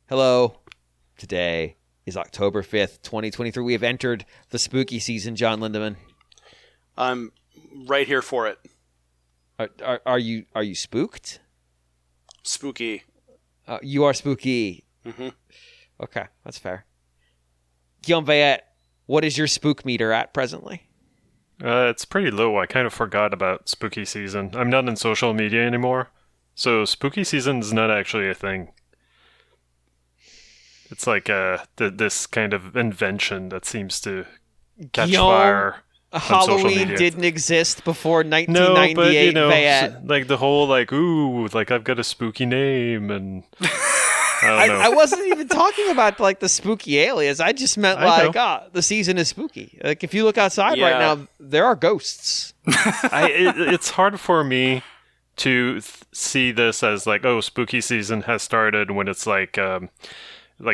Hello. Today is October 5th, 2023. We have entered the spooky season, John Lindemann. I'm right here for it. Are you spooked? Spooky. You are spooky. Mm-hmm. Okay, that's fair. Guillaume Vayette, what is your spook meter at presently? It's pretty low. I kind of forgot about spooky season. I'm not in social media anymore, so spooky season is not actually a thing. It's like this kind of invention that seems to catch fire on social Halloween media. didn't exist before 1998. No, but Vayette. like the whole I've got a spooky name, and I don't know. I wasn't even talking about like the spooky alias. I just meant the season is spooky. Like if you look outside right now, there are ghosts. It's hard for me to see this as like, oh, spooky season has started when it's like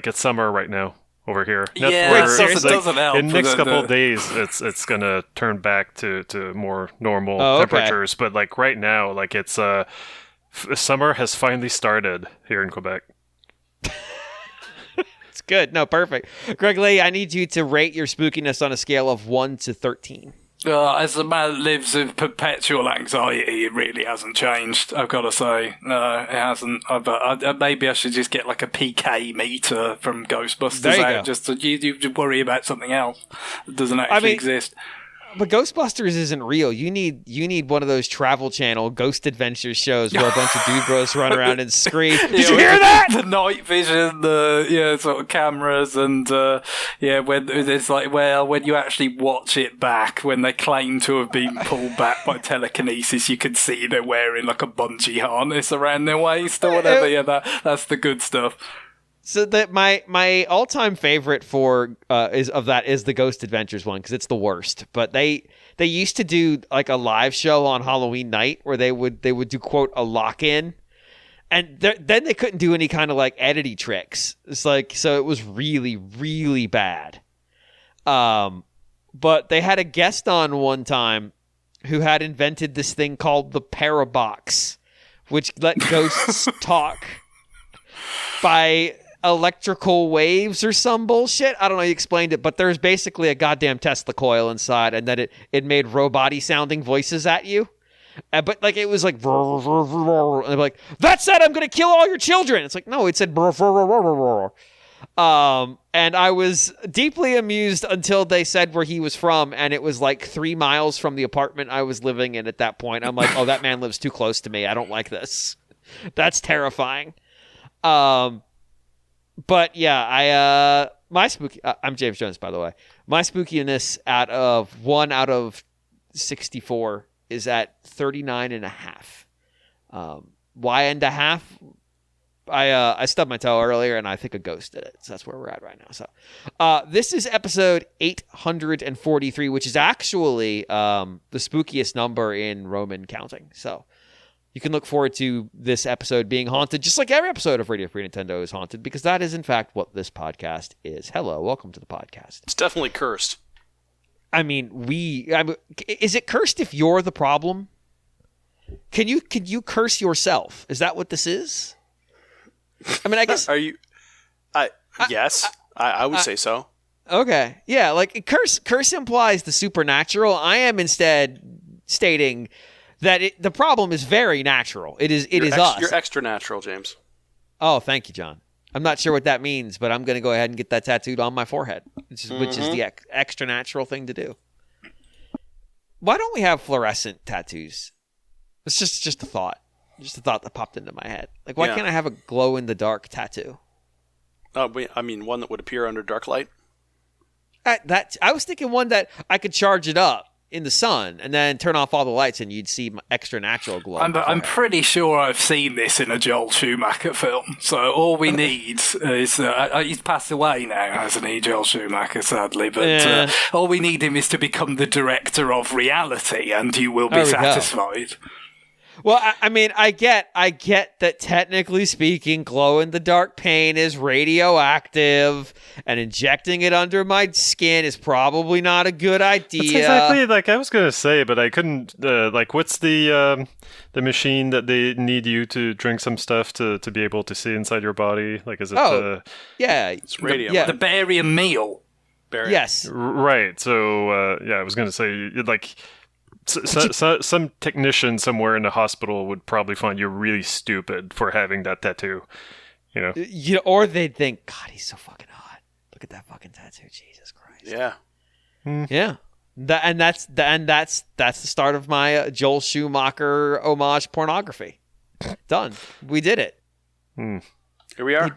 it's summer right now over here. It doesn't help. In the next couple of days, it's gonna turn back to more normal temperatures. But like right now, like it's summer has finally started here in Quebec. It's good. No, perfect. Greg Lee, I need you to rate your spookiness on a scale of 1 to 13. As a man that lives with perpetual anxiety, it really hasn't changed, I've got to say. No, it hasn't. But maybe I should just get like a PK meter from Ghostbusters out, just so you worry about something else that doesn't actually exist. But Ghostbusters isn't real. You need one of those Travel Channel Ghost Adventures shows where a bunch of dude bros run around and scream. Did you hear that? The night vision, sort of cameras, and when it's like, well, when you actually watch it back, when they claim to have been pulled back by telekinesis, you can see they're wearing like a bungee harness around their waist or whatever. That's the good stuff. So that my all-time favorite is the Ghost Adventures one because it's the worst. But they used to do like a live show on Halloween night where they would do quote a lock-in, and then they couldn't do any kind of like editing tricks. It's like so it was really really bad. But they had a guest on one time who had invented this thing called the Parabox, which let ghosts talk by electrical waves or some bullshit. I don't know, you explained it, but there's basically a goddamn Tesla coil inside, and then it made robot-y sounding voices at you. But like it was like, and they're like, that said I'm gonna kill all your children. It's like, no, it said and I was deeply amused until they said where he was from, and it was like 3 miles from the apartment I was living in at that point. I'm like, oh, that man lives too close to me. I don't like this. That's terrifying. But yeah, I'm James Jones, by the way. My spookiness out of 64 is at 39.5. Why and a half? I stubbed my toe earlier, and I think a ghost did it. So that's where we're at right now. So this is episode 843, which is actually the spookiest number in Roman counting. So you can look forward to this episode being haunted, just like every episode of Radio Free Nintendo is haunted, because that is, in fact, what this podcast is. Hello, welcome to the podcast. It's definitely cursed. I mean, is it cursed if you're the problem? Can you curse yourself? Is that what this is? I mean, I guess... Are you... Yes, I would say so. Okay, yeah, like, curse implies the supernatural. I am instead stating that the problem is very natural. It is us. You're extra natural, James. Oh, thank you, John. I'm not sure what that means, but I'm going to go ahead and get that tattooed on my forehead, which is the extra natural thing to do. Why don't we have fluorescent tattoos? It's just a thought. Just a thought that popped into my head. Like, why can't I have a glow-in-the-dark tattoo? I mean, one that would appear under dark light? I was thinking one that I could charge it up in the sun and then turn off all the lights and you'd see my extra natural glow. I'm pretty sure I've seen this in a Joel Schumacher film. So all we need is he's passed away now, hasn't he, Joel Schumacher, sadly. But all we need him is to become the director of reality, and you will be satisfied. Well, I mean, I get that technically speaking, glow-in-the-dark paint is radioactive, and injecting it under my skin is probably not a good idea. That's exactly like I was gonna say, but I couldn't. What's the machine that they need you to drink some stuff to be able to see inside your body? Like, is it? It's radio. The barium meal. Barium. Yes. Right. So, I was gonna say like. Some technician somewhere in the hospital would probably find you really stupid for having that tattoo, you know. Or they'd think, God, he's so fucking hot. Look at that fucking tattoo, Jesus Christ. Yeah, yeah. That's the start of my Joel Schumacher homage pornography. Done. We did it. Here we are.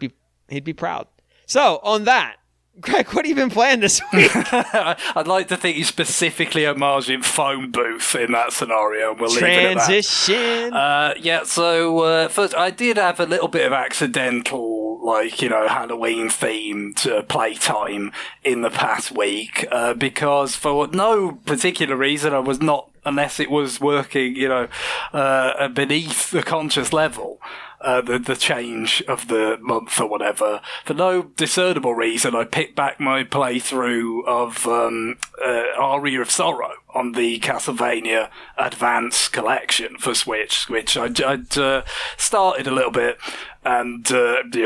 He'd be proud. So on that. Greg, what have you been playing this week? I'd like to think you specifically homaging Phone Booth in that scenario. We'll leave it at that. Transition. So first, I did have a little bit of accidental, Halloween themed playtime in the past week because for no particular reason, I was not, unless it was working, beneath the conscious level. The change of the month or whatever. For no discernible reason, I picked back my playthrough of Aria of Sorrow on the Castlevania Advance Collection for Switch, which I'd started a little bit and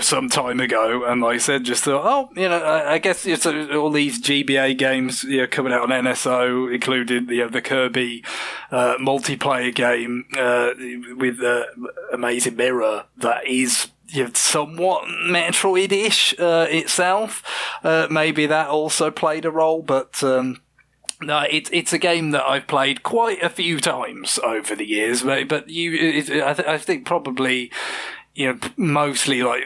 some time ago, and like I said, just thought, I guess all these GBA games coming out on NSO, including the Kirby multiplayer game with Amazing Mirror that is somewhat Metroid-ish itself. Maybe that also played a role, but no, it's a game that I've played quite a few times over the years, but I think probably mostly like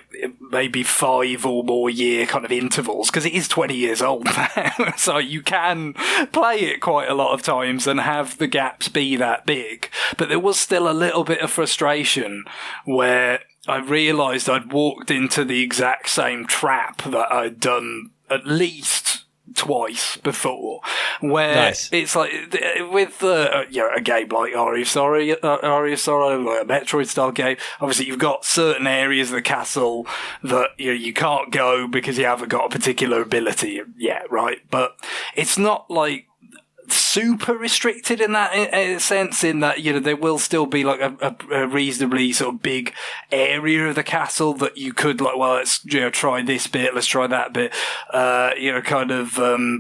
maybe 5 or more year kind of intervals, because it is 20 years old now. So you can play it quite a lot of times and have the gaps be that big. But there was still a little bit of frustration where I realised I'd walked into the exact same trap that I'd done at least twice before, where it's like with a game like Aria of Sorrow, like a Metroid style game. Obviously, you've got certain areas of the castle that you can't go because you haven't got a particular ability yet, right? But it's not like super restricted in that sense, in that there will still be like a reasonably sort of big area of the castle that you could let's try this bit, let's try that bit,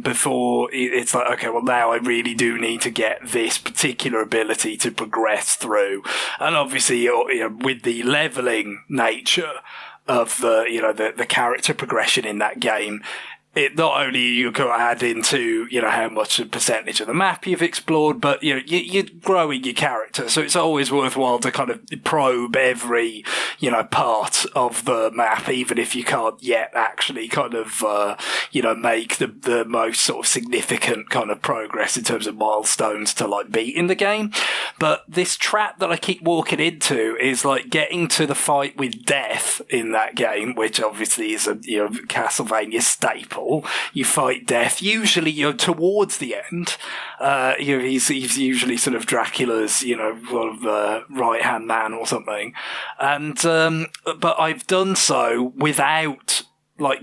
before it's like, okay, well now I really do need to get this particular ability to progress through. And obviously with the leveling nature of the character progression in that game, it not only you can add into how much a percentage of the map you've explored, but you're growing your character, so it's always worthwhile to kind of probe every part of the map, even if you can't yet actually kind of make the most sort of significant kind of progress in terms of milestones to beat in the game. But this trap that I keep walking into is like getting to the fight with Death in that game, which obviously is a Castlevania staple. You fight Death usually towards the end. He's usually sort of Dracula's sort of right hand man or something, and but I've done so without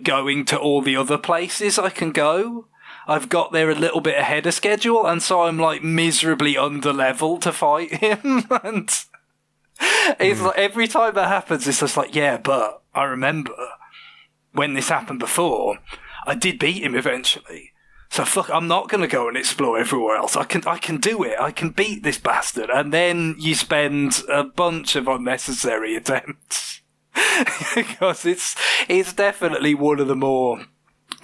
going to all the other places I can go. I've got there a little bit ahead of schedule, and so I'm miserably under level to fight him. And it's every time that happens, it's just but I remember when this happened before, I did beat him eventually. So I'm not going to go and explore everywhere else. I can do it. I can beat this bastard. And then you spend a bunch of unnecessary attempts. Because it's definitely one of the more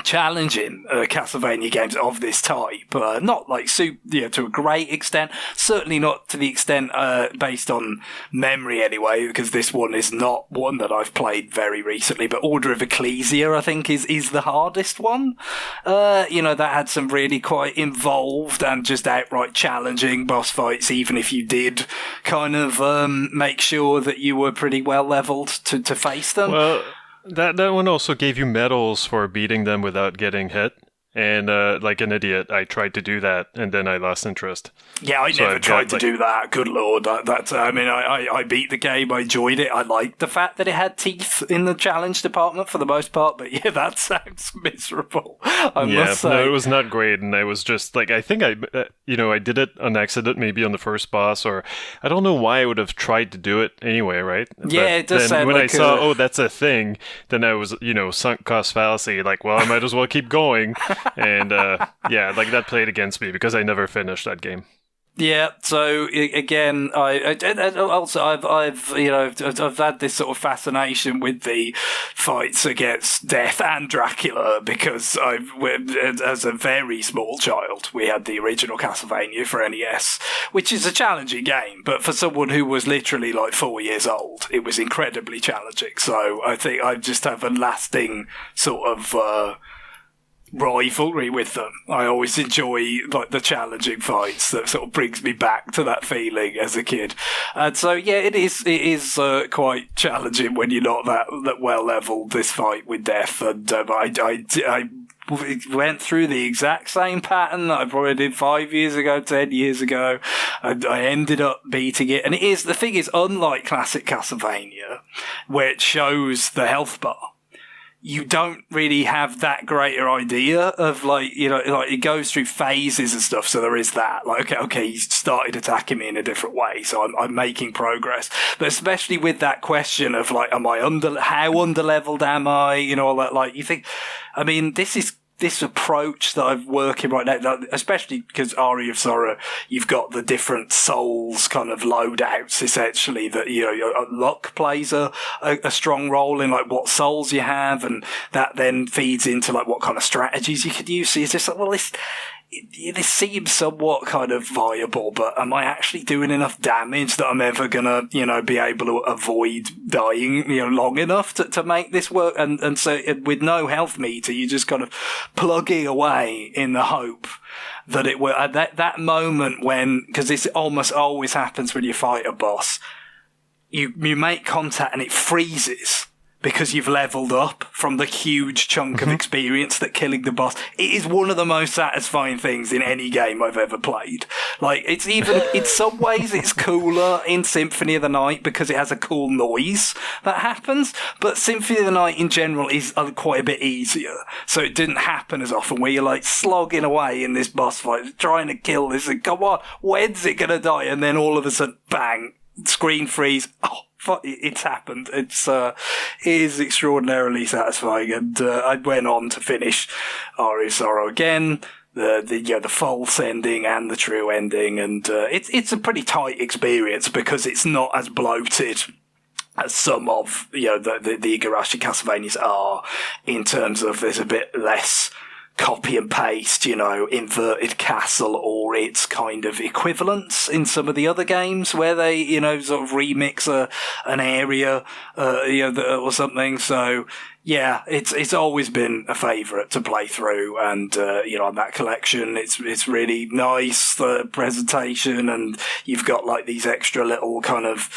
challenging Castlevania games of this type. Not to a great extent. Certainly not to the extent based on memory anyway, because this one is not one that I've played very recently. But Order of Ecclesia, I think, is the hardest one. That had some really quite involved and just outright challenging boss fights, even if you did kind of make sure that you were pretty well leveled to face them. Well, that one also gave you medals for beating them without getting hit. And like an idiot, I tried to do that, and then I lost interest. Yeah, I never tried to do that. Good lord, I beat the game. I enjoyed it. I liked the fact that it had teeth in the challenge department for the most part. But yeah, that sounds miserable. I must say. No, it was not great, and I was just like, I think I did it on accident, maybe on the first boss, or I don't know why I would have tried to do it anyway, right? Yeah, but it does sound when like I saw, that's a thing, then I was, sunk cost fallacy. Like, well, I might as well keep going. And like that played against me because I never finished that game. Yeah, so again, I've had this sort of fascination with the fights against Death and Dracula because as a very small child, we had the original Castlevania for NES, which is a challenging game, but for someone who was literally like 4 years old, it was incredibly challenging. So I think I just have a lasting sort of rivalry with them. I always enjoy like the challenging fights that sort of brings me back to that feeling as a kid. And so yeah, it is quite challenging when you're not that well leveled. This fight with Death, and I went through the exact same pattern that I probably did 5 years ago, 10 years ago, and I ended up beating it. And the thing is, unlike classic Castlevania, where it shows the health bar, you don't really have that greater idea of like it goes through phases and stuff. So there is that okay, you started attacking me in a different way. So I'm making progress, but especially with that question of like, how underleveled am I? All that, like you think, I mean, this approach that I'm working right now, especially because Aria of Sorrow, you've got the different souls kind of loadouts essentially that, luck plays a strong role in like what souls you have, and that then feeds into like what kind of strategies you could use. So you're just like, well, this seems somewhat kind of viable, but am I actually doing enough damage that I'm ever gonna, be able to avoid dying, long enough to make this work? And so with no health meter, you're just kind of plugging away in the hope that it will, at that moment when, because this almost always happens when you fight a boss, you make contact and it freezes, because you've leveled up from the huge chunk of experience that killing the boss. It is one of the most satisfying things in any game I've ever played. Like, it's even, in some ways, it's cooler in Symphony of the Night because it has a cool noise that happens, but Symphony of the Night in general is quite a bit easier. So it didn't happen as often where you're like slogging away in this boss fight, trying to kill this, and come on, when's it gonna die? And then all of a sudden, bang, screen freeze. Oh, it's happened. It is extraordinarily satisfying, and I went on to finish Aria of Sorrow again, the false ending and the true ending, and it's a pretty tight experience because it's not as bloated as some of the Igarashi Castlevanias are, in terms of there's a bit less copy and paste, inverted castle or its kind of equivalents in some of the other games where they, sort of remix an area, or something. So yeah, it's always been a favourite to play through, and on that collection, it's really nice, the presentation, and you've got like these extra little kind of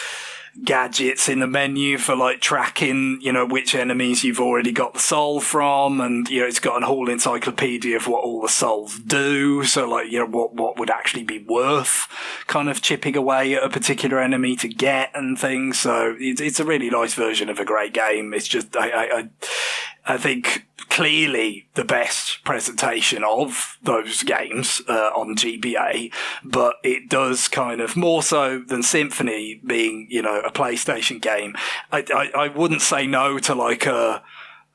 gadgets in the menu for like tracking, which enemies you've already got the soul from, and it's got a whole encyclopedia of what all the souls do. So like, what would actually be worth kind of chipping away at a particular enemy to get and things. So it's a really nice version of a great game. It's just I think clearly the best presentation of those games on GBA, but it does kind of more so than Symphony being, a PlayStation game. I wouldn't say no to like a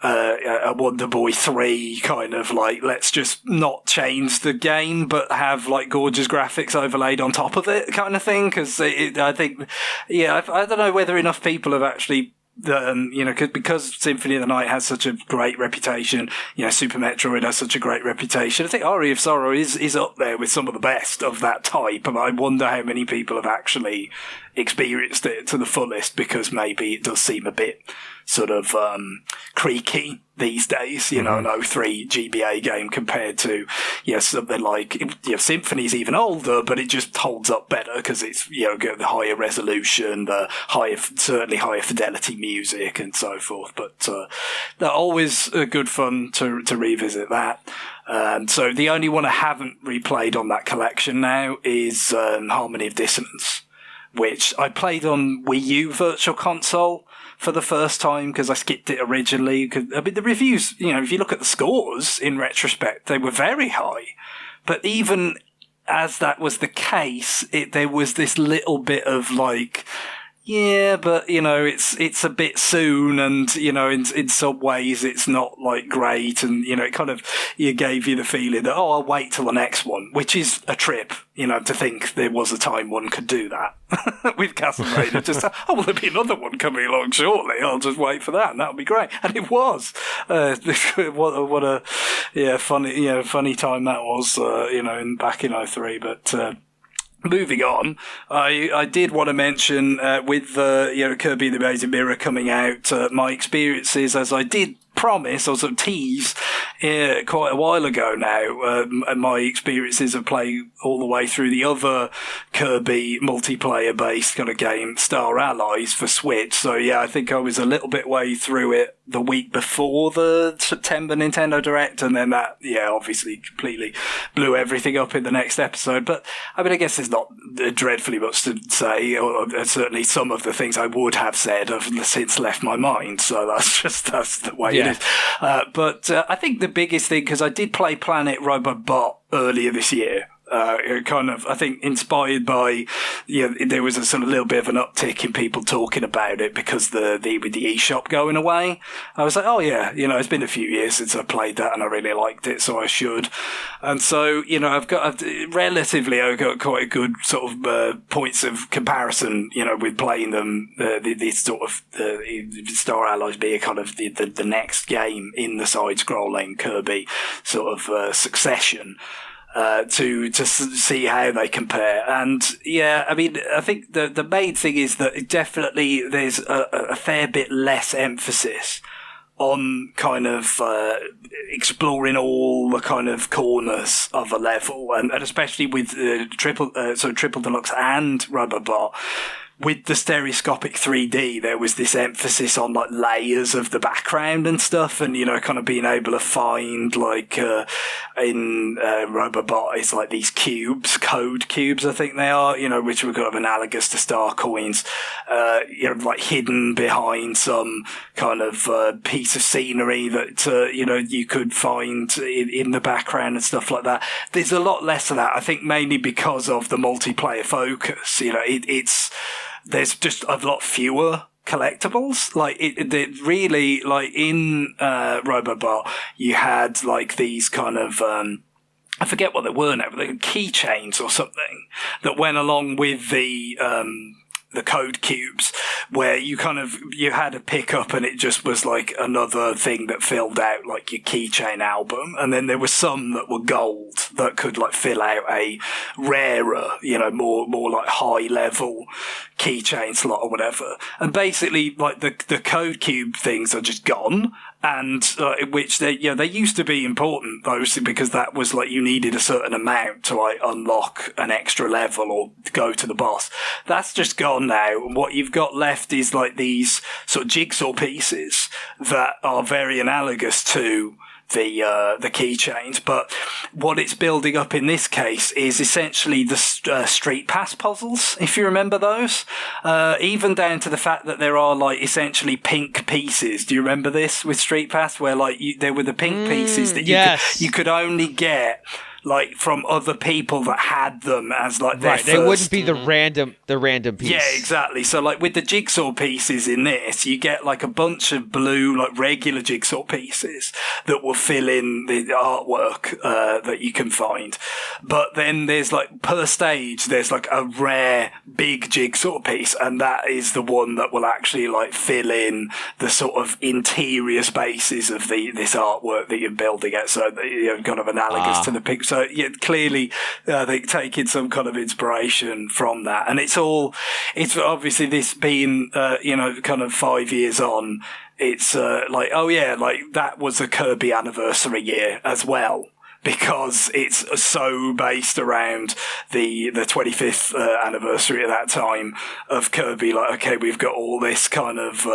Wonder Boy 3 kind of like, let's just not change the game but have like gorgeous graphics overlaid on top of it kind of thing, because I think, I don't know whether enough people have actually because Symphony of the Night has such a great reputation, Super Metroid has such a great reputation. I think Aria of Sorrow is up there with some of the best of that type, and I wonder how many people have actually experienced it to the fullest, because maybe it does seem a bit sort of creaky these days, an 03 GBA game compared to something like Symphony's even older, but it just holds up better because it's got the higher resolution, the certainly higher fidelity music and so forth. But they're always good fun to revisit that. So the only one I haven't replayed on that collection now is Harmony of Dissonance, which I played on Wii U Virtual Console for the first time because I skipped it originally. The reviews, if you look at the scores in retrospect, they were very high. But even as that was the case, there was this little bit of like, yeah, but it's a bit soon, and in some ways it's not like great, and it gave you the feeling that I'll wait till the next one, which is a trip, to think there was a time one could do that with Castlevania. Just there'll be another one coming along shortly. I'll just wait for that, and that'll be great. And it was. What a funny time that was. Back in 03, but. Moving on, I did want to mention with Kirby the Amazing Mirror coming out, my experiences, as I did promise or sort of tease quite a while ago now, my experiences of playing all the way through the other Kirby multiplayer-based kind of game, Star Allies, for Switch. So yeah, I think I was a little bit way through it the week before the September Nintendo Direct, and then that, obviously completely blew everything up in the next episode. But I mean, I guess there's not dreadfully much to say, or certainly some of the things I would have said have since left my mind. So that's the way it is. But I think the biggest thing, because I did play Planet Robobot earlier this year, I think inspired by, there was a sort of little bit of an uptick in people talking about it because with the eShop going away. I was like, oh yeah, it's been a few years since I played that and I really liked it, so I should. And so, I've got quite a good sort of points of comparison, with playing them, these sort of Star Allies being kind of the next game in the side-scrolling Kirby sort of succession. To see how they compare. And yeah, I mean, I think the main thing is that definitely there's a fair bit less emphasis on kind of exploring all the kind of corners of a level, and especially with Triple Deluxe and Robobot. With the stereoscopic 3D, there was this emphasis on like layers of the background and stuff, and kind of being able to find like in Robobot, it's like these cubes, code cubes, I think they are, which were kind of analogous to star coins, like hidden behind some kind of piece of scenery that you could find in the background and stuff like that. There's a lot less of that, I think, mainly because of the multiplayer focus. There's just a lot fewer collectibles. Like it really, like in Robobot, you had like these kind of I forget what they were now, but they were keychains or something that went along with the code cubes, where you had a pickup and it just was like another thing that filled out like your keychain album. And then there were some that were gold that could like fill out a rarer, more like high level keychain slot or whatever. And basically like the code cube things are just gone. And which they used to be important, those, because that was like you needed a certain amount to like unlock an extra level or go to the boss. That's just gone now. And what you've got left is like these sort of jigsaw pieces that are very analogous to the keychains, but what it's building up in this case is essentially the street pass puzzles, if you remember those, even down to the fact that there are like essentially pink pieces. Do you remember this with Street Pass, where like there were the pink pieces that you could only get like from other people that had them as like their first. They wouldn't be the random piece. Yeah, exactly. So like with the jigsaw pieces in this, you get like a bunch of blue like regular jigsaw pieces that will fill in the artwork that you can find. But then there's like per stage there's like a rare big jigsaw piece, and that is the one that will actually like fill in the sort of interior spaces of this artwork that you're building at. So kind of analogous to the pink. So yeah, clearly, I think taking some kind of inspiration from that, and it's obviously this being, kind of 5 years on. It's like, oh yeah, like that was a Kirby anniversary year as well, because it's so based around the 25th anniversary at that time of Kirby. Like, okay, we've got all this kind of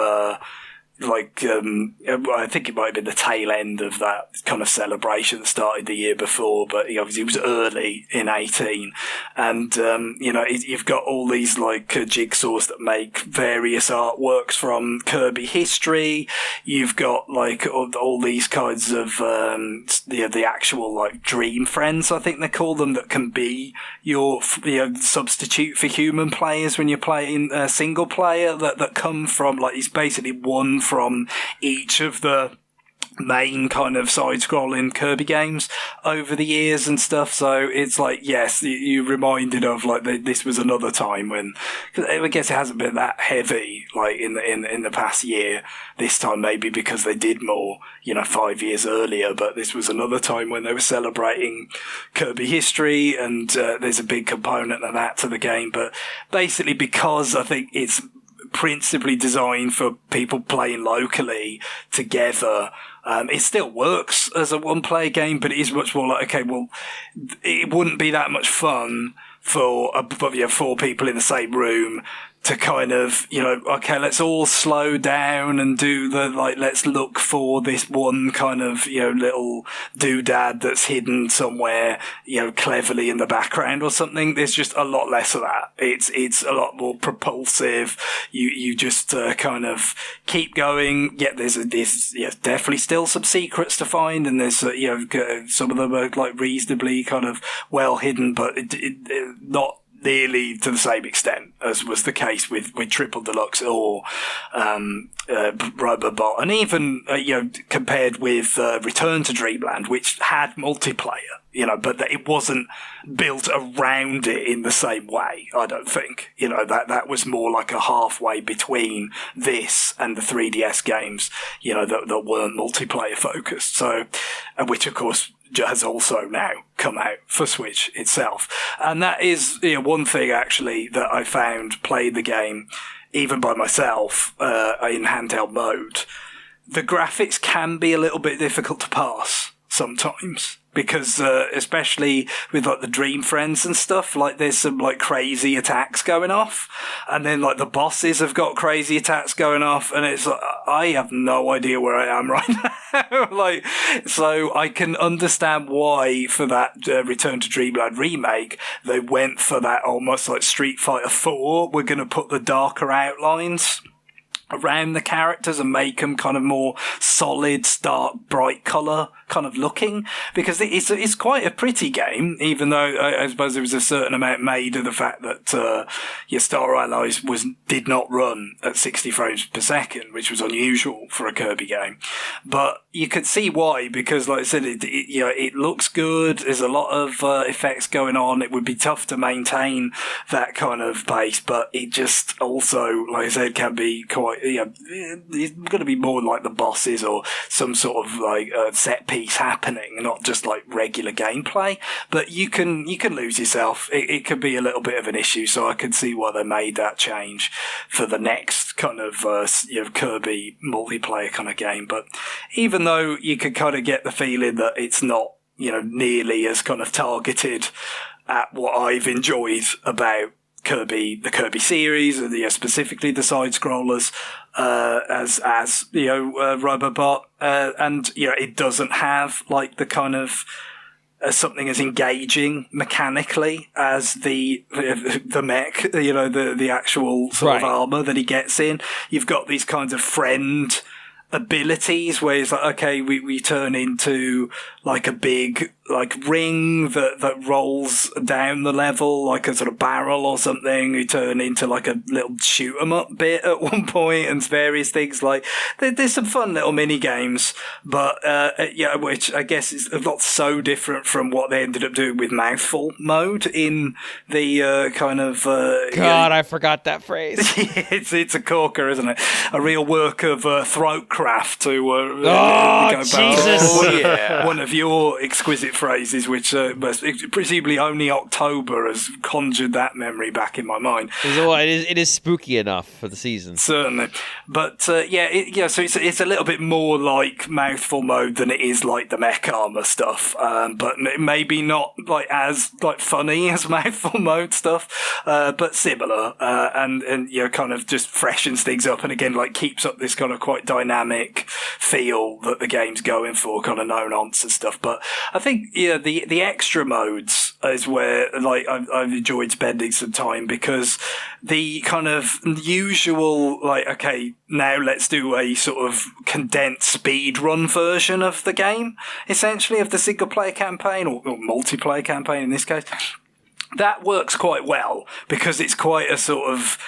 I think it might have been the tail end of that kind of celebration that started the year before, but obviously it was early in 18. And, you've got all these jigsaws that make various artworks from Kirby history. You've got all these kinds of, the actual dream friends, I think they call them, that can be your substitute for human players when you're playing single player, that come from it's basically one from each of the main kind of side-scrolling Kirby games over the years and stuff. So it's yes, you reminded of this was another time when, cause I guess it hasn't been that heavy in the past year. This time maybe because they did more 5 years earlier, but this was another time when they were celebrating Kirby history, and there's a big component of that to the game. But basically, because I think it's principally designed for people playing locally together, it still works as a one-player game, but it is much more it wouldn't be that much fun for 4 people in the same room to kind of, okay, let's all slow down and do let's look for this one kind of, little doodad that's hidden somewhere, cleverly in the background or something. There's just a lot less of that. It's a lot more propulsive. You just kind of keep going. Yeah, there's definitely still some secrets to find, and there's, some of them are reasonably kind of well hidden, but not nearly to the same extent as was the case with Triple Deluxe or Robobot, and even compared with Return to Dreamland, which had multiplayer, but that it wasn't built around it in the same way. I don't think that was more like a halfway between this and the 3DS games, that weren't multiplayer focused. So, which of course has also now come out for Switch itself. And that is one thing actually that I found playing the game, even by myself, in handheld mode. The graphics can be a little bit difficult to pass sometimes, because especially with the Dream Friends and stuff, there's some crazy attacks going off, and then the bosses have got crazy attacks going off, and it's I have no idea where I am right now. So I can understand why for that Return to Dreamland remake they went for that almost Street Fighter 4. We're going to put the darker outlines around the characters and make them kind of more solid, stark, bright colour kind of looking, because it's quite a pretty game, even though I suppose there was a certain amount made of the fact that your Star Allies did not run at 60 frames per second, which was unusual for a Kirby game. But you could see why, because like I said, it looks good. There's a lot of effects going on. It would be tough to maintain that kind of pace, but it just also, like I said, can be quite, it's going to be more like the bosses or some sort of set piece happening, not just regular gameplay. But you can lose yourself. It could be a little bit of an issue, so I can see why they made that change for the next kind of Kirby multiplayer kind of game. But even though you could kind of get the feeling that it's not nearly as kind of targeted at what I've enjoyed about the Kirby series, and specifically the side scrollers, as Robobot, and it doesn't have the kind of something as engaging mechanically as the mech, the actual sort of armor that he gets in. You've got these kinds of friend abilities where it's okay, we turn into a big ring that rolls down the level like a sort of barrel or something. We turn into a little shoot 'em up bit at one point, and various things there's some fun little mini games, but which I guess is not so different from what they ended up doing with mouthful mode in the kind of I forgot that phrase. it's a corker, isn't it? A real work of throat craft to Jesus. one of your exquisite phrases, which presumably only October has conjured that memory back in my mind. It is spooky enough for the season. Certainly. But, so it's a little bit more like Mouthful Mode than it is like the mech armor stuff, but maybe not like as like funny as Mouthful Mode stuff, but similar, and kind of just freshens things up, and again, like keeps up this kind of quite dynamic feel that the game's going for, kind of no-nonsense stuff. But I think, the extra modes is where, like, I've enjoyed spending some time, because the kind of usual, like, okay, now let's do a sort of condensed speed run version of the game, essentially, of the single-player campaign, or multiplayer campaign in this case. That works quite well, because it's quite a sort of,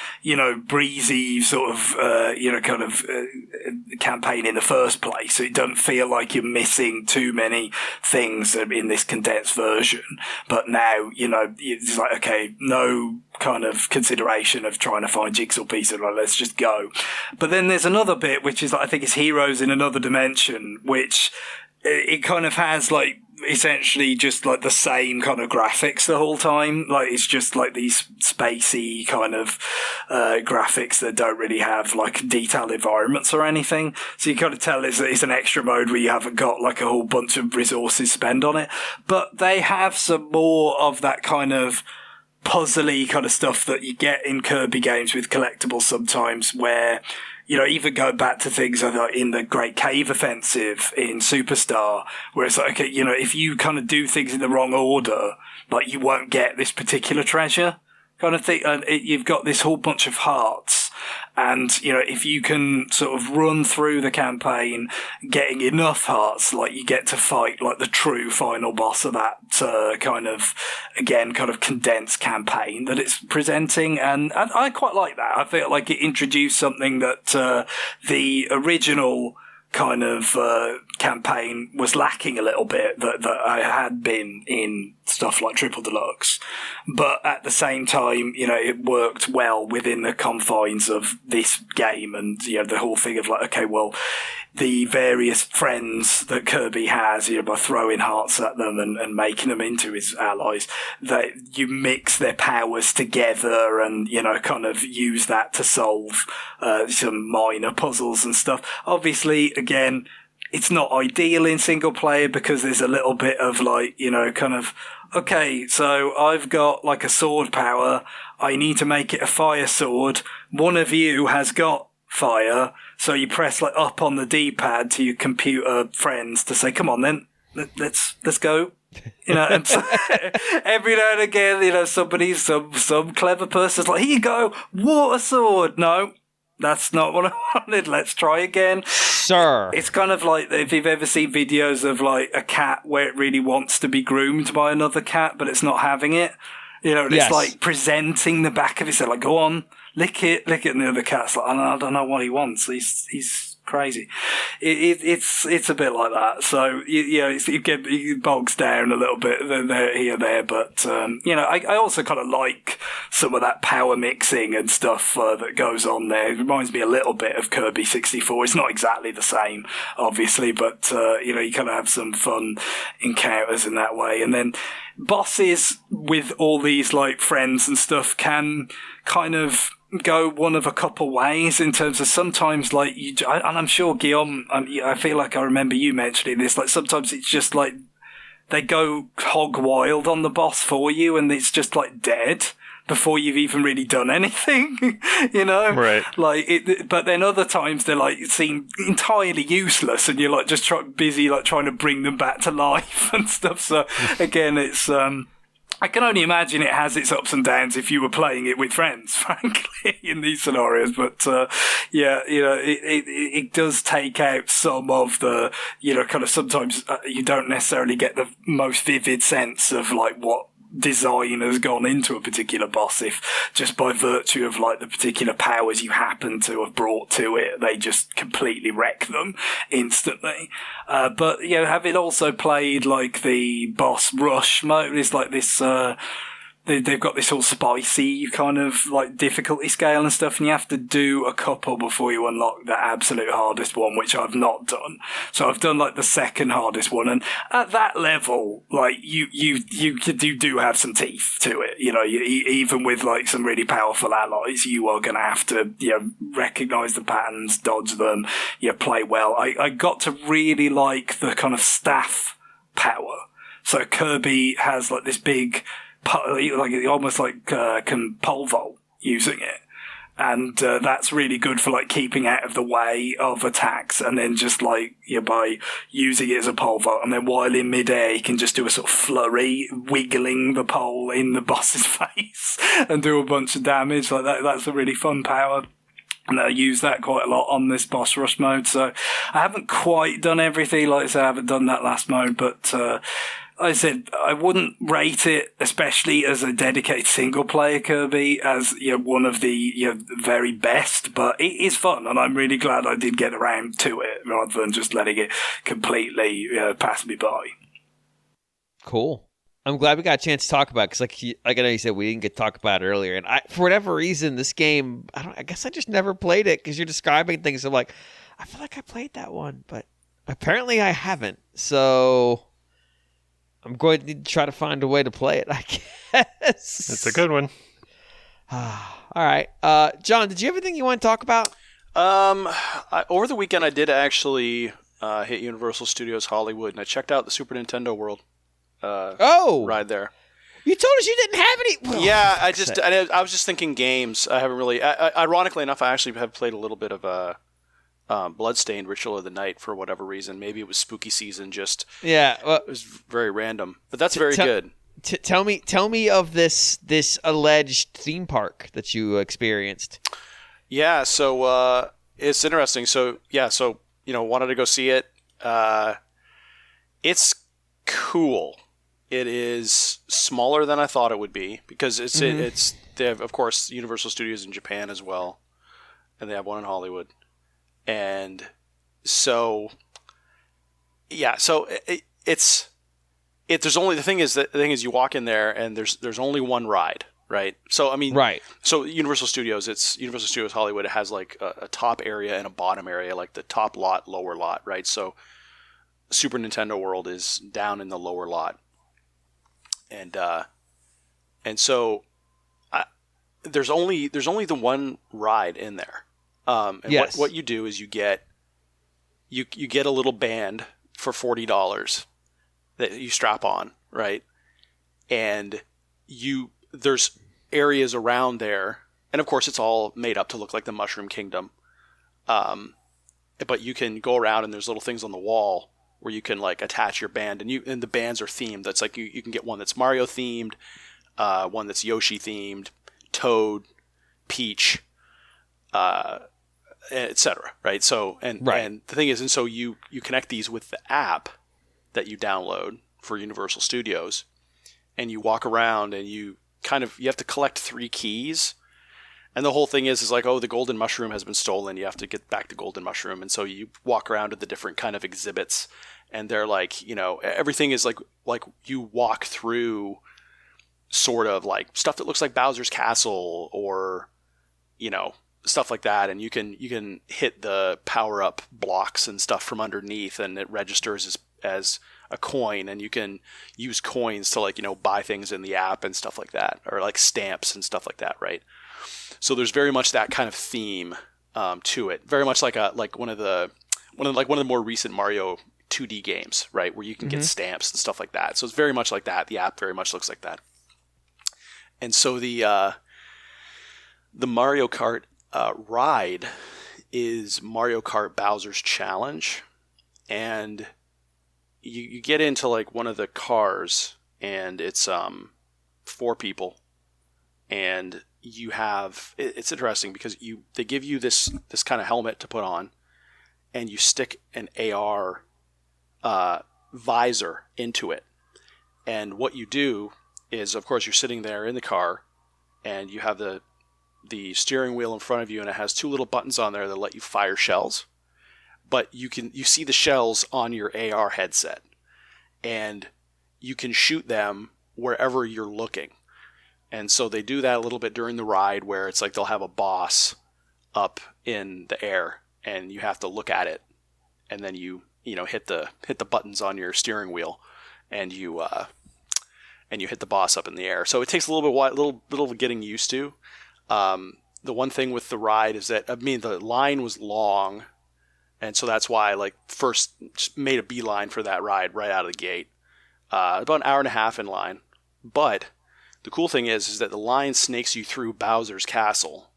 breezy sort of, campaign in the first place. So it doesn't feel like you're missing too many things in this condensed version. But now, it's like, okay, no kind of consideration of trying to find jigsaw pieces. Like, let's just go. But then there's another bit, which is, I think it's Heroes in Another Dimension, which it kind of has, like, essentially just like the same kind of graphics the whole time. Like, it's just like these spacey kind of graphics that don't really have like detailed environments or anything. So you kind of tell it's an extra mode where you haven't got like a whole bunch of resources spent on it. But they have some more of that kind of puzzly kind of stuff that you get in Kirby games with collectibles sometimes, where even go back to things like in the Great Cave Offensive in Superstar, where it's like, okay, if you kind of do things in the wrong order, like, you won't get this particular treasure kind of thing. And you've got this whole bunch of hearts. And, if you can sort of run through the campaign getting enough hearts, like, you get to fight like the true final boss of that kind of condensed campaign that it's presenting. And I quite like that. I feel like it introduced something that the original kind of campaign was lacking a little bit, that I had been in stuff like Triple Deluxe. But at the same time, it worked well within the confines of this game, and the whole thing of like, okay, well, the various friends that Kirby has, by throwing hearts at them and making them into his allies, that you mix their powers together and, kind of use that to solve some minor puzzles and stuff. Obviously, again, it's not ideal in single player, because there's a little bit of like, kind of, okay, so I've got like a sword power. I need to make it a fire sword. One of you has got fire. So you press like up on the D-pad to your computer friends to say, come on then, let's go. And so, every now and again, some clever person's like, here you go, water sword. No, that's not what I wanted. Let's try again. Sir. It's kind of like if you've ever seen videos of like a cat where it really wants to be groomed by another cat, but it's not having it. It's yes. like presenting the back of it. So like, go on, lick it. And the other cat's like, I don't know what he wants. He's crazy. It's a bit like that. So, it bogs down a little bit there. But, I also kind of like some of that power mixing and stuff that goes on there. It reminds me a little bit of Kirby 64. It's not exactly the same, obviously, but, you kind of have some fun encounters in that way. And then bosses with all these like friends and stuff can kind of go one of a couple ways, in terms of sometimes like and I'm sure Guillaume, I feel like I remember you mentioning this, like sometimes it's just like they go hog wild on the boss for you and it's just like dead before you've even really done anything, Right. Like but then other times they're like seem entirely useless and you're like just busy like trying to bring them back to life and stuff. So again, it's I can only imagine it has its ups and downs if you were playing it with friends, frankly, in these scenarios. But, it does take out some of the, kind of sometimes you don't necessarily get the most vivid sense of like what design has gone into a particular boss, if just by virtue of like the particular powers you happen to have brought to it, they just completely wreck them instantly. But having also played like the boss rush mode, is like this they've got this all spicy kind of like difficulty scale and stuff, and you have to do a couple before you unlock the absolute hardest one, which I've not done. So I've done like the second hardest one, and at that level, like you do have some teeth to it. You know, even with like some really powerful allies, you are going to have to recognize the patterns, dodge them, play well. I got to really like the kind of staff power. So Kirby has like this big, like almost like can pole vault using it, and that's really good for like keeping out of the way of attacks, and then just like by using it as a pole vault, and then while in midair you can just do a sort of flurry, wiggling the pole in the boss's face and do a bunch of damage like that. That's a really fun power. And I use that quite a lot on this boss rush mode. So I haven't quite done everything. Like I said, I haven't done that last mode, but I said I wouldn't rate it, especially as a dedicated single player Kirby, as one of the very best. But it is fun, and I'm really glad I did get around to it rather than just letting it completely pass me by. Cool. I'm glad we got a chance to talk about it, because like I know you said we didn't get to talk about it earlier, and for whatever reason this game, I guess I just never played it, because you're describing things. I'm like, I feel like I played that one, but apparently I haven't. So I'm going to need to try to find a way to play it, I guess. It's a good one. All right. John, did you have anything you want to talk about? Over the weekend, I did actually hit Universal Studios Hollywood, and I checked out the Super Nintendo World ride there. You told us you didn't have any. Well, yeah, I was just thinking games. I haven't really. Ironically enough, I actually have played a little bit of Bloodstained Ritual of the Night for whatever reason. Maybe it was spooky season. Just it was very random, but that's very good. Tell me of this alleged theme park that you experienced. Yeah, so it's interesting. So wanted to go see it. It's cool. It is smaller than I thought it would be, because they have, of course, Universal Studios in Japan as well, and they have one in Hollywood. And so, yeah, so there's only the thing is you walk in there and there's only one ride, right? So I mean, right. So Universal Studios Hollywood. It has like a top area and a bottom area, like the top lot, lower lot, right? So Super Nintendo World is down in the lower lot, and so there's only the one ride in there. And yes. what you do is you get a little band for $40 that you strap on, right? And there's areas around there, and of course it's all made up to look like the Mushroom Kingdom. But you can go around and there's little things on the wall where you can like attach your band, and the bands are themed. That's like you can get one that's Mario themed, one that's Yoshi themed, Toad, Peach, etc. Right? So and the thing is, and so you connect these with the app that you download for Universal Studios, and you walk around and you have to collect 3 keys. And the whole thing is like, oh, the golden mushroom has been stolen. You have to get back the golden mushroom. And so you walk around to the different kind of exhibits, and they're like, everything is like you walk through sort of like stuff that looks like Bowser's Castle, or, stuff like that. And you can hit the power up blocks and stuff from underneath, and it registers as a coin, and you can use coins to like, buy things in the app and stuff like that, or like stamps and stuff like that. Right. So there's very much that kind of theme to it, very much like one of the more recent Mario 2D games, right, where you can get stamps and stuff like that. So it's very much like that. The app very much looks like that. And so the Mario Kart ride is Mario Kart Bowser's Challenge, and you get into like one of the cars, and it's 4 people, and it's interesting because they give you this kind of helmet to put on, and you stick an AR visor into it. And what you do is, of course, you're sitting there in the car, and you have the steering wheel in front of you, and it has 2 little buttons on there that let you fire shells. But you see the shells on your AR headset, and you can shoot them wherever you're looking. And so they do that a little bit during the ride, where it's like they'll have a boss up in the air, and you have to look at it, and then you hit the buttons on your steering wheel, and you hit the boss up in the air. So it takes a little getting used to. The one thing with the ride is that, the line was long, and so that's why I first made a beeline for that ride right out of the gate. About an hour and a half in line. But the cool thing is that the line snakes you through Bowser's castle.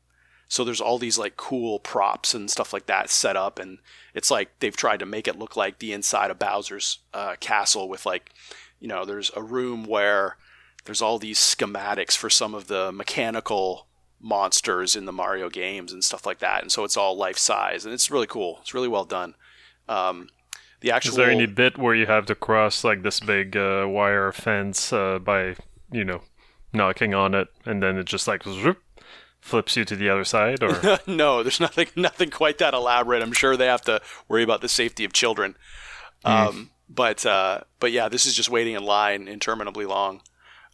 So there's all these cool props and stuff like that set up, and it's like they've tried to make it look like the inside of Bowser's castle with there's a room where there's all these schematics for some of the mechanical monsters in the Mario games and stuff like that, and so it's all life size, and it's really cool. It's really well done. Is there any bit where you have to cross this big wire fence by knocking on it, and then it just zoop, flips you to the other side? Or no, there's nothing quite that elaborate. I'm sure they have to worry about the safety of children. But yeah, this is just waiting in line interminably long.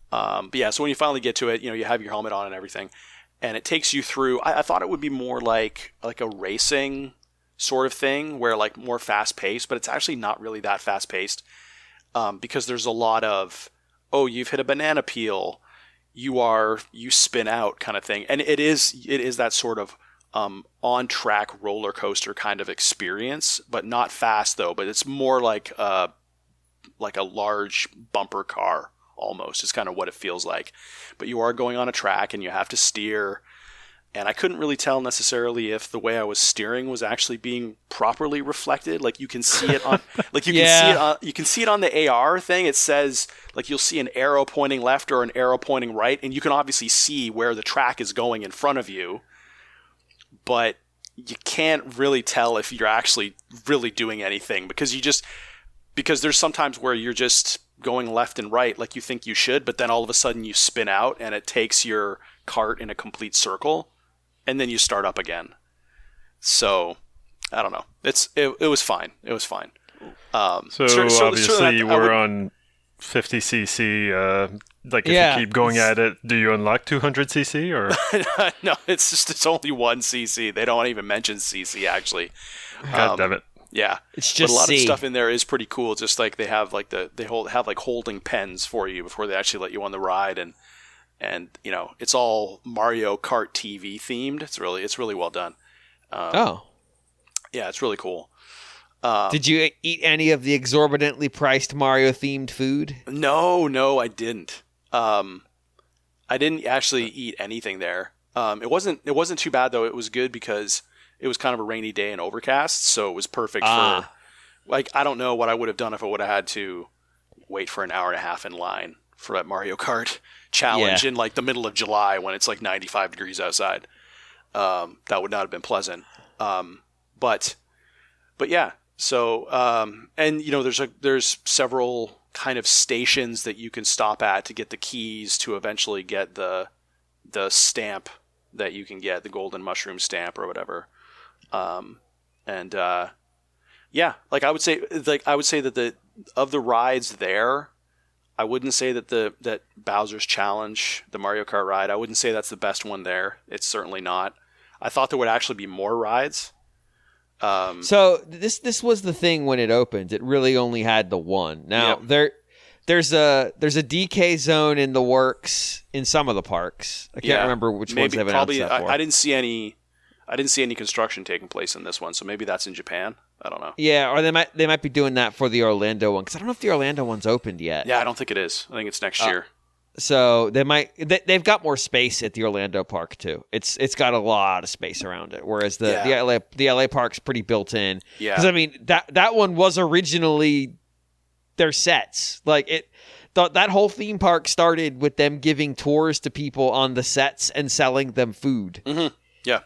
But yeah, so when you finally get to it, you have your helmet on and everything, and it takes you through. I thought it would be more like a racing sort of thing, where more fast paced, but it's actually not really that fast paced, because there's a lot of, you've hit a banana peel, you spin out kind of thing, and it is that sort of on track roller coaster kind of experience, but not fast though. But it's more like a large bumper car almost. It's kind of what it feels like. But you are going on a track, and you have to steer. And I couldn't really tell necessarily if the way I was steering was actually being properly reflected. You can see it on, you can see it on the AR thing. It says you'll see an arrow pointing left or an arrow pointing right, and you can obviously see where the track is going in front of you. But you can't really tell if you're actually really doing anything, because there's sometimes where you're just going left and right like you think you should, but then all of a sudden you spin out and it takes your cart in a complete circle, and then you start up again. So I don't know. It was fine. It was fine. Obviously you were on 50cc. If you keep going at it, do you unlock 200cc or? No, it's only 1cc. They don't even mention cc actually. God damn it. Yeah, it's just. But a lot of stuff in there is pretty cool. Just they have holding pens for you before they actually let you on the ride, and it's all Mario Kart TV themed. It's really well done. Yeah, it's really cool. Did you eat any of the exorbitantly priced Mario themed food? No, I didn't. I didn't actually eat anything there. It wasn't too bad though. It was good because it was kind of a rainy day and overcast, so it was perfect for. I don't know what I would have done if I would have had to wait for an hour and a half in line for that Mario Kart challenge in the middle of July when it's 95 degrees outside. That would not have been pleasant. But yeah. So and there's several kind of stations that you can stop at to get the keys to eventually get the stamp that you can get, the golden mushroom stamp or whatever. Yeah, I would say that of the rides there, I wouldn't say that Bowser's Challenge, the Mario Kart ride, I wouldn't say that's the best one there. It's certainly not. I thought there would actually be more rides. So this was the thing when it opened. It really only had the one. Now there's a DK zone in the works in some of the parks. I can't remember which ones they've announced that for. I didn't see any construction taking place in this one, so maybe that's in Japan. I don't know. Yeah, or they might be doing that for the Orlando one, because I don't know if the Orlando one's opened yet. Yeah, I don't think it is. I think it's next year. So they've got more space at the Orlando park too. It's got a lot of space around it, whereas the LA park's pretty built in. Yeah, because that one was originally their sets. That whole theme park started with them giving tours to people on the sets and selling them food. Mm-hmm. Yeah.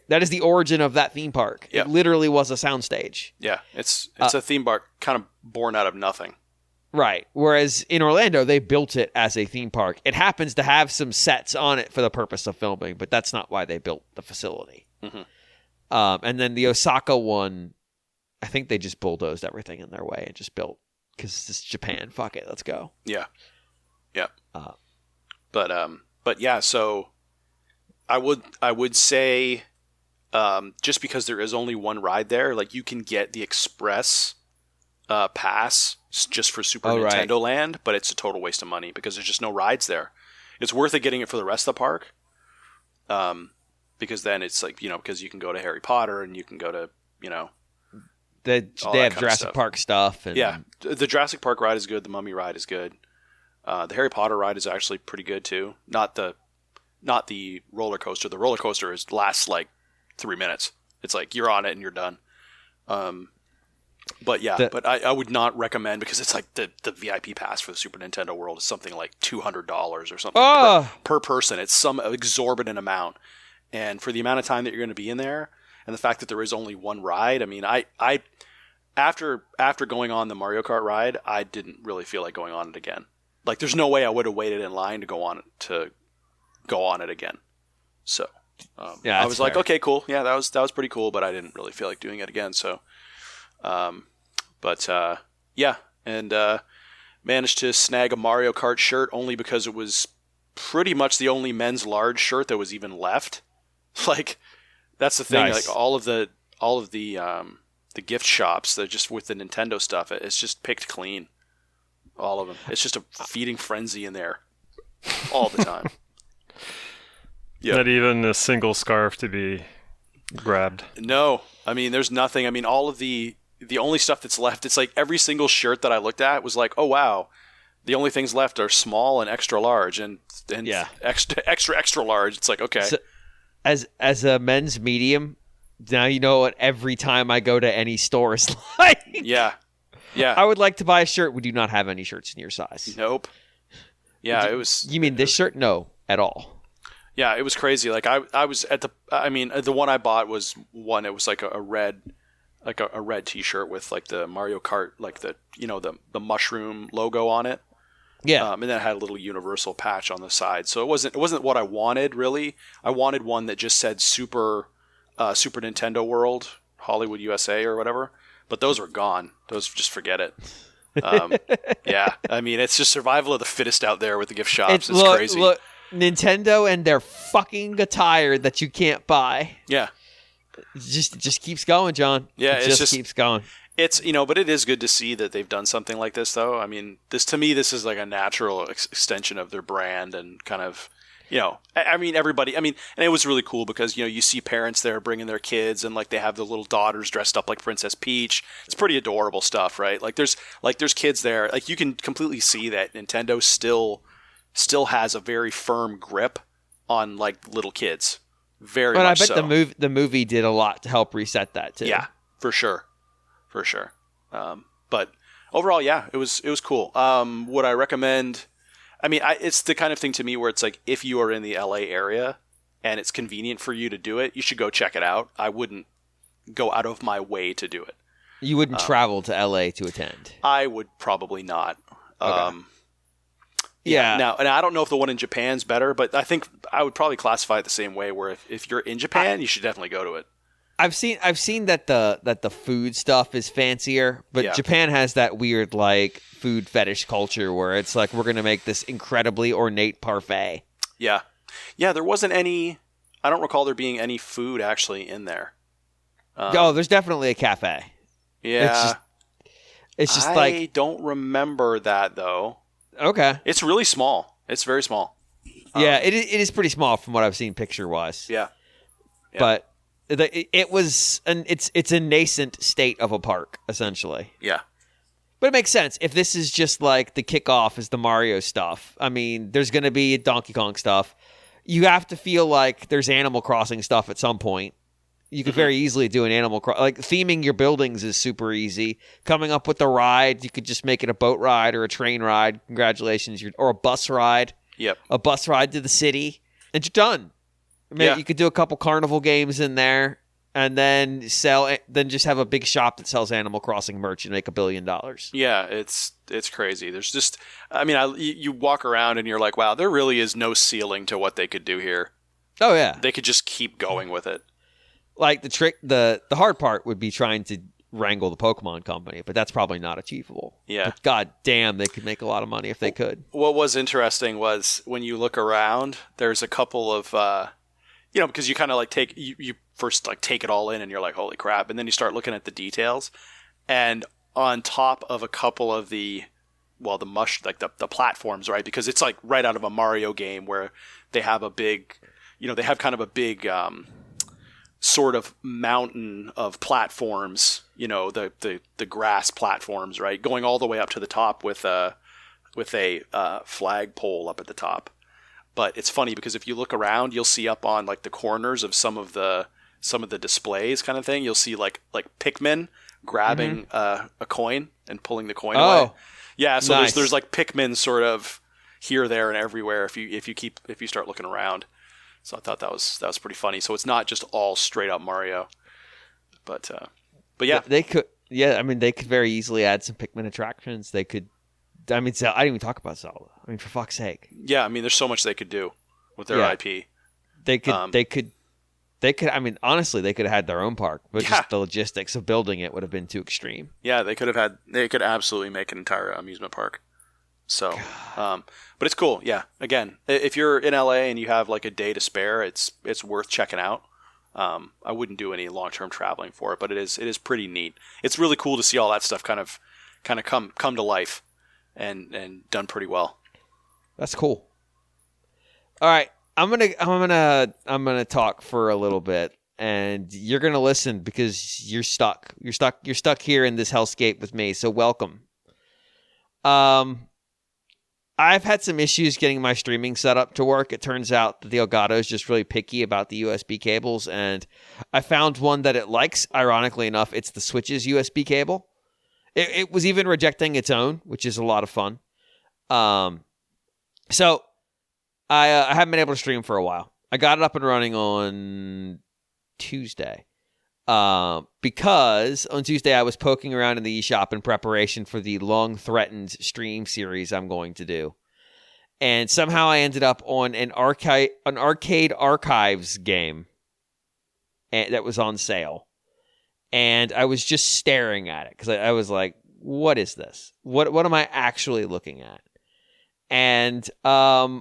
That is the origin of that theme park. Yeah. It literally was a soundstage. Yeah, it's a theme park kind of born out of nothing. Right. Whereas in Orlando, they built it as a theme park. It happens to have some sets on it for the purpose of filming, but that's not why they built the facility. Mm-hmm. And then the Osaka one, I think they just bulldozed everything in their way and just built, because it's Japan. Fuck it, let's go. Yeah. Yeah. But But yeah, so I would say just because there is only one ride there, like you can get the express pass just for Super Nintendo Land, but it's a total waste of money because there's just no rides there. It's worth it getting it for the rest of the park, because then it's like, because you can go to Harry Potter and you can go to, they have Jurassic Park stuff. And... Yeah, the Jurassic Park ride is good. The Mummy ride is good. The Harry Potter ride is actually pretty good too. Not the roller coaster. The roller coaster lasts like 3 minutes. It's like you're on it and you're done. But yeah, but I would not recommend, because it's like the VIP pass for the Super Nintendo World is something like $200 or something per person. It's some exorbitant amount. And for the amount of time that you're going to be in there, and the fact that there is only one ride, I mean, I after going on the Mario Kart ride, I didn't really feel like going on it again. Like, there's no way I would have waited in line to go on it again. So I was like, okay, cool, yeah, that was pretty cool, but I didn't really feel like doing it again. So, yeah, and managed to snag a Mario Kart shirt only because it was pretty much the only men's large shirt that was even left. Like, that's the thing. Nice. Like all of the gift shops, they're just with the Nintendo stuff. It's just picked clean. All of them. It's just a feeding frenzy in there all the time. Yeah. Not even a single scarf to be grabbed. No. I mean, there's nothing. I mean, all of the only stuff that's left, it's like every single shirt that I looked at was like, oh, wow. The only things left are small and extra large, and yeah. extra large. It's like, okay. So, as a men's medium, now you know what every time I go to any store is like. Yeah. Yeah. I would like to buy a shirt. We do not have any shirts in your size. Nope. Yeah, it was. You mean this shirt? No, at all. Yeah, it was crazy. Like I was at the one I bought was one. It was like a red T-shirt with like the Mario Kart, like the mushroom logo on it. Yeah. And then it had a little Universal patch on the side. So it wasn't what I wanted really. I wanted one that just said Super Nintendo World, Hollywood, USA, or whatever. But those were gone. Those, just forget it. Yeah, I mean, it's just survival of the fittest out there with the gift shops. It's crazy. Look, Nintendo and their fucking attire that you can't buy. Yeah. It just keeps going, John. Yeah, it just keeps going. It's, but it is good to see that they've done something like this, though. I mean, this is like a natural extension of their brand, and kind of, I mean, everybody, and it was really cool because, you see parents there bringing their kids, and like they have the little daughters dressed up like Princess Peach. It's pretty adorable stuff, right? Like there's kids there. Like, you can completely see that Nintendo still has a very firm grip on like little kids. Very much so. But I bet the movie did a lot to help reset that too. Yeah, for sure. But overall, yeah, it was cool. Would I recommend? I mean, it's the kind of thing to me where it's like, if you are in the LA area and it's convenient for you to do it, you should go check it out. I wouldn't go out of my way to do it. You wouldn't travel to LA to attend? I would probably not. Okay. Yeah. Now, and I don't know if the one in Japan's better, but I think I would probably classify it the same way, where if you're in Japan, you should definitely go to it. I've seen that the food stuff is fancier, but yeah. Japan has that weird like food fetish culture where it's like, we're going to make this incredibly ornate parfait. Yeah. Yeah, there wasn't any, I don't recall there being any food actually in there. There's definitely a cafe. Yeah. It's just I don't remember that though. Okay. It's really small. It's very small. Yeah, it is pretty small from what I've seen picture-wise. Yeah. But it's a nascent state of a park, essentially. Yeah. But it makes sense. If this is just like the kickoff is the Mario stuff, I mean, there's going to be Donkey Kong stuff. You have to feel like there's Animal Crossing stuff at some point. You could very easily do an Animal Crossing. Like, theming your buildings is super easy. Coming up with the ride, you could just make it a boat ride or a train ride. Congratulations. Or a bus ride. Yep. A bus ride to the city. And you're done. You could do a couple carnival games in there, and then just have a big shop that sells Animal Crossing merch and make $1 billion. Yeah, it's crazy. There's just, you walk around and you're like, wow, there really is no ceiling to what they could do here. Oh yeah, they could just keep going with it. Like the hard part would be trying to wrangle the Pokemon Company, but that's probably not achievable. Yeah. But god damn, they could make a lot of money if they could. What was interesting was when you look around, there's a couple of, because you kind of like you first like take it all in and you're like, holy crap. And then you start looking at the details. And on top of a couple of the platforms, right? Because it's like right out of a Mario game where they have a big, they have kind of a big, sort of mountain of platforms, the grass platforms, right, going all the way up to the top with a flagpole up at the top. But it's funny because if you look around, you'll see up on like the corners of some of the displays, kind of thing. You'll see like Pikmin grabbing a coin and pulling the coin away. Yeah, so nice. there's like Pikmin sort of here, there, and everywhere if you start looking around. So I thought that was pretty funny. So it's not just all straight up Mario, but yeah, they could. Yeah, I mean, they could very easily add some Pikmin attractions. They could. I mean, I didn't even talk about Zelda. I mean, for fuck's sake. Yeah, I mean, there's so much they could do with their IP. They could. I mean, honestly, they could have had their own park, but just the logistics of building it would have been too extreme. Yeah, they could absolutely make an entire amusement park. So, but it's cool. Yeah. Again, if you're in LA and you have like a day to spare, it's worth checking out. I wouldn't do any long-term traveling for it, but it is pretty neat. It's really cool to see all that stuff kind of come to life and done pretty well. That's cool. All right. I'm gonna talk for a little bit, and you're gonna listen because you're stuck. You're stuck here in this hellscape with me. So welcome. I've had some issues getting my streaming set up to work. It turns out that the Elgato is just really picky about the USB cables, and I found one that it likes. Ironically enough, it's the Switch's USB cable. It was even rejecting its own, which is a lot of fun. So I haven't been able to stream for a while. I got it up and running on Tuesday. Because on Tuesday I was poking around in the eShop in preparation for the long-threatened stream series I'm going to do. And somehow I ended up on an Arcade Archives game that was on sale. And I was just staring at it because I was like, what is this? What am I actually looking at? And I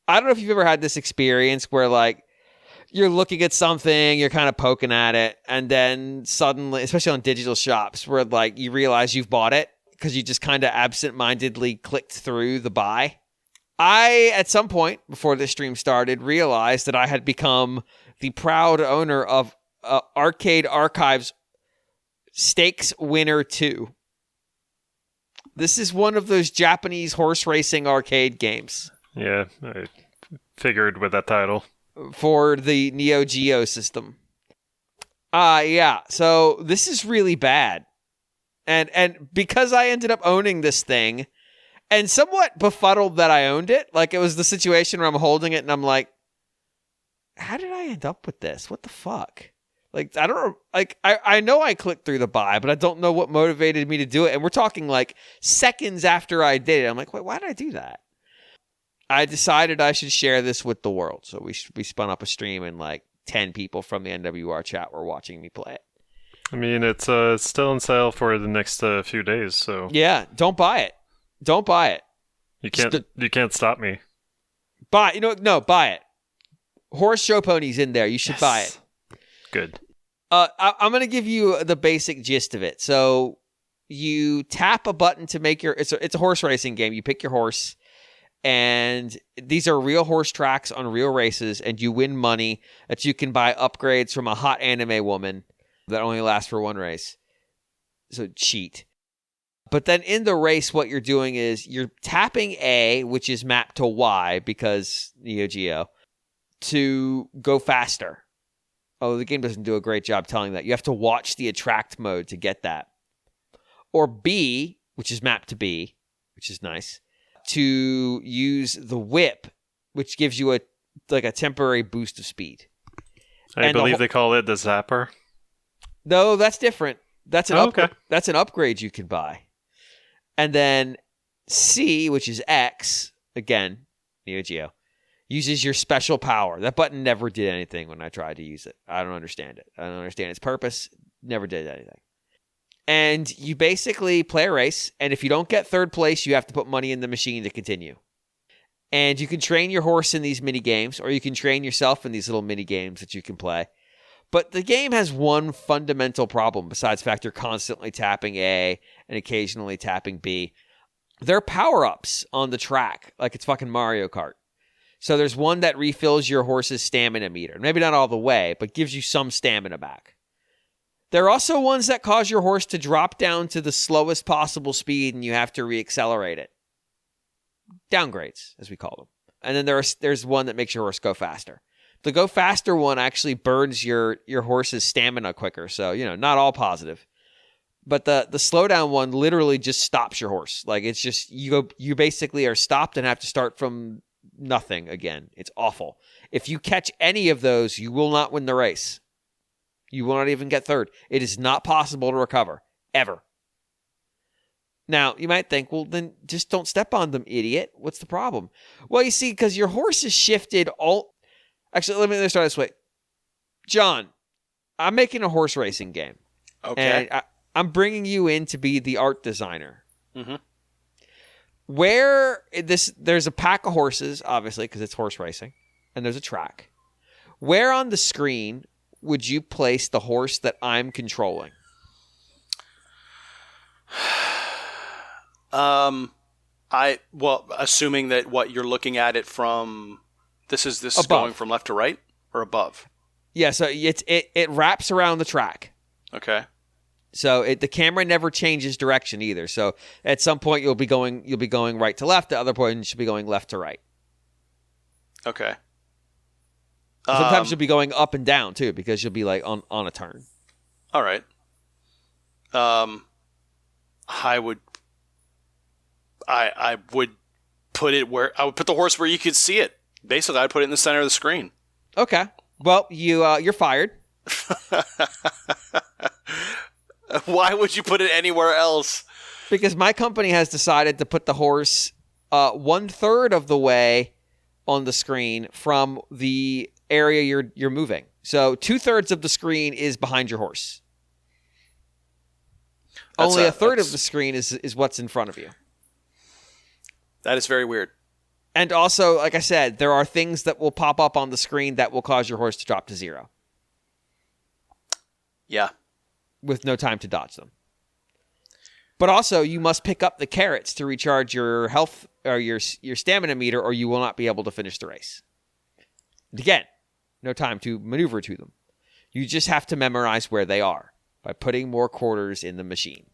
don't know if you've ever had this experience where like you're looking at something, you're kind of poking at it, and then suddenly, especially on digital shops, where like you realize you've bought it because you just kind of absent-mindedly clicked through the buy. I, at some point before this stream started, realized that I had become the proud owner of Arcade Archives Stakes Winner 2. This is one of those Japanese horse racing arcade games. Yeah, I figured with that title. For the Neo Geo system. Yeah. So this is really bad. And because I ended up owning this thing, and somewhat befuddled that I owned it, like it was the situation where I'm holding it and I'm like, how did I end up with this? What the fuck? Like, I don't like, I know I clicked through the buy, but I don't know what motivated me to do it. And we're talking like seconds after I did it. I'm like, wait, why did I do that? I decided I should share this with the world. So we spun up a stream and like 10 people from the NWR chat were watching me play it. I mean, it's still on sale for the next few days, so... Yeah, don't buy it. Don't buy it. You can't stop me. Buy it. Horse Show Pony's in there. You should buy it. Good. I'm going to give you the basic gist of it. So you tap a button to make your... It's a horse racing game. You pick your horse... And these are real horse tracks on real races, and you win money that you can buy upgrades from a hot anime woman that only lasts for one race. So cheat. But then in the race, what you're doing is you're tapping A, which is mapped to Y because Neo Geo, to go faster. Oh, the game doesn't do a great job telling that. You have to watch the attract mode to get that. Or B, which is mapped to B, which is nice, to use the whip, which gives you a temporary boost of speed. I believe they call it the Zapper. No, that's different. That's an okay. That's an upgrade you can buy. And then C, which is X, again, Neo Geo, uses your special power. That button never did anything when I tried to use it. I don't understand it. I don't understand its purpose. Never did anything. And you basically play a race, and if you don't get third place, you have to put money in the machine to continue. And you can train your horse in these mini games, or you can train yourself in these little mini games that you can play. But the game has one fundamental problem, besides the fact you're constantly tapping A and occasionally tapping B. There are power-ups on the track, like it's fucking Mario Kart. So there's one that refills your horse's stamina meter. Maybe not all the way, but gives you some stamina back. There are also ones that cause your horse to drop down to the slowest possible speed and you have to reaccelerate it. Downgrades, as we call them. And then there's one that makes your horse go faster. The go faster one actually burns your horse's stamina quicker, so, not all positive. But the slowdown one literally just stops your horse. Like, it's just, you basically are stopped and have to start from nothing again. It's awful. If you catch any of those, you will not win the race. You will not even get third. It is not possible to recover, ever. Now, you might think, well, then just don't step on them, idiot. What's the problem? Well, you see, because your horse is shifted all... Actually, let me start this way. John, I'm making a horse racing game. Okay. And I'm bringing you in to be the art designer. Mm-hmm. There's a pack of horses, obviously, because it's horse racing, and there's a track. Where on the screen would you place the horse that I'm controlling? Assuming that what you're looking at it from, this is above. Going from left to right or above? Yeah, so it wraps around the track. Okay. So the camera never changes direction either. So at some point you'll be going right to left. At other point you should be going left to right. Okay. Sometimes you'll be going up and down too, because you'll be like on a turn. All right. I would put it where I would put the horse where you could see it. Basically, I'd put it in the center of the screen. Okay. Well, you're fired. Why would you put it anywhere else? Because my company has decided to put the horse 1/3 of the way on the screen from the area you're moving. So 2/3 of the screen is behind your horse. Only 1/3 of the screen is what's in front of you. That is very weird. And also, like I said, there are things that will pop up on the screen that will cause your horse to drop to 0. Yeah. With no time to dodge them. But also, you must pick up the carrots to recharge your health or your stamina meter, or you will not be able to finish the race. And again, no time to maneuver to them. You just have to memorize where they are by putting more quarters in the machine.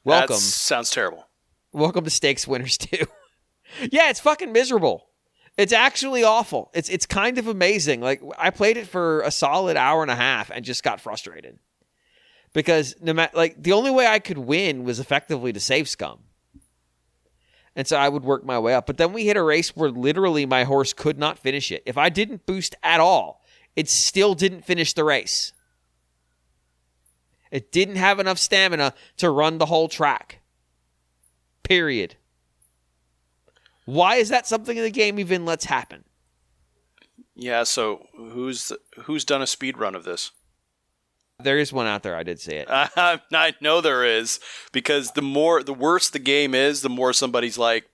Welcome. That sounds terrible. Welcome to Stakes Winners 2. Yeah, it's fucking miserable. It's actually awful. It's kind of amazing. Like, I played it for a solid hour and a half and just got frustrated. Because the only way I could win was effectively to save scum. And so I would work my way up. But then we hit a race where literally my horse could not finish it. If I didn't boost at all, it still didn't finish the race. It didn't have enough stamina to run the whole track. Period. Why is that something in the game even lets happen? Yeah, so who's done a speed run of this? There is one out there. I did see it. I know there is, because the worse the game is, the more somebody's like,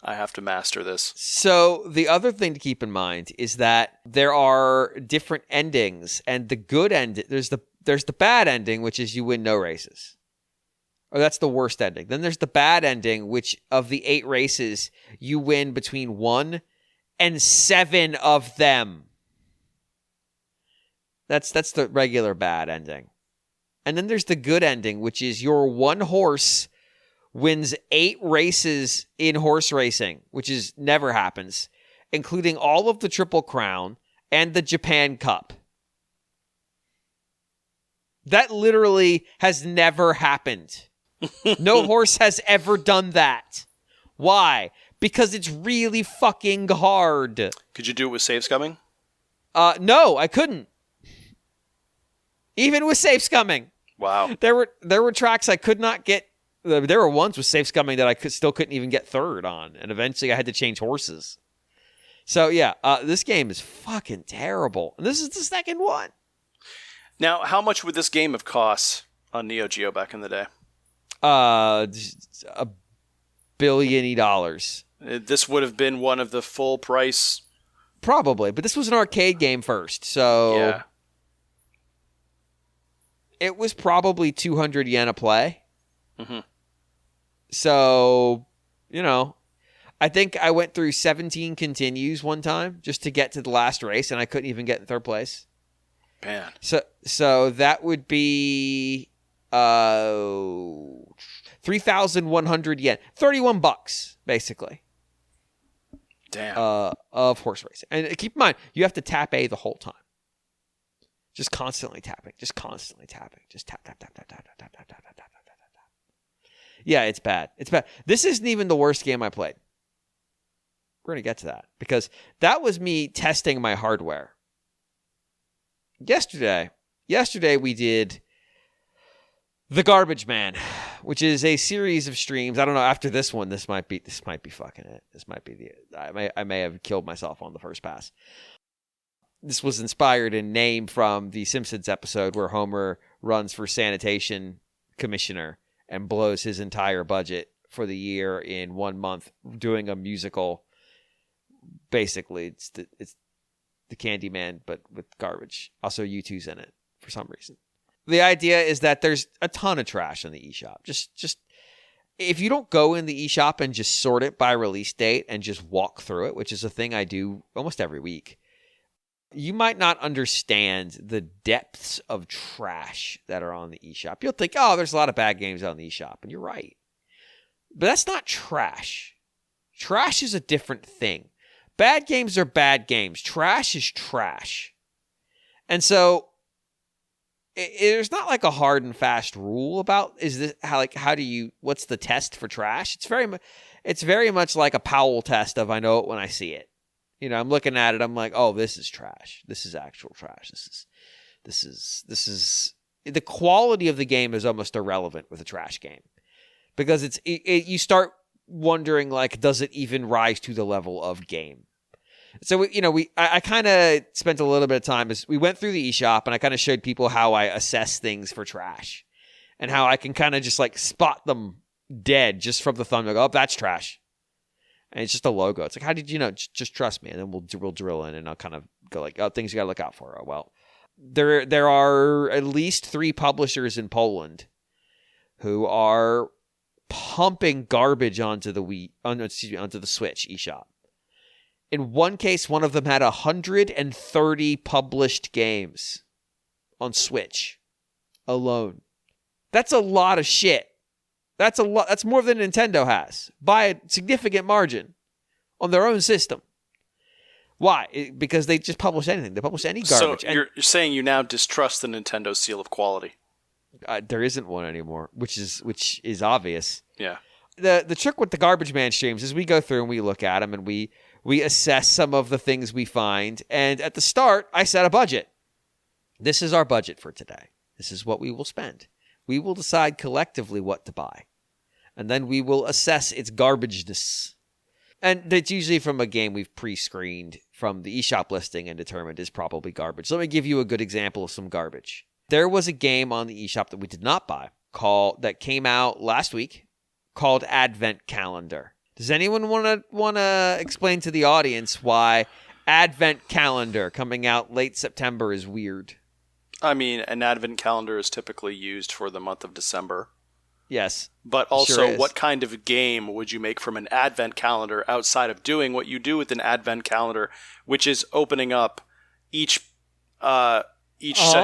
I have to master this. So the other thing to keep in mind is that there are different endings, and the good end there's the bad ending, which is you win no races. Or that's the worst ending. Then there's the bad ending, which of the 8 races, you win between 1 and 7 of them. That's the regular bad ending. And then there's the good ending, which is your one horse wins 8 races in horse racing, which never happens, including all of the Triple Crown and the Japan Cup. That literally has never happened. No horse has ever done that. Why? Because it's really fucking hard. Could you do it with save scumming? No, I couldn't. Even with safe scumming. Wow. There were tracks I could not get. There were ones with safe scumming that I still couldn't even get third on, and eventually I had to change horses. So yeah, this game is fucking terrible. And this is the second one. Now, how much would this game have cost on Neo Geo back in the day? $1 billion. This would have been one of the full price. Probably, but this was an arcade game first, so Yeah. It was probably 200 yen a play. Mm-hmm. So, I think I went through 17 continues one time just to get to the last race, and I couldn't even get in third place. Man. So that would be 3,100 yen, $31 basically. Damn. Of horse racing, and keep in mind you have to tap A the whole time, just constantly tapping, just tap. Yeah, it's bad. It's bad. This isn't even the worst game I played. We're gonna get to that because that was me testing my hardware. Yesterday we did The Garbage Man, which is a series of streams. I don't know. After this one, this might be fucking it. This might be I may have killed myself on the first pass. This was inspired in name from the Simpsons episode where Homer runs for sanitation commissioner and blows his entire budget for the year in 1 month doing a musical. Basically, it's the Candyman, but with garbage. Also, U2's in it for some reason. The idea is that there's a ton of trash in the eShop. Just if you don't go in the eShop and just sort it by release date and just walk through it, which is a thing I do almost every week, you might not understand the depths of trash that are on the eShop. You'll think, oh, there's a lot of bad games on the eShop, and you're right. But that's not trash. Trash is a different thing. Bad games are bad games. Trash is trash. And so there's not like a hard and fast rule about what's the test for trash? It's very much like a Powell test of I know it when I see it. I'm looking at it, I'm like, oh, this is trash. This is actual trash. This is the quality of the game is almost irrelevant with a trash game. Because you start wondering, like, does it even rise to the level of game? So, I kind of spent a little bit of time as we went through the eShop, and I kind of showed people how I assess things for trash and how I can kind of just like spot them dead just from the thumb. Like, oh, that's trash. And it's just a logo. It's like, how did you know? Just trust me. And then we'll drill in, and I'll kind of go like, oh, things you got to look out for. Oh, well, there are at least 3 publishers in Poland who are pumping garbage onto the Switch eShop. In one case, one of them had 130 published games on Switch alone. That's a lot of shit. That's a lot. That's more than Nintendo has by a significant margin on their own system. Why? Because they just publish anything. They publish any garbage. So you're saying you now distrust the Nintendo seal of quality. There isn't one anymore, which is obvious. Yeah. The trick with the Garbage Man streams is we go through and we look at them and we assess some of the things we find. And at the start, I set a budget. This is our budget for today. This is what we will spend. We will decide collectively what to buy. And then we will assess its garbageness. And it's usually from a game we've pre-screened from the eShop listing and determined is probably garbage. Let me give you a good example of some garbage. There was a game on the eShop that we did not buy that came out last week called Advent Calendar. Does anyone want to explain to the audience why Advent Calendar coming out late September is weird? I mean, an Advent Calendar is typically used for the month of December. Yes. But also, what kind of game would you make from an Advent Calendar outside of doing what you do with an Advent Calendar, which is opening up each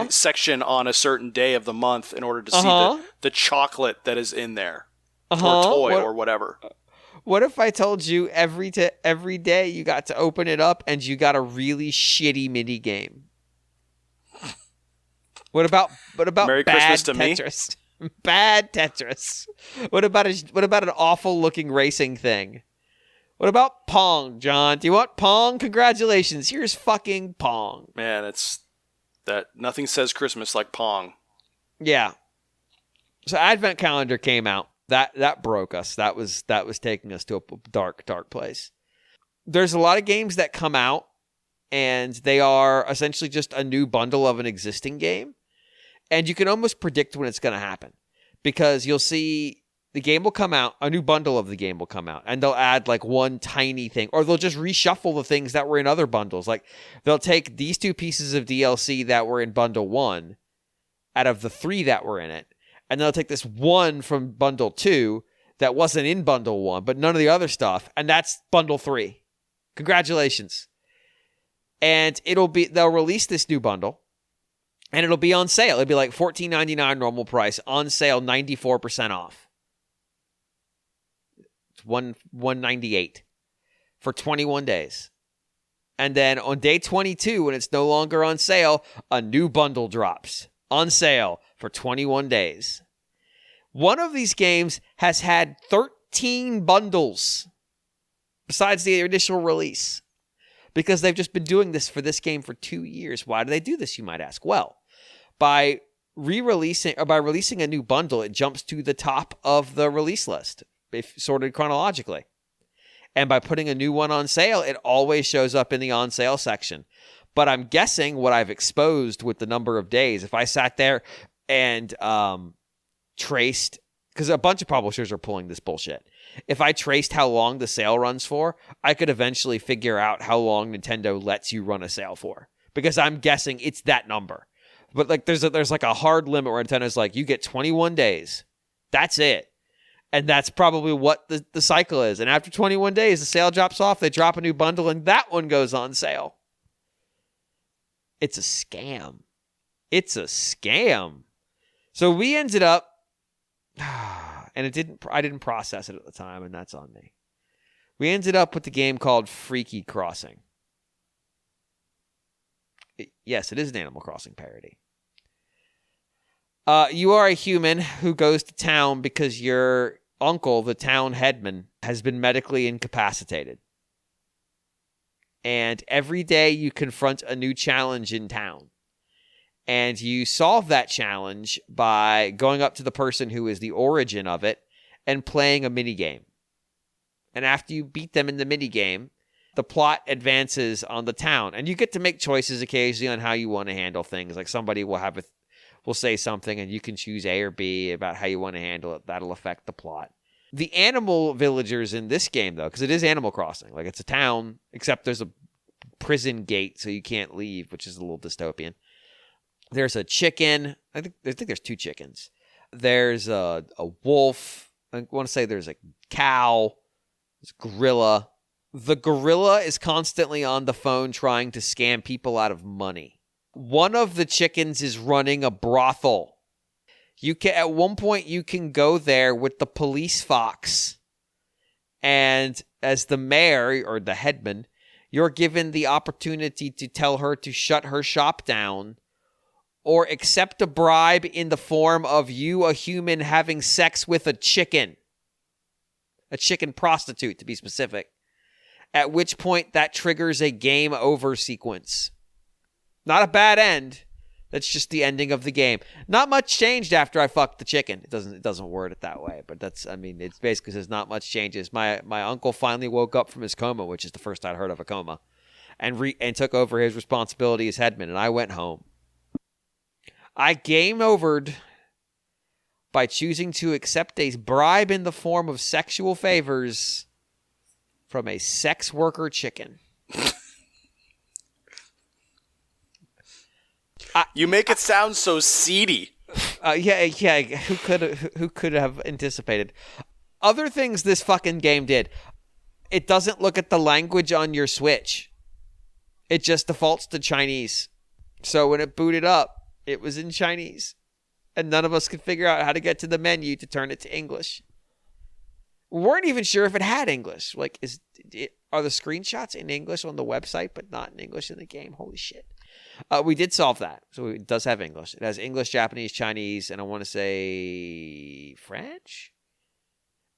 section on a certain day of the month in order to see the chocolate that is in there, or toy, or whatever. What if I told you every day you got to open it up and you got a really shitty mini game? What about Merry bad Christmas to Tetris? Me? Bad Tetris. What about an awful looking racing thing? What about Pong, John? Do you want Pong? Congratulations. Here's fucking Pong. Man, it's that nothing says Christmas like Pong. Yeah. So Advent Calendar came out. That broke us. That was taking us to a dark place. There's a lot of games that come out and they are essentially just a new bundle of an existing game. And you can almost predict when it's going to happen because you'll see the game will come out, a new bundle of the game will come out, and they'll add like one tiny thing, or they'll just reshuffle the things that were in other bundles. Like they'll take these 2 pieces of DLC that were in bundle 1 out of the 3 that were in it, and they'll take this one from bundle 2 that wasn't in bundle 1, but none of the other stuff, and that's bundle 3. Congratulations. And they'll release this new bundle, and it'll be on sale. It'll be like $14.99 normal price, on sale 94% off. It's $198 for 21 days. And then on day 22, when it's no longer on sale, a new bundle drops on sale for 21 days. One of these games has had 13 bundles besides the initial release because they've just been doing this for this game for 2 years. Why do they do this, you might ask? Well, by releasing a new bundle, it jumps to the top of the release list, if sorted chronologically. And by putting a new one on sale, it always shows up in the on sale section. But I'm guessing what I've exposed with the number of days, if I sat there and traced, because a bunch of publishers are pulling this bullshit. If I traced how long the sale runs for, I could eventually figure out how long Nintendo lets you run a sale for. Because I'm guessing it's that number. But like there's like a hard limit where Nintendo's like, you get 21 days. That's it. And that's probably what the cycle is. And after 21 days, the sale drops off, they drop a new bundle, and that one goes on sale. It's a scam. It's a scam. So we ended up, and I didn't process it at the time, and that's on me. We ended up with the game called Freaky Crossing. Yes, it is an Animal Crossing parody. You are a human who goes to town because your uncle, the town headman, has been medically incapacitated. And every day you confront a new challenge in town. And you solve that challenge by going up to the person who is the origin of it and playing a minigame. And after you beat them in the minigame, the plot advances on the town. And you get to make choices occasionally on how you want to handle things. Like somebody will say something and you can choose A or B about how you want to handle it. That'll affect the plot. The animal villagers in this game, though, because it is Animal Crossing, like it's a town, except there's a prison gate so you can't leave, which is a little dystopian. There's a chicken. I think there's 2 chickens. There's a wolf. I want to say there's a cow. There's a gorilla. The gorilla is constantly on the phone trying to scam people out of money. One of the chickens is running a brothel. At one point, you can go there with the police fox. And as the mayor, or the headman, you're given the opportunity to tell her to shut her shop down or accept a bribe in the form of you, a human, having sex with a chicken. A chicken prostitute, to be specific. At which point, that triggers a game over sequence. Not a bad end. That's just the ending of the game. Not much changed after I fucked the chicken. It doesn't word it that way, but it's basically says not much changes. My uncle finally woke up from his coma, which is the first I'd heard of a coma, and took over his responsibility as headman, and I went home. I game overed by choosing to accept a bribe in the form of sexual favors from a sex worker chicken. You make it sound so seedy. Yeah. Who could have anticipated? Other things this fucking game did. It doesn't look at the language on your Switch. It just defaults to Chinese. So when it booted up, it was in Chinese. And none of us could figure out how to get to the menu to turn it to English. We weren't even sure if it had English. Like, are the screenshots in English on the website, but not in English in the game? Holy shit. We did solve that. So it does have English. It has English, Japanese, Chinese, and I want to say French?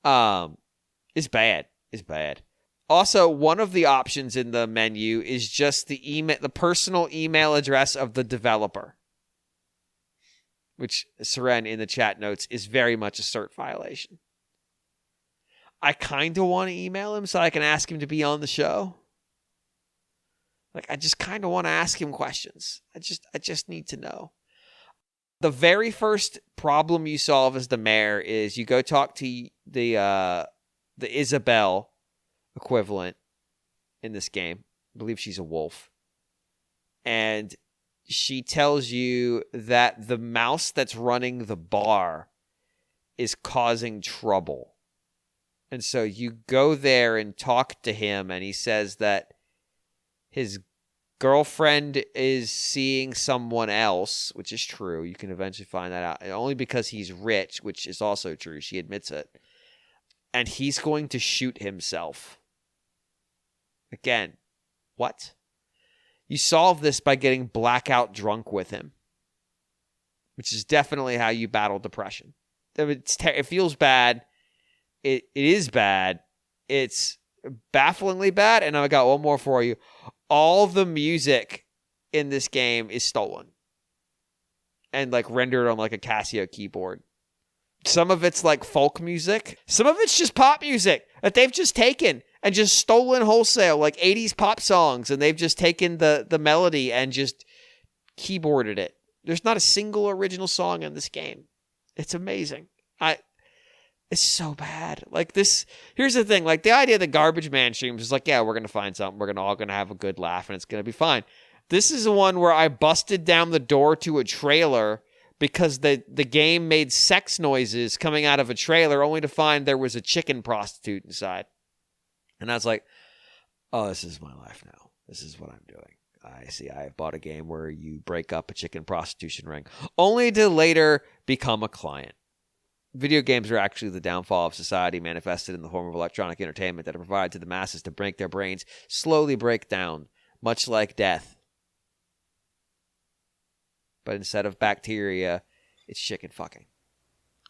It's bad. It's bad. Also, one of the options in the menu is just the personal email address of the developer. Which, Seren in the chat notes, is very much a cert violation. I kind of want to email him so I can ask him to be on the show. Like, I just kind of want to ask him questions. I just need to know. The very first problem you solve as the mayor is you go talk to the Isabel equivalent in this game. I believe she's a wolf. And she tells you that the mouse that's running the bar is causing trouble. And so you go there and talk to him, and he says that his girlfriend is seeing someone else, which is true. You can eventually find that out. And only because he's rich, which is also true. She admits it. And he's going to shoot himself. Again, what? You solve this by getting blackout drunk with him, which is definitely how you battle depression. It feels bad. It is bad. It's bafflingly bad. And I got one more for you. All the music in this game is stolen and like rendered on like a Casio keyboard. Some of it's like folk music. Some of it's just pop music that they've just taken and just stolen wholesale, like 80s pop songs. And they've just taken the melody and just keyboarded it. There's not a single original song in this game. It's amazing. It's so bad. Like this, here's the thing, like the idea of the Garbage Man streams is like, yeah, we're going to find something. We're all going to have a good laugh and it's going to be fine. This is the one where I busted down the door to a trailer because the game made sex noises coming out of a trailer only to find there was a chicken prostitute inside. And I was like, oh, this is my life now. This is what I'm doing. I see. I have bought a game where you break up a chicken prostitution ring only to later become a client. Video games are actually the downfall of society manifested in the form of electronic entertainment that are provided to the masses to make their brains slowly break down, much like death. But instead of bacteria, it's chicken fucking.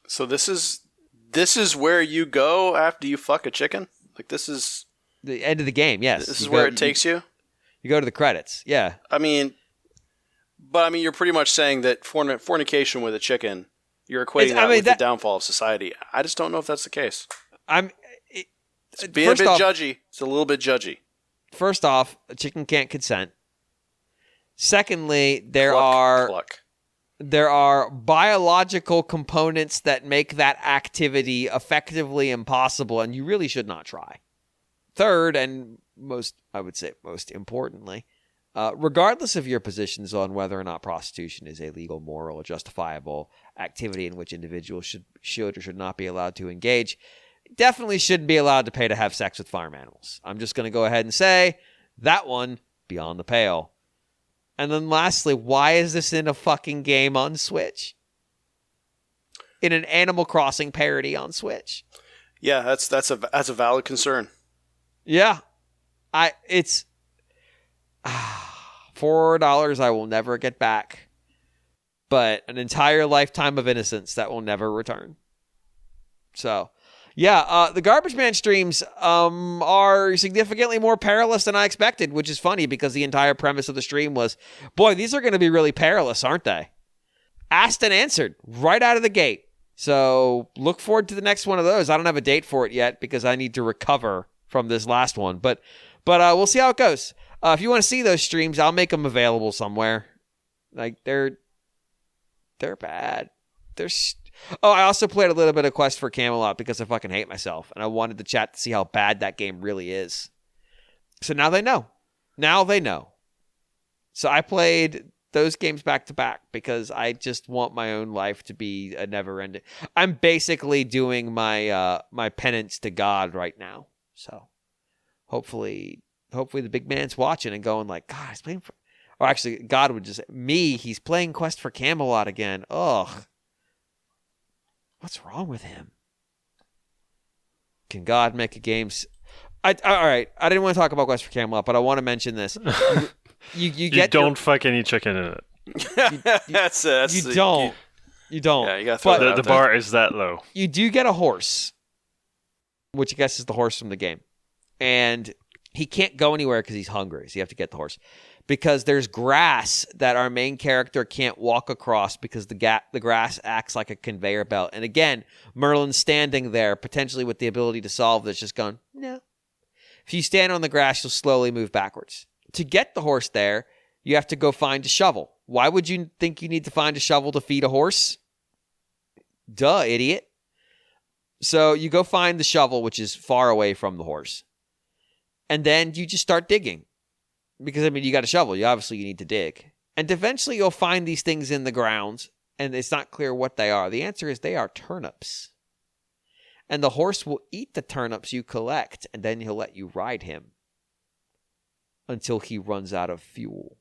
So this is where you go after you fuck a chicken? Like this is the end of the game, yes. This is where it takes you? You go to the credits, yeah. I mean, you're pretty much saying that fornication with a chicken, you're equating that with the downfall of society. I just don't know if that's the case. It's being a bit judgy. It's a little bit judgy. First off, a chicken can't consent. Secondly, there are biological components that make that activity effectively impossible, and you really should not try. Third, and most importantly, regardless of your positions on whether or not prostitution is a legal, moral, or justifiable activity in which individuals should or should not be allowed to engage, definitely shouldn't be allowed to pay to have sex with farm animals. I'm just going to go ahead and say that one, beyond the pale. And then lastly, why is this in a fucking game on Switch? In an Animal Crossing parody on Switch? Yeah, that's a valid concern. Yeah. It's $4 I will never get back. But an entire lifetime of innocence that will never return. So, yeah, the Garbage Man streams are significantly more perilous than I expected, which is funny because the entire premise of the stream was, boy, these are going to be really perilous, aren't they? Asked and answered right out of the gate. So look forward to the next one of those. I don't have a date for it yet because I need to recover from this last one, but we'll see how it goes. If you want to see those streams, I'll make them available somewhere. Like they're bad. I also played a little bit of Quest for Camelot because I fucking hate myself, and I wanted the chat to see how bad that game really is. So now they know. So I played those games back to back because I just want my own life to be a never-ending. I'm basically doing my my penance to God right now. So hopefully the big man's watching and going like, God, he's playing for... Or actually, God would just... he's playing Quest for Camelot again. Ugh. What's wrong with him? Can God make a game... all right, I didn't want to talk about Quest for Camelot, but I want to mention this. You don't fuck any chicken in it. You don't. Yeah, you got to throw the bar is that low. You do get a horse, which I guess is the horse from the game. And he can't go anywhere because he's hungry, so you have to get the horse. Because there's grass that our main character can't walk across because the grass acts like a conveyor belt. And again, Merlin's standing there, potentially with the ability to solve this, just going, no. If you stand on the grass, you'll slowly move backwards. To get the horse there, you have to go find a shovel. Why would you think you need to find a shovel to feed a horse? Duh, idiot. So you go find the shovel, which is far away from the horse. And then you just start digging. Because, I mean, you got a shovel. You need to dig. And eventually you'll find these things in the ground, and it's not clear what they are. The answer is they are turnips. And the horse will eat the turnips you collect, and then he'll let you ride him until he runs out of fuel,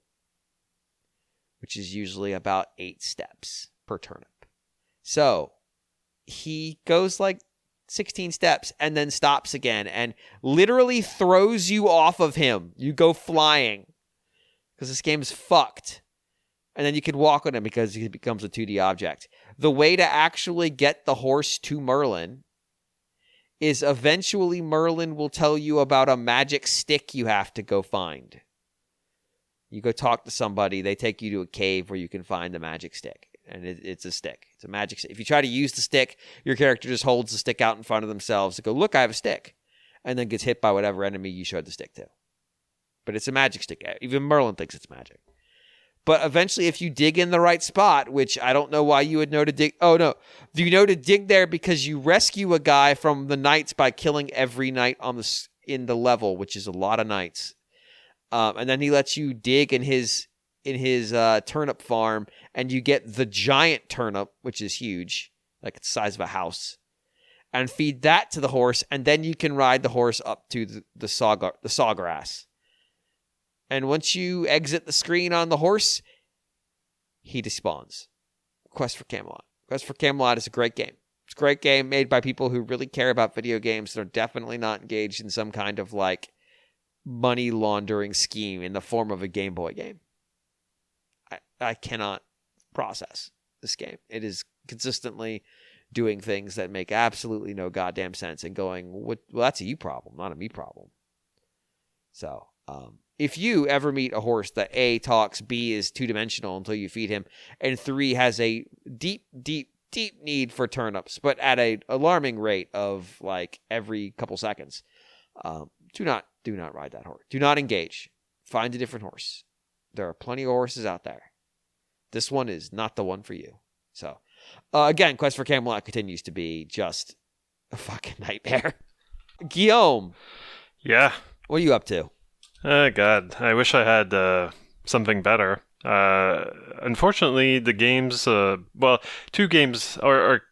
which is usually about 8 steps per turnip. So he goes like 16 steps and then stops again and literally throws you off of him. You go flying because this game is fucked. And then you can walk on him because he becomes a 2D object. The way to actually get the horse to Merlin is eventually Merlin will tell you about a magic stick you have to go find. You go talk to somebody, they take you to a cave where you can find the magic stick. And it's a stick. It's a magic stick. If you try to use the stick, your character just holds the stick out in front of themselves to go, look, I have a stick. And then gets hit by whatever enemy you showed the stick to. But it's a magic stick. Even Merlin thinks it's magic. But eventually, if you dig in the right spot, which I don't know why you would know to dig. Oh, no. You know to dig there because you rescue a guy from the knights by killing every knight in the level, which is a lot of knights. And then he lets you dig in his turnip farm, and you get the giant turnip, which is huge, like it's the size of a house, and feed that to the horse, and then you can ride the horse up to the sawgrass. And once you exit the screen on the horse, he despawns. Quest for Camelot. Quest for Camelot is a great game. It's a great game made by people who really care about video games and are definitely not engaged in some kind of like money laundering scheme in the form of a Game Boy game. I cannot process this game. It is consistently doing things that make absolutely no goddamn sense and going, well, that's a you problem, not a me problem. So, if you ever meet a horse that A, talks, B, is two-dimensional until you feed him, and 3, has a deep, deep, deep need for turnips, but at an alarming rate of like every couple seconds, do not ride that horse. Do not engage. Find a different horse. There are plenty of horses out there. This one is not the one for you. So, again, Quest for Camelot continues to be just a fucking nightmare. Guillaume. Yeah. What are you up to? Oh, God. I wish I had something better. Unfortunately, the games... 2 games are...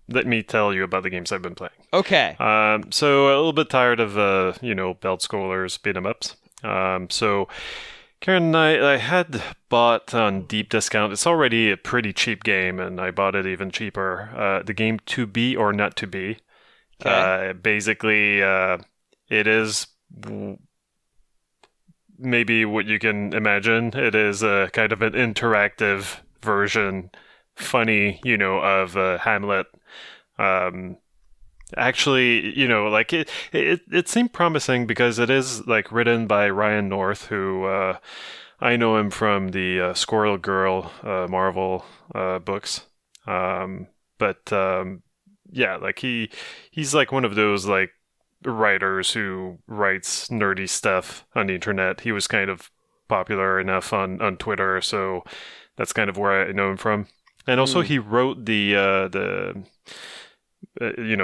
Let me tell you about the games I've been playing. Okay. So, a little bit tired of, belt scrollers, beat 'em ups. So... Karen and I had bought on deep discount. It's already a pretty cheap game, and I bought it even cheaper. The game To Be or Not To Be. Okay. Basically, it is maybe what you can imagine. It is a kind of an interactive version, funny, of Hamlet. Actually, it seemed promising because it is like written by Ryan North, who I know him from the Squirrel Girl Marvel books. He's like one of those like writers who writes nerdy stuff on the internet. He was kind of popular enough on Twitter, so that's kind of where I know him from. And also he wrote the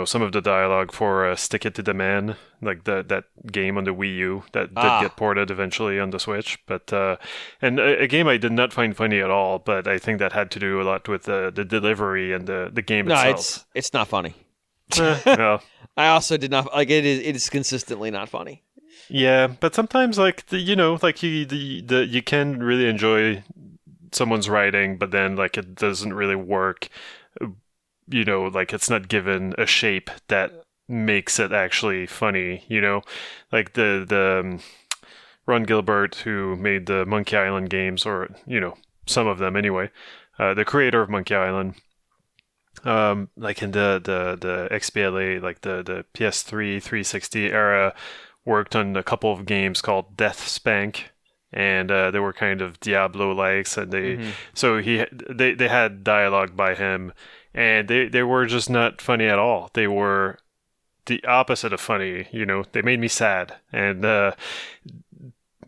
some of the dialogue for Stick It to the Man, like that game on the Wii U that did get ported eventually on the Switch. But and a game I did not find funny at all, but I think that had to do a lot with the delivery and the game itself. No, it's not funny. No. I also did not like it. It is consistently not funny. Yeah, but sometimes you can really enjoy someone's writing, but then like it doesn't really work. Like it's not given a shape that makes it actually funny, like the Ron Gilbert, who made the Monkey Island games, or, some of them anyway, the creator of Monkey Island, like in the XBLA, like the PS3 360 era, worked on a couple of games called Death Spank, and they were kind of Diablo-likes, and they had dialogue by him. And they were just not funny at all. They were the opposite of funny, They made me sad. And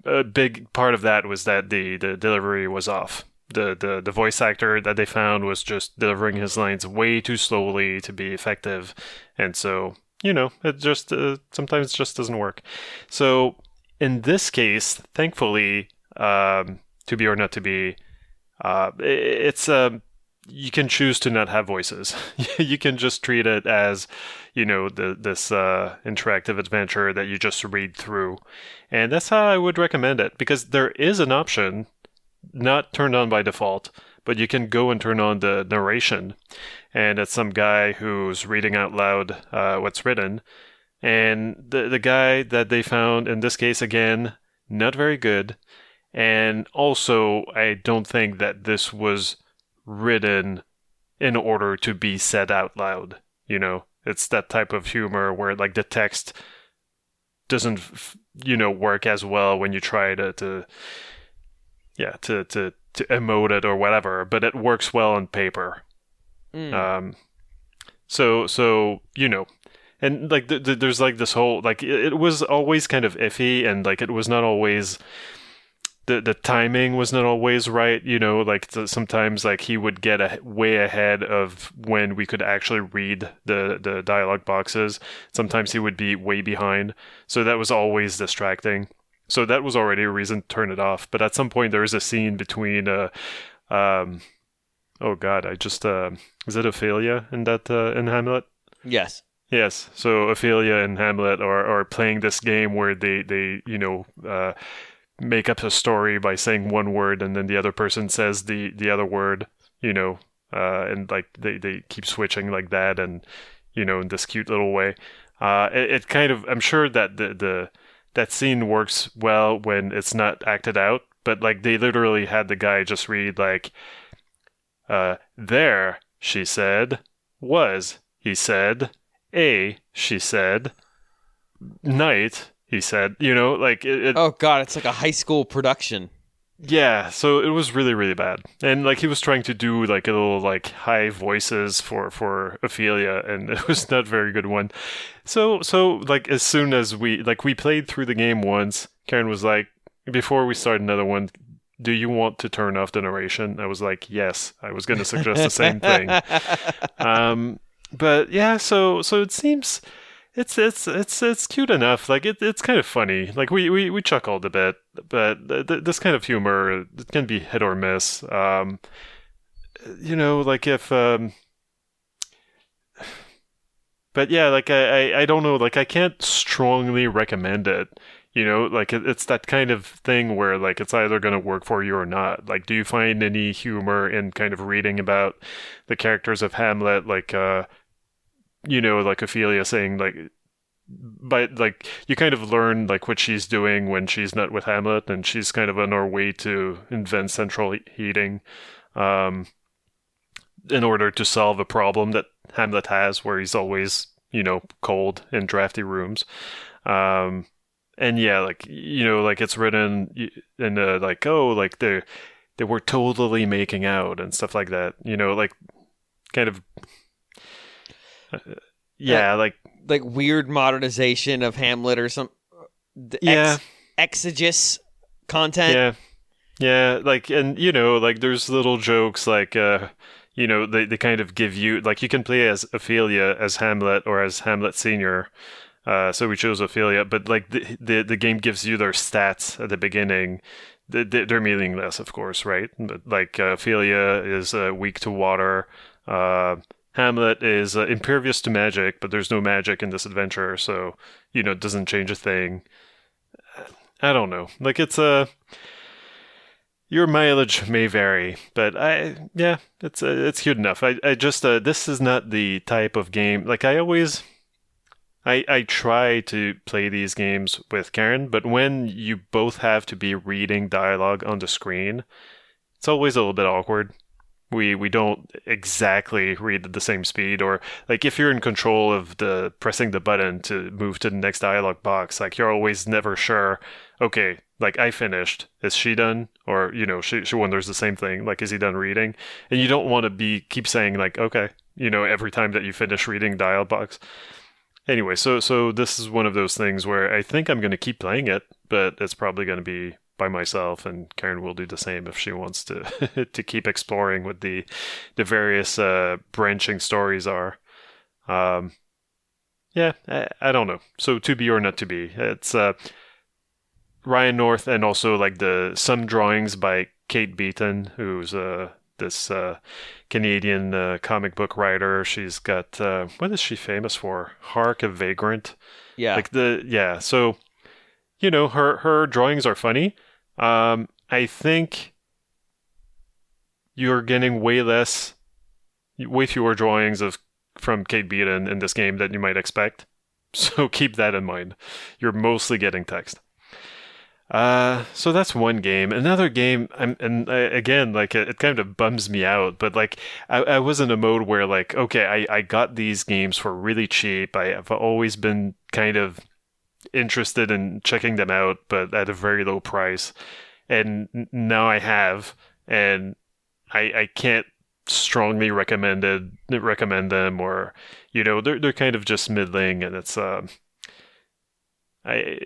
a big part of that was that the delivery was off. The voice actor that they found was just delivering his lines way too slowly to be effective, and so it just sometimes just doesn't work. So in this case, thankfully, to be or not to be, it's you can choose to not have voices. You can just treat it as this interactive adventure that you just read through, and that's how I would recommend it, because there is an option not turned on by default, but you can go and turn on the narration, and it's some guy who's reading out loud what's written, and the guy that they found in this case, again, not very good, and also I don't think that this was written in order to be said out loud. It's that type of humor where like the text doesn't work as well when you try to emote it or whatever, but it works well on paper. So and like there's like this whole like it was always kind of iffy, and like it was not always the timing was not always right. Sometimes like he would get way ahead of when we could actually read the dialogue boxes. Sometimes he would be way behind, so that was always distracting. So that was already a reason to turn it off. But at some point there is a scene between oh god, is it Ophelia in that in Hamlet? Yes. Yes. So Ophelia and Hamlet are playing this game where they make up a story by saying one word, and then the other person says the other word, and like they keep switching like that, and in this cute little way. It kind of, I'm sure that that scene works well when it's not acted out, but like they literally had the guy just read like, there, she said, was, he said, she said, night, he said, like it. Oh god, it's like a high school production. Yeah, so it was really, really bad. And like he was trying to do like a little like high voices for Ophelia, and it was not a very good one. So like as soon as we played through the game once, Karen was like, before we start another one, do you want to turn off the narration? I was like, yes. I was going to suggest the same thing. But yeah, so it seems it's cute enough. Like it's kind of funny. Like we chuckled a bit, but this kind of humor, it can be hit or miss. Like if but yeah, like I don't know, like I can't strongly recommend it. Like it's that kind of thing where like it's either going to work for you or not. Like, do you find any humor in kind of reading about the characters of Hamlet, like like Ophelia saying like, but like you kind of learn like what she's doing when she's not with Hamlet, and she's kind of on her way to invent central heating in order to solve a problem that Hamlet has, where he's always cold in drafty rooms. And yeah, like like it's written in like, oh, like they were totally making out and stuff like that. Like kind of like weird modernization of Hamlet or some exegesis content. Yeah, like, and like there's little jokes like they kind of give you, like, you can play as Ophelia, as Hamlet, or as Hamlet Senior. So we chose Ophelia, but like the game gives you their stats at the beginning. They're meaningless, of course, right? But like Ophelia is weak to water. Hamlet is impervious to magic, but there's no magic in this adventure, so it doesn't change a thing. I don't know. Like it's your mileage may vary, but it's cute enough. I just this is not the type of game, like I try to play these games with Karen, but when you both have to be reading dialogue on the screen, it's always a little bit awkward. We don't exactly read at the same speed, or like if you're in control of pressing the button to move to the next dialogue box, like you're always never sure, okay, like I finished, is she done? Or, she wonders the same thing, like, is he done reading? And you don't want to keep saying like, okay, every time that you finish reading dialogue box. anyway, so this is one of those things where I think I'm going to keep playing it, but it's probably going to be by myself, and Karen will do the same if she wants to to keep exploring what the various branching stories are. Yeah, I don't know. So to be or not to be, it's Ryan North, and also like some drawings by Kate Beaton, who's this Canadian comic book writer. She's got what is she famous for? Hark a Vagrant. Yeah. So her drawings are funny. I think you're getting way fewer drawings from Kate Beaton in this game than you might expect. So keep that in mind. You're mostly getting text. So that's one game. Another game, again, like it kind of bums me out, but like I was in a mode where like, okay, I got these games for really cheap. I've always been kind of interested in checking them out, but at a very low price. And now I have, and I can't strongly recommend them, or they're kind of just middling, and it's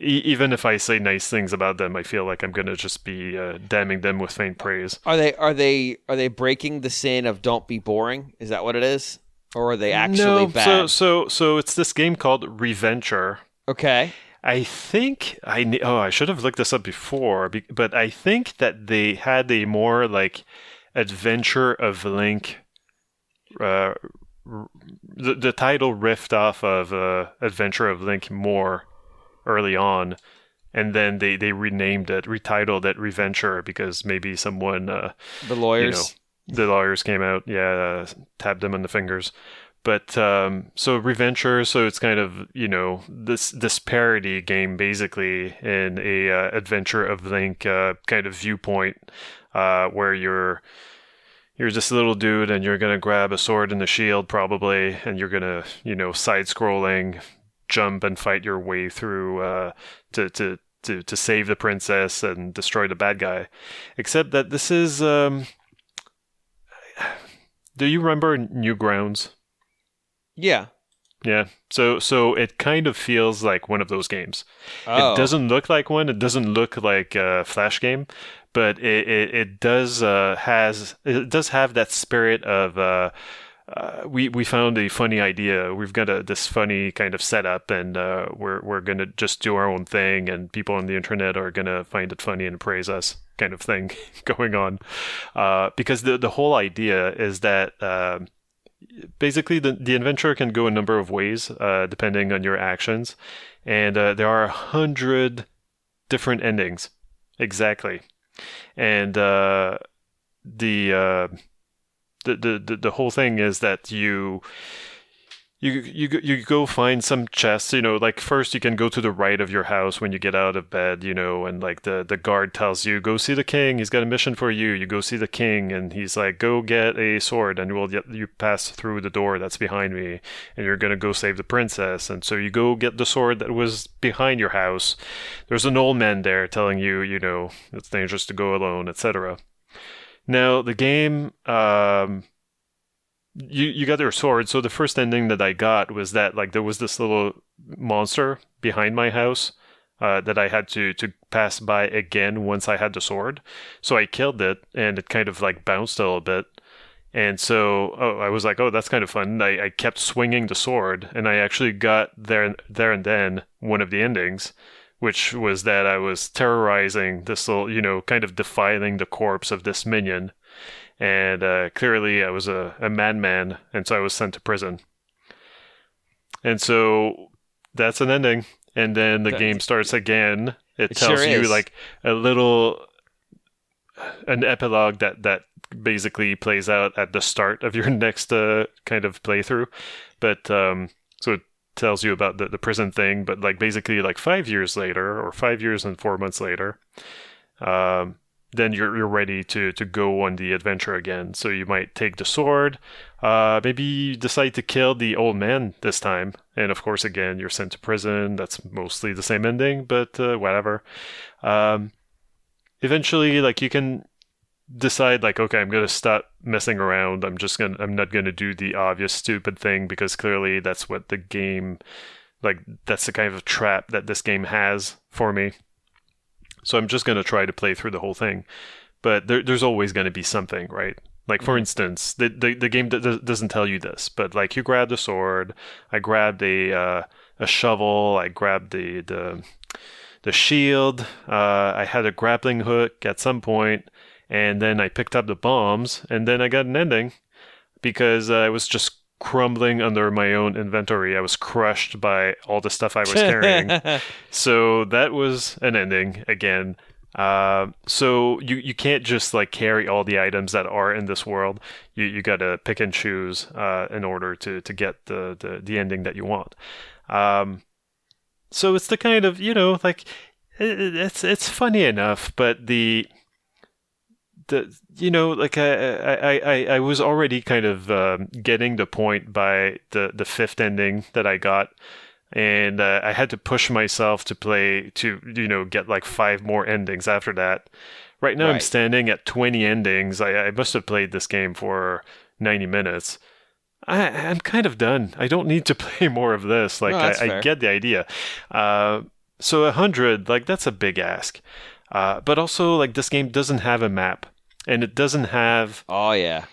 even if I say nice things about them, I feel like I'm gonna just be damning them with faint praise. Are they breaking the sin of don't be boring? Is that what it is, or are they actually bad? So it's this game called Reventure. Okay. I think I should have looked this up before, but I think that they had a more like Adventure of Link. The title riffed off of Adventure of Link more early on, and then they retitled it Reventure because maybe someone the lawyers came out, tapped them on the fingers. But so Reventure, so it's kind of this parody game basically in a Adventure of Link kind of viewpoint, where you're this little dude and you're gonna grab a sword and a shield probably, and you're gonna side scrolling jump and fight your way through to save the princess and destroy the bad guy. Except that this is do you remember Newgrounds? Yeah. Yeah. So it kind of feels like one of those games. Oh. It doesn't look like one. It doesn't look like a Flash game, but it does have that spirit of we found a funny idea. We've got this funny kind of setup, and we're gonna just do our own thing, and people on the internet are gonna find it funny and praise us, kind of thing going on. Because the whole idea is that basically the adventure can go a number of ways depending on your actions, and there are 100 different endings exactly, and the whole thing is that you go find some chests, like first you can go to the right of your house when you get out of bed, and like the guard tells you, go see the king, he's got a mission for you. You go see the king and he's like, go get a sword and you pass through the door that's behind me and you're gonna go save the princess. And so you go get the sword that was behind your house. There's an old man there telling you, it's dangerous to go alone, etc. Now the game, you got your sword. So the first ending that I got was that like there was this little monster behind my house that I had to pass by again once I had the sword. So I killed it, and it kind of like bounced a little bit. And so I was like, oh, that's kind of fun. I kept swinging the sword, and I actually got there and then one of the endings, which was that I was terrorizing this little, kind of defiling the corpse of this minion. And clearly I was a madman, and so I was sent to prison. And so that's an ending. And then the game starts again. It tells sure you is. like an epilogue that basically plays out at the start of your next kind of playthrough. But so it tells you about the prison thing, but like basically like 5 years later, or 5 years and 4 months later, then you're ready to go on the adventure again. So you might take the sword, maybe decide to kill the old man this time, and of course again you're sent to prison. That's mostly the same ending, but whatever. Eventually, like you can decide like, okay, I'm gonna stop messing around. I'm not gonna do the obvious stupid thing, because clearly that's what the game Like, that's the kind of trap that this game has for me. So I'm just going to try to play through the whole thing. But there's always going to be something, right? Like, for instance, the game doesn't tell you this, but like, you grabbed a sword, I grabbed a shovel, I grabbed the shield, I had a grappling hook at some point, and then I picked up the bombs, and then I got an ending because I was just crumbling under my own inventory. I was crushed by all the stuff I was carrying. So that was an ending again. So you can't just like carry all the items that are in this world. You gotta pick and choose in order to get the ending that you want. So it's the kind of, like, it's funny enough, but the like I was already kind of getting the point by the fifth ending that I got. And I had to push myself to play to, get like 5 more endings after that. Right now I'm standing at 20 endings. I must have played this game for 90 minutes. I'm kind of done. I don't need to play more of this. Like, I get the idea. So 100, like, that's a big ask. But also, like, this game doesn't have a map. And it doesn't have... Oh, yeah.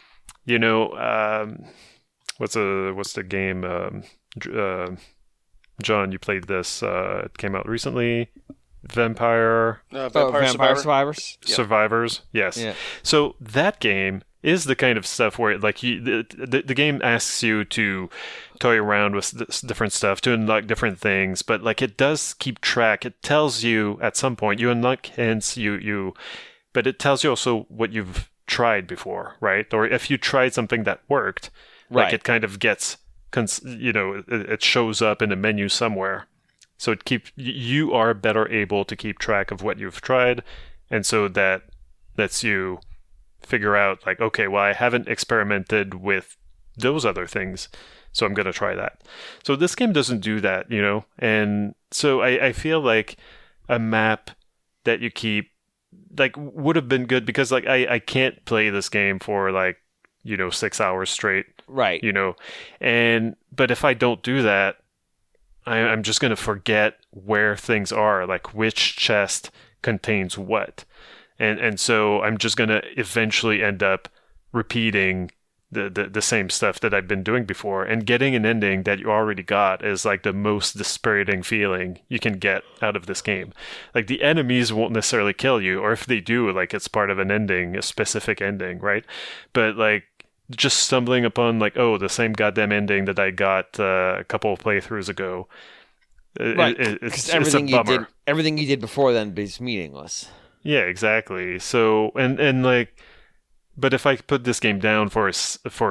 What's the game... John, you played this. It came out recently. Vampire Survivors. Survivors. Yes. Yeah. So that game is the kind of stuff where, like, the game asks you to toy around with different stuff, to unlock different things, but like, it does keep track. It tells you at some point you unlock hints. But it tells you also what you've tried before, right? Or if you tried something that worked, like, it kind of gets. It shows up in a menu somewhere, so you are better able to keep track of what you've tried, and so that lets you figure out, like, okay, well, I haven't experimented with those other things, so I'm gonna try that. So this game doesn't do that, and so I feel like a map that you keep, like, would have been good, because like I can't play this game for like 6 hours straight. Right. But if I don't do that, I'm just going to forget where things are, like which chest contains what. And so I'm just going to eventually end up repeating the same stuff that I've been doing before. And getting an ending that you already got is like the most dispiriting feeling you can get out of this game. Like, the enemies won't necessarily kill you, or if they do, like, it's part of an ending, a specific ending, right? But like, just stumbling upon, like, the same goddamn ending that I got a couple of playthroughs ago. It's a bummer. Everything you did before then is meaningless. Yeah, exactly. So, and like, but if I put this game down for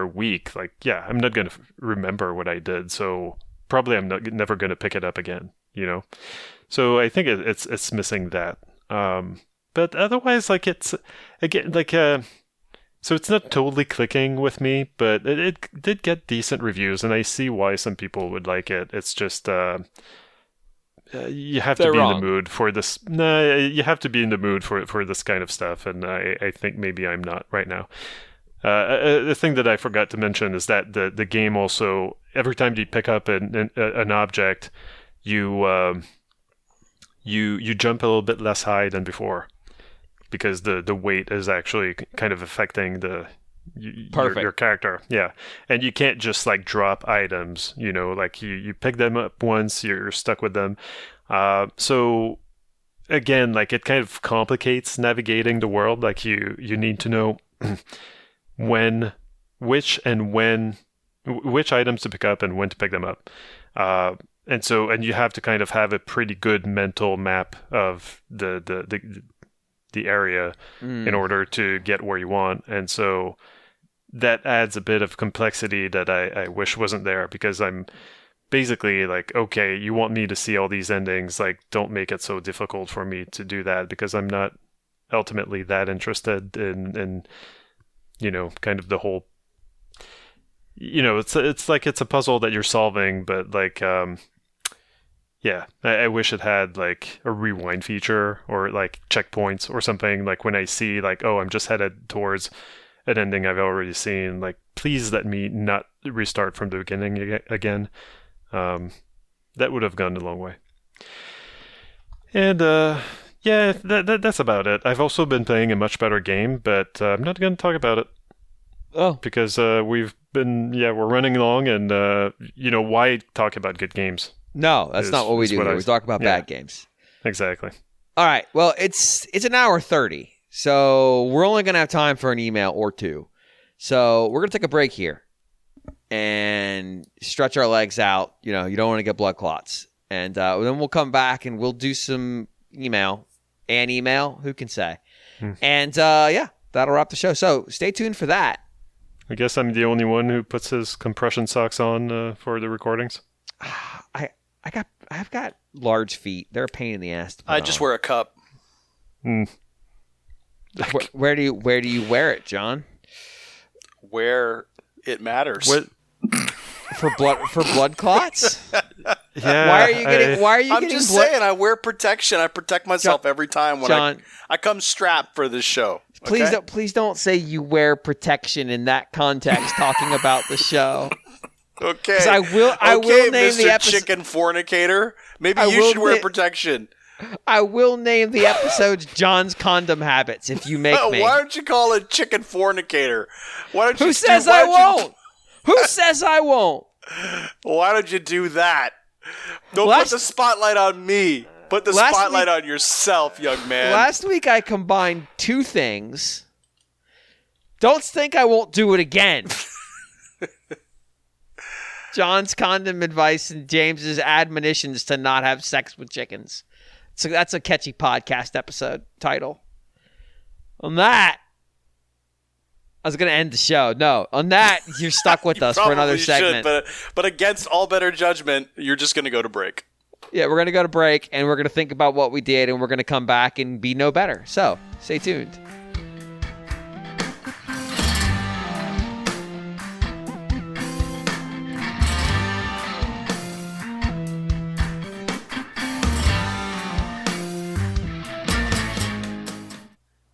a week, like, yeah, I'm not going to remember what I did. So probably I'm never going to pick it up again, So I think it's missing that. But otherwise, like, it's, again, like, so it's not totally clicking with me, but it did get decent reviews, and I see why some people would like it. It's just you have to be in the mood for this. No, you have to be in the mood for this kind of stuff, and I think maybe I'm not right now. The thing that I forgot to mention is that the game also, every time you pick up an object, you jump a little bit less high than before, because the weight is actually kind of affecting your character. Yeah. And you can't just like drop items, like you pick them up once, you're stuck with them. So again, like, it kind of complicates navigating the world. Like, you need to know which items to pick up and when to pick them up. And you have to kind of have a pretty good mental map of the area in order to get where you want. And so that adds a bit of complexity that I wish wasn't there, because I'm basically like, okay, you want me to see all these endings, like, don't make it so difficult for me to do that, because I'm not ultimately that interested in kind of the whole, it's like, it's a puzzle that you're solving, but like, yeah, I wish it had like a rewind feature, or like checkpoints or something. Like, when I see like, I'm just headed towards an ending I've already seen, like, please let me not restart from the beginning again. That would have gone a long way. And yeah, that's about it. I've also been playing a much better game, but I'm not going to talk about it. Oh, because we're running long, and why talk about good games? No, that's not what we do here. We talk about bad games. Exactly. All right. Well, it's an hour 30, so we're only going to have time for an email or two. So we're going to take a break here and stretch our legs out. You don't want to get blood clots. And then we'll come back and we'll do some email. Who can say? And that'll wrap the show. So stay tuned for that. I guess I'm the only one who puts his compression socks on for the recordings. I've got large feet. They're a pain in the ass to put on. just wear a cup. Where do you wear it, John? Where it matters. For blood clots? Yeah. Why are you getting I'm just saying, I wear protection. I protect myself every time when I come strapped for this show. Okay? Please don't say you wear protection in that context talking about the show. Okay. I will name Mr. the episode Chicken Fornicator. Maybe you should wear protection. I will name the episode's John's condom habits if you make me. Why don't you call it Chicken Fornicator? Who says I won't? Who says I won't? Why don't you do that? Don't put the spotlight on me. Put the spotlight on yourself, young man. Last week I combined two things. Don't think I won't do it again. John's condom advice and James's admonitions to not have sex with chickens. So that's a catchy podcast episode title. On that, I was going to end the show. No, on that, you're stuck with us for another segment. But against all better judgment, you're just going to go to break. Yeah, we're going to go to break, and we're going to think about what we did, and we're going to come back and be no better. So, stay tuned.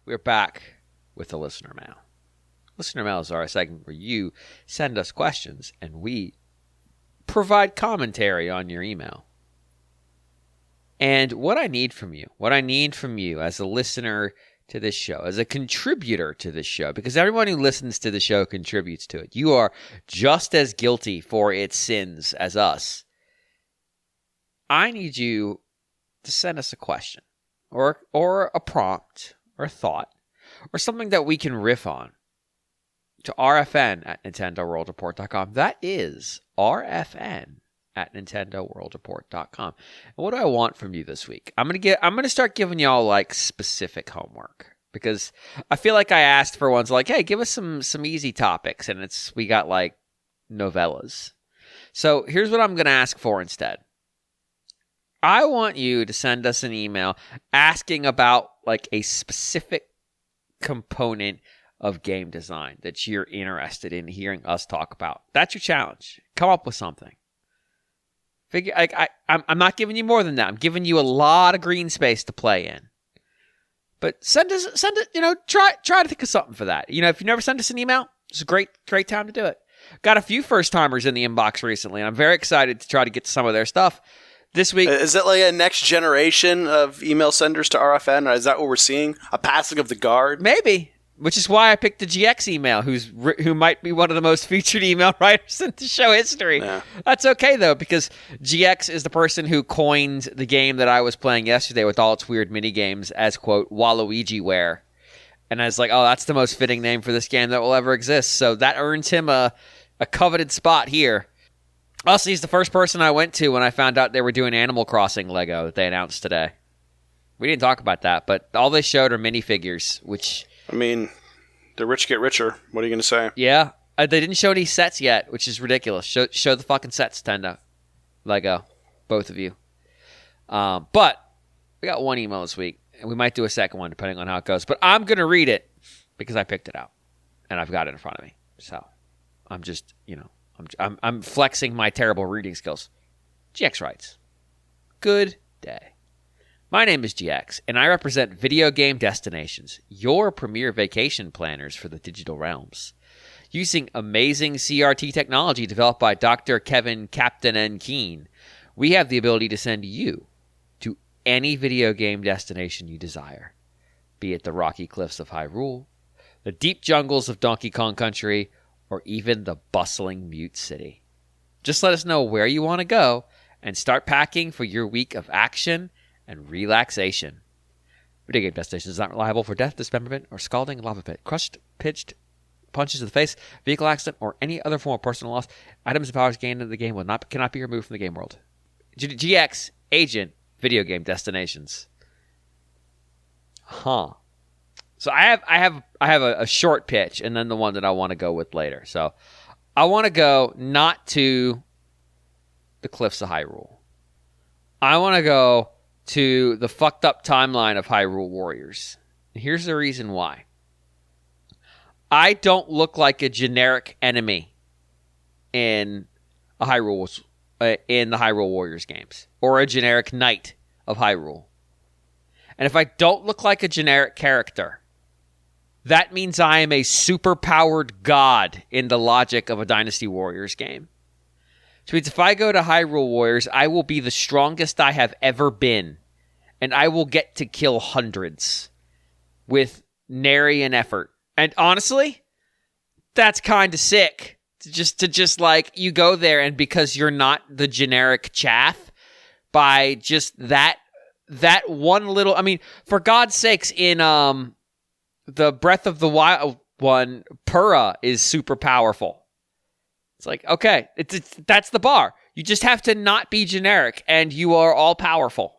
We're back with the listener mail. Listener mails are a segment where you send us questions and we provide commentary on your email. And what I need from you as a listener to this show, as a contributor to this show, because everyone who listens to the show contributes to it. You are just as guilty for its sins as us. I need you to send us a question or a prompt or a thought or something that we can riff on to rfn@nintendoworldreport.com. That is rfn@nintendoworldreport.com. And what do I want from you this week? I'm gonna start giving y'all like specific homework because I feel like I asked for ones like, hey, give us some easy topics, and we got like novellas. So here's what I'm gonna ask for instead. I want you to send us an email asking about like a specific component of game design that you're interested in hearing us talk about. That's your challenge. Come up with something. I'm not giving you more than that. I'm giving you a lot of green space to play in. But send it, try to think of something for that. If you never send us an email, it's a great time to do it. Got a few first timers in the inbox recently, and I'm very excited to try to get to some of their stuff. This week, is it like a next generation of email senders to RFN? Or is that what we're seeing? A passing of the guard? Maybe. Which is why I picked the GX email, who might be one of the most featured email writers in the show history. Yeah. That's okay, though, because GX is the person who coined the game that I was playing yesterday with all its weird mini-games as, quote, Waluigiware. And I was like, oh, that's the most fitting name for this game that will ever exist. So that earns him a coveted spot here. Also, he's the first person I went to when I found out they were doing Animal Crossing Lego that they announced today. We didn't talk about that, but all they showed are minifigures, which... I mean, the rich get richer. What are you going to say? Yeah. They didn't show any sets yet, which is ridiculous. Show the fucking sets, Tendo. Lego. Both of you. But we got one email this week, and we might do a second one depending on how it goes. But I'm going to read it because I picked it out, and I've got it in front of me. So I'm just, I'm flexing my terrible reading skills. GX writes, "Good day. My name is GX, and I represent Video Game Destinations, your premier vacation planners for the digital realms. Using amazing CRT technology developed by Dr. Kevin Captain N. Keene, we have the ability to send you to any video game destination you desire, be it the rocky cliffs of Hyrule, the deep jungles of Donkey Kong Country, or even the bustling Mute City. Just let us know where you want to go and start packing for your week of action and relaxation. Video game destination is not reliable for death, dismemberment, or scalding lava pit, crushed, pitched punches to the face, vehicle accident, or any other form of personal loss. Items and powers gained in the game cannot be removed from the game world. GX Agent video game destinations. Huh. So I have a short pitch and then the one that I want to go with later. So I want to go not to the Cliffs of Hyrule. I want to go to the fucked up timeline of Hyrule Warriors. And here's the reason why. I don't look like a generic enemy in the Hyrule Warriors games, or a generic knight of Hyrule. And if I don't look like a generic character, that means I am a super-powered god in the logic of a Dynasty Warriors game. So it means if I go to Hyrule Warriors, I will be the strongest I have ever been, and I will get to kill hundreds with nary an effort. And honestly, that's kind of sick. To just like, you go there, and because you're not the generic chaff, by just that one little... I mean, for God's sakes, in the Breath of the Wild one, Purah is super powerful. It's like, okay, that's the bar. You just have to not be generic, and you are all powerful.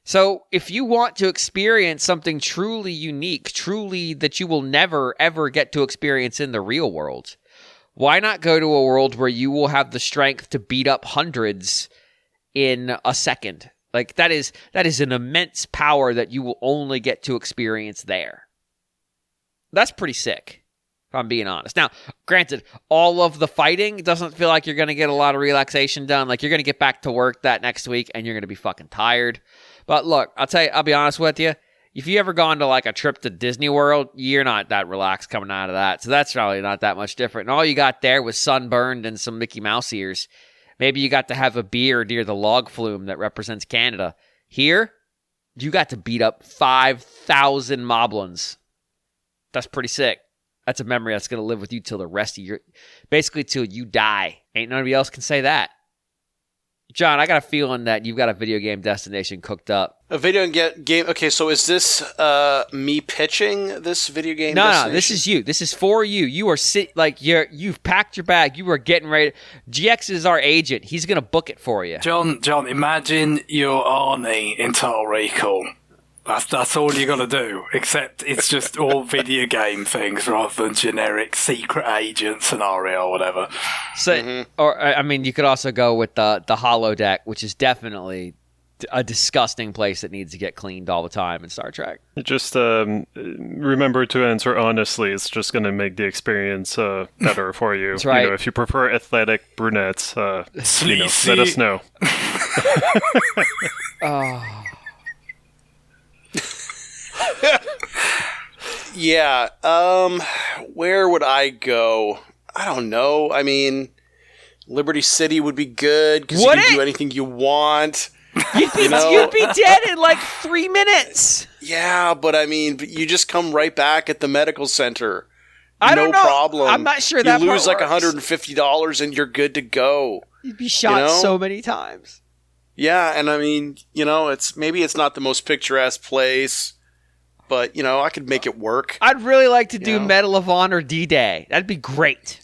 So if you want to experience something truly unique, truly that you will never, ever get to experience in the real world, why not go to a world where you will have the strength to beat up hundreds in a second? Like, that is an immense power that you will only get to experience there. That's pretty sick, if I'm being honest. Now, granted, all of the fighting doesn't feel like you're going to get a lot of relaxation done. Like, you're going to get back to work that next week, and you're going to be fucking tired. But look, I'll be honest with you. If you ever gone to like a trip to Disney World, you're not that relaxed coming out of that. So that's probably not that much different. And all you got there was sunburned and some Mickey Mouse ears. Maybe you got to have a beer near the log flume that represents Canada. Here, you got to beat up 5,000 moblins. That's pretty sick. That's a memory that's going to live with you till the rest of your... Basically, till you die. Ain't nobody else can say that. John, I got a feeling that you've got a video game destination cooked up. A video game... Okay, so is this me pitching this video game destination? No, this is you. This is for you. You are you've packed your bag. You are getting ready. GX is our agent. He's going to book it for you. John, imagine you're Arnie in Total Recall. That's all you got to do, except it's just all video game things rather than generic secret agent scenario or whatever. So, or I mean, you could also go with the holodeck, which is definitely a disgusting place that needs to get cleaned all the time in Star Trek. Just remember to answer honestly. It's just going to make the experience better for you. That's right. If you prefer athletic brunettes, let us know. Yeah, where would I go? I don't know. I mean, Liberty City would be good because you can do anything you want. You'd be dead in like 3 minutes. Yeah, but I mean, you just come right back at the medical center. I don't know. Problem. I'm not sure that you lose like works. $150 and you're good to go. You'd be shot so many times. Yeah, and I mean, it's not the most picturesque place. But, I could make it work. I'd really like to do Medal of Honor D-Day. That'd be great.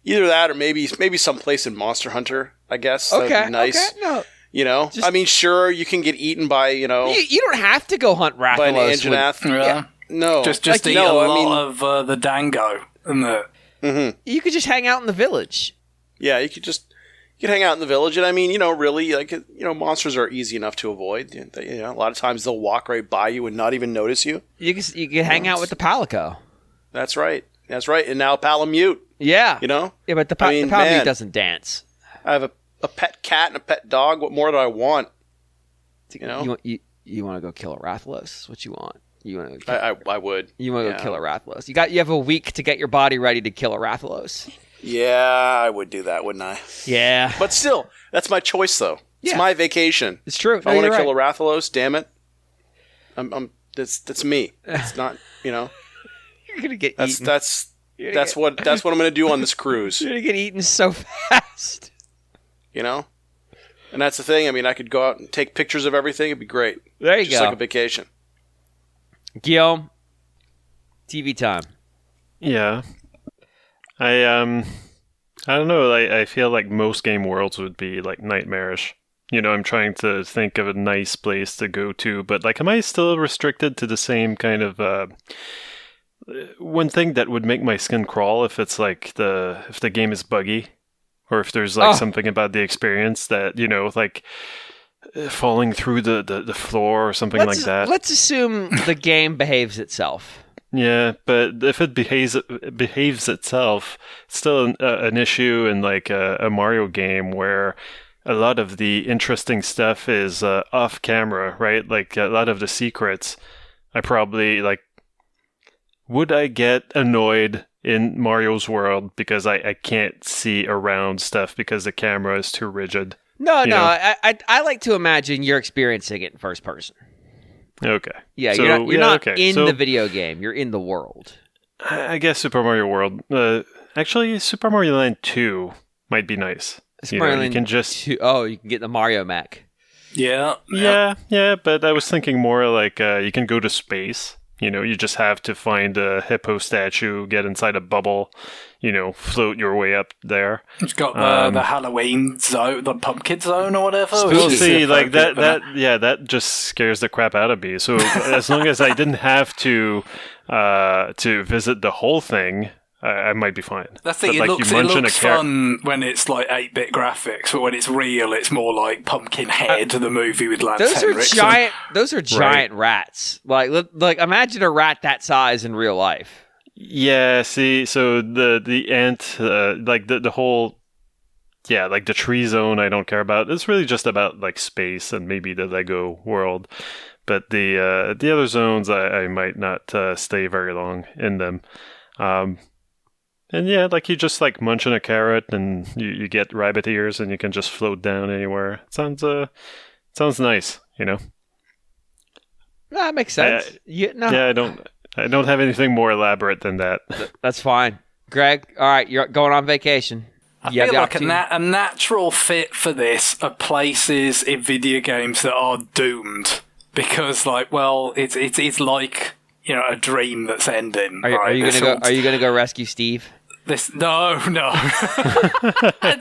Either that or maybe someplace in Monster Hunter, I guess. Okay, that'd be nice. Okay, no. I mean, sure, you can get eaten by, You don't have to go hunt Rathalos. By an Anjanath. Yeah. No. Just eat a lot of the dango. You could just hang out in the village. Yeah, you could hang out in the village, and I mean, really, monsters are easy enough to avoid. A lot of times they'll walk right by you and not even notice you. You can hang out with the Palico. That's right. And now Palamute. Yeah. Yeah, but the Palamute doesn't dance. I have a pet cat and a pet dog. What more do I want? You want to go kill a Rathalos? That's what you want. You want to? I would. You want to go kill a Rathalos? You have a week to get your body ready to kill a Rathalos. Yeah, I would do that, wouldn't I? Yeah. But still, that's my choice, though. It's my vacation. It's true. If I want to kill a Rathalos, damn it. That's me. It's not, You're gonna get eaten. That's what I'm gonna do on this cruise. You're gonna get eaten so fast. And that's the thing. I mean, I could go out and take pictures of everything. It'd be great. There you Just go. like a vacation. Guillaume, TV time. Yeah. I don't know. I feel like most game worlds would be like nightmarish. I'm trying to think of a nice place to go to, but like, am I still restricted to the same kind of one thing that would make my skin crawl if it's like if the game is buggy, or if there's like something about the experience that like falling through the floor or something like that. Let's assume the game behaves itself. Yeah, but if it behaves itself, it's still an issue in like a Mario game where a lot of the interesting stuff is off camera, right? Like a lot of the secrets, I probably like. Would I get annoyed in Mario's world because I can't see around stuff because the camera is too rigid? No. I like to imagine you're experiencing it in first person. Okay. Yeah, you're not in the video game. You're in the world. I guess Super Mario World. Actually, Super Mario Land 2 might be nice. Super Mario Land 2. You can get the Mario mech. Yeah. Yeah. But I was thinking more like you can go to space. You just have to find a hippo statue, get inside a bubble, float your way up there. It's got the Halloween zone, the pumpkin zone or whatever. We'll see, like that just scares the crap out of me. So as long as I didn't have to visit the whole thing, I might be fine. That's the thing, it looks fun when it's like 8-bit graphics, but when it's real, it's more like Pumpkinhead, the movie with Lance Henriksen. Those are giant rats. Like imagine a rat that size in real life. Yeah, see, so the ant, like the whole, like the tree zone I don't care about. It's really just about like space and maybe the Lego world. But the other zones, I might not stay very long in them. And yeah, like you just like munch on a carrot and you get rabbit ears and you can just float down anywhere. It sounds nice, That makes sense. I don't have anything more elaborate than that. That's fine. Greg, all right, you're going on vacation. I feel like a natural fit for this are places in video games that are doomed because, like, well, it's like a dream that's ending. Are you gonna go rescue Steve? No.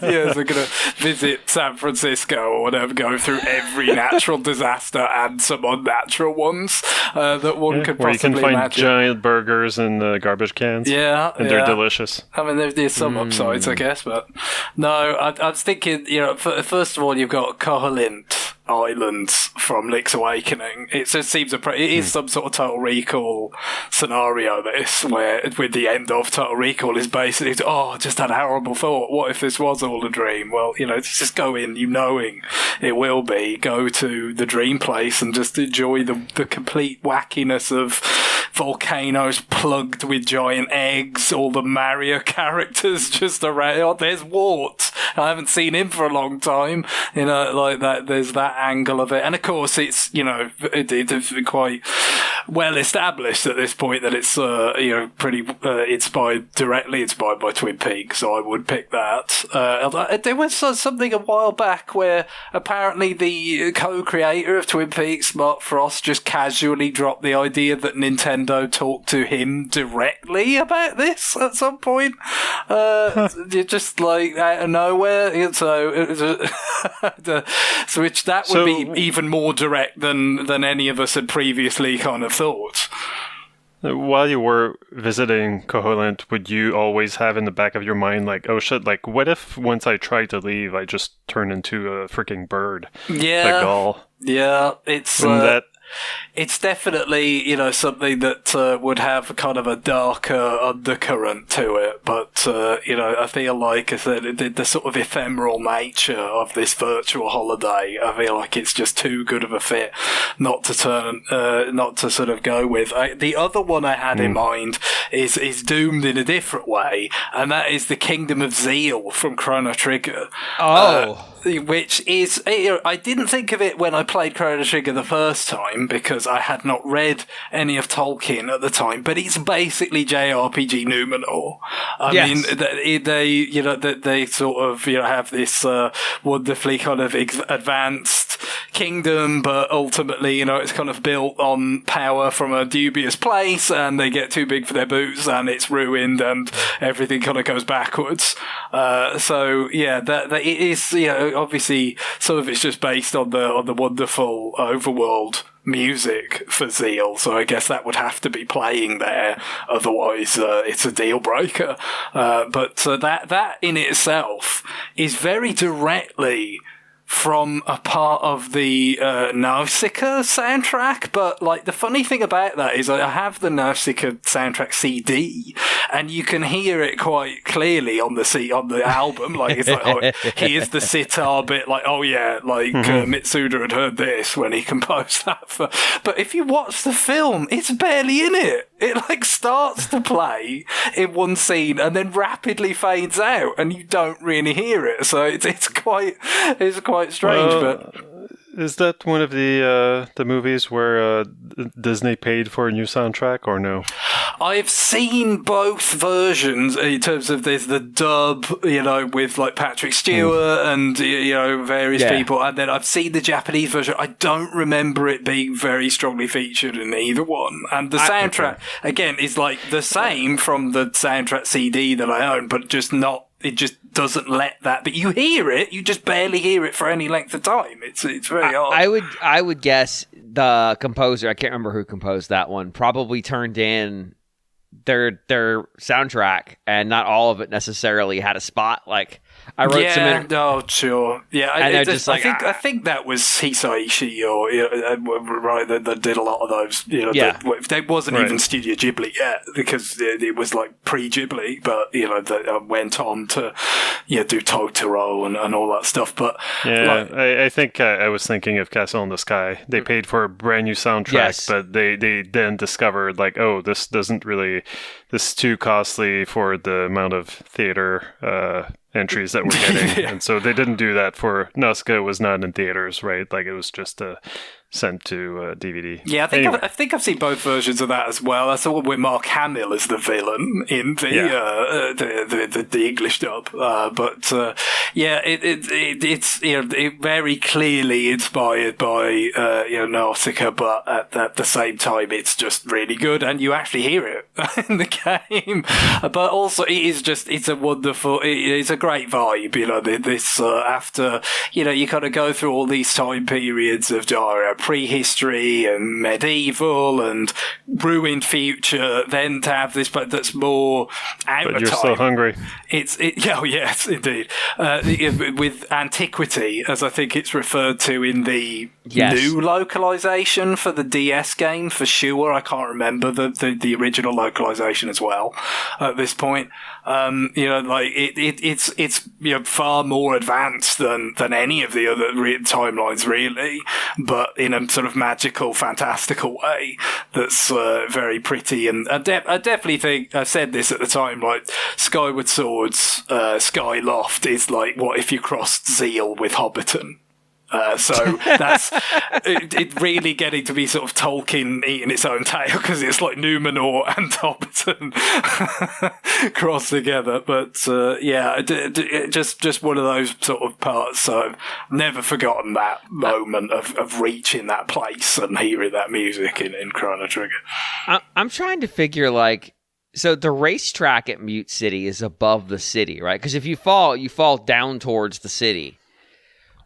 Yes, we're going to visit San Francisco or whatever, go through every natural disaster and some unnatural ones that one could possibly imagine. Where you can find giant burgers in garbage cans. Yeah. And they're delicious. I mean, there's some upsides, I guess, but no, I was thinking, first of all, you've got Koholint Islands from Link's Awakening. It just seems it is some sort of Total Recall scenario, this, where with the end of Total Recall is basically, just an horrible thought. What if this was all a dream? Well, just go in, knowing it will be. Go to the dream place and just enjoy the complete wackiness of volcanoes plugged with giant eggs, all the Mario characters just around. Oh, there's Wart. I haven't seen him for a long time. Like that. There's that angle of it, and of course, it's it's quite well established at this point that it's pretty directly inspired by Twin Peaks. So I would pick that. There was something a while back where apparently the co-creator of Twin Peaks, Mark Frost, just casually dropped the idea that Nintendo talked to him directly about this at some point. Just like out of nowhere. So which that would be even more direct than any of us had previously kind of thought. While you were visiting Koholint, would you always have in the back of your mind, like, oh shit, like, what if once I try to leave, I just turn into a freaking bird? Yeah. A gull? Yeah, it's... Wouldn't that it's definitely, you know, something that would have kind of a darker undercurrent to it. But, you know, I feel like the sort of ephemeral nature of this virtual holiday, I feel like it's just too good of a fit not to sort of go with. The other one I had in mind is doomed in a different way, and that is the Kingdom of Zeal from Chrono Trigger. Which is, you know, I didn't think of it when I played Chrono Trigger the first time because I had not read any of Tolkien at the time, but it's basically JRPG Numenor. I mean, they sort of, you know, have this wonderfully kind of advanced kingdom, but ultimately, you know, it's kind of built on power from a dubious place, and they get too big for their boots, and it's ruined, and everything kind of goes backwards. So yeah, that it is, you know, obviously some of it's just based on the wonderful overworld music for Zeal, so I guess that would have to be playing there, otherwise it's a deal breaker. But that in itself is very directly from a part of the Nausicaa soundtrack, but like the funny thing about that is I have the Nausicaa soundtrack CD, and you can hear it quite clearly on the album. Like it's like, oh, here's the sitar bit. Like, oh yeah, like Mitsuda had heard this when he composed that. But if you watch the film, it's barely in it. It like starts to play in one scene and then rapidly fades out, and you don't really hear it. So it's quite strange. But is that one of the movies where Disney paid for a new soundtrack, or no? I've seen both versions in terms of there's the dub, you know, with like Patrick Stewart and, you know, various people, and then I've seen the Japanese version. I don't remember it being very strongly featured in either one. And the soundtrack, again, is like the same from the soundtrack CD that I own, but just not. It just doesn't let that, but you hear it. You just barely hear it for any length of time. It's very odd. I would guess the composer, I can't remember who composed that one, probably turned in their soundtrack, and not all of it necessarily had a spot. Like I wrote some. Sure. Yeah, I think that was Hisaishi or right that did a lot of those. You know, they wasn't even Studio Ghibli yet because it was like pre-Ghibli, but you know, they went on to do Totoro and all that stuff. But I think I was thinking of Castle in the Sky. They paid for a brand new soundtrack, but they then discovered like, oh, this is too costly for the amount of theater entries that we're getting. And so they didn't do that for Nausicaa. Was not in theaters, right? Like it was just sent to DVD. Yeah, I think I've seen both versions of that as well. I saw one with Mark Hamill as the villain in the English dub. It's very clearly inspired by Nausicaa, but at the same time, it's just really good, and you actually hear it in the game. But also, it's a wonderful, it's a great vibe. You know, this after you kind of go through all these time periods of prehistory and medieval and ruined future, then to have this but that's more out but of you're time. still hungry. Yes, indeed. With antiquity, as I think it's referred to in the new localization for the DS game, for sure. I can't remember the original localization as well at this point. It's far more advanced than any of the other timelines, really, but in a sort of magical, fantastical way that's very pretty. And I definitely think, I said this at the time, like Skyward Sword's Skyloft is like what if you crossed Zeal with Hobbiton. So that's it really getting to be sort of Tolkien eating its own tail, because it's like Numenor and Hobbiton crossed together. But just one of those sort of parts. So I've never forgotten that moment of reaching that place and hearing that music in Chrono Trigger. I'm trying to figure so the racetrack at Mute City is above the city, right? Because if you fall down towards the city.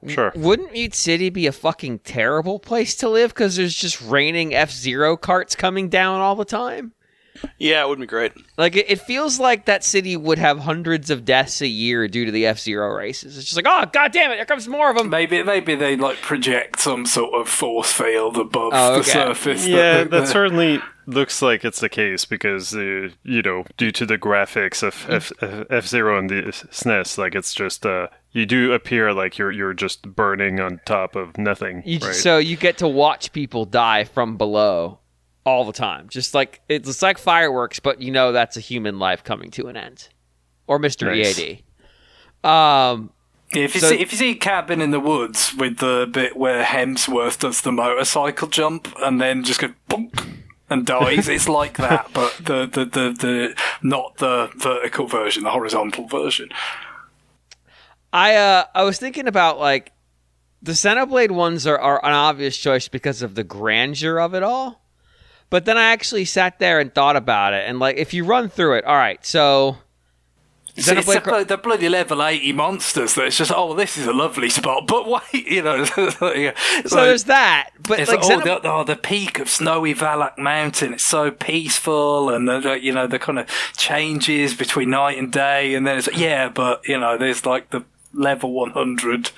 Sure. Wouldn't Mute City be a fucking terrible place to live because there's just raining F-Zero carts coming down all the time? Yeah, it would be great. Like, it feels like that city would have hundreds of deaths a year due to the F-Zero races. It's just like, oh, god damn it, here comes more of them. Maybe they like project some sort of force field above the surface. Yeah, that certainly looks like it's the case because, due to the graphics of F-Zero and the SNES, like it's just, you do appear like you're just burning on top of nothing. Right? So you get to watch people die from below all the time. Just like, it's like fireworks, but that's a human life coming to an end. Or Mr. Nice. EAD. If you see Cabin in the Woods with the bit where Hemsworth does the motorcycle jump and then just goes bonk and dies, it's like that, but the not the vertical version, the horizontal version. I was thinking about, like, the Xenoblade ones are an obvious choice because of the grandeur of it all. But then I actually sat there and thought about it, and like, if you run through it, all right, so It's the bloody level 80 monsters that it's just, this is a lovely spot, but wait, So there's that, but it's like, the peak of snowy Valak Mountain, it's so peaceful, and the kind of changes between night and day, and then it's there's like the level 100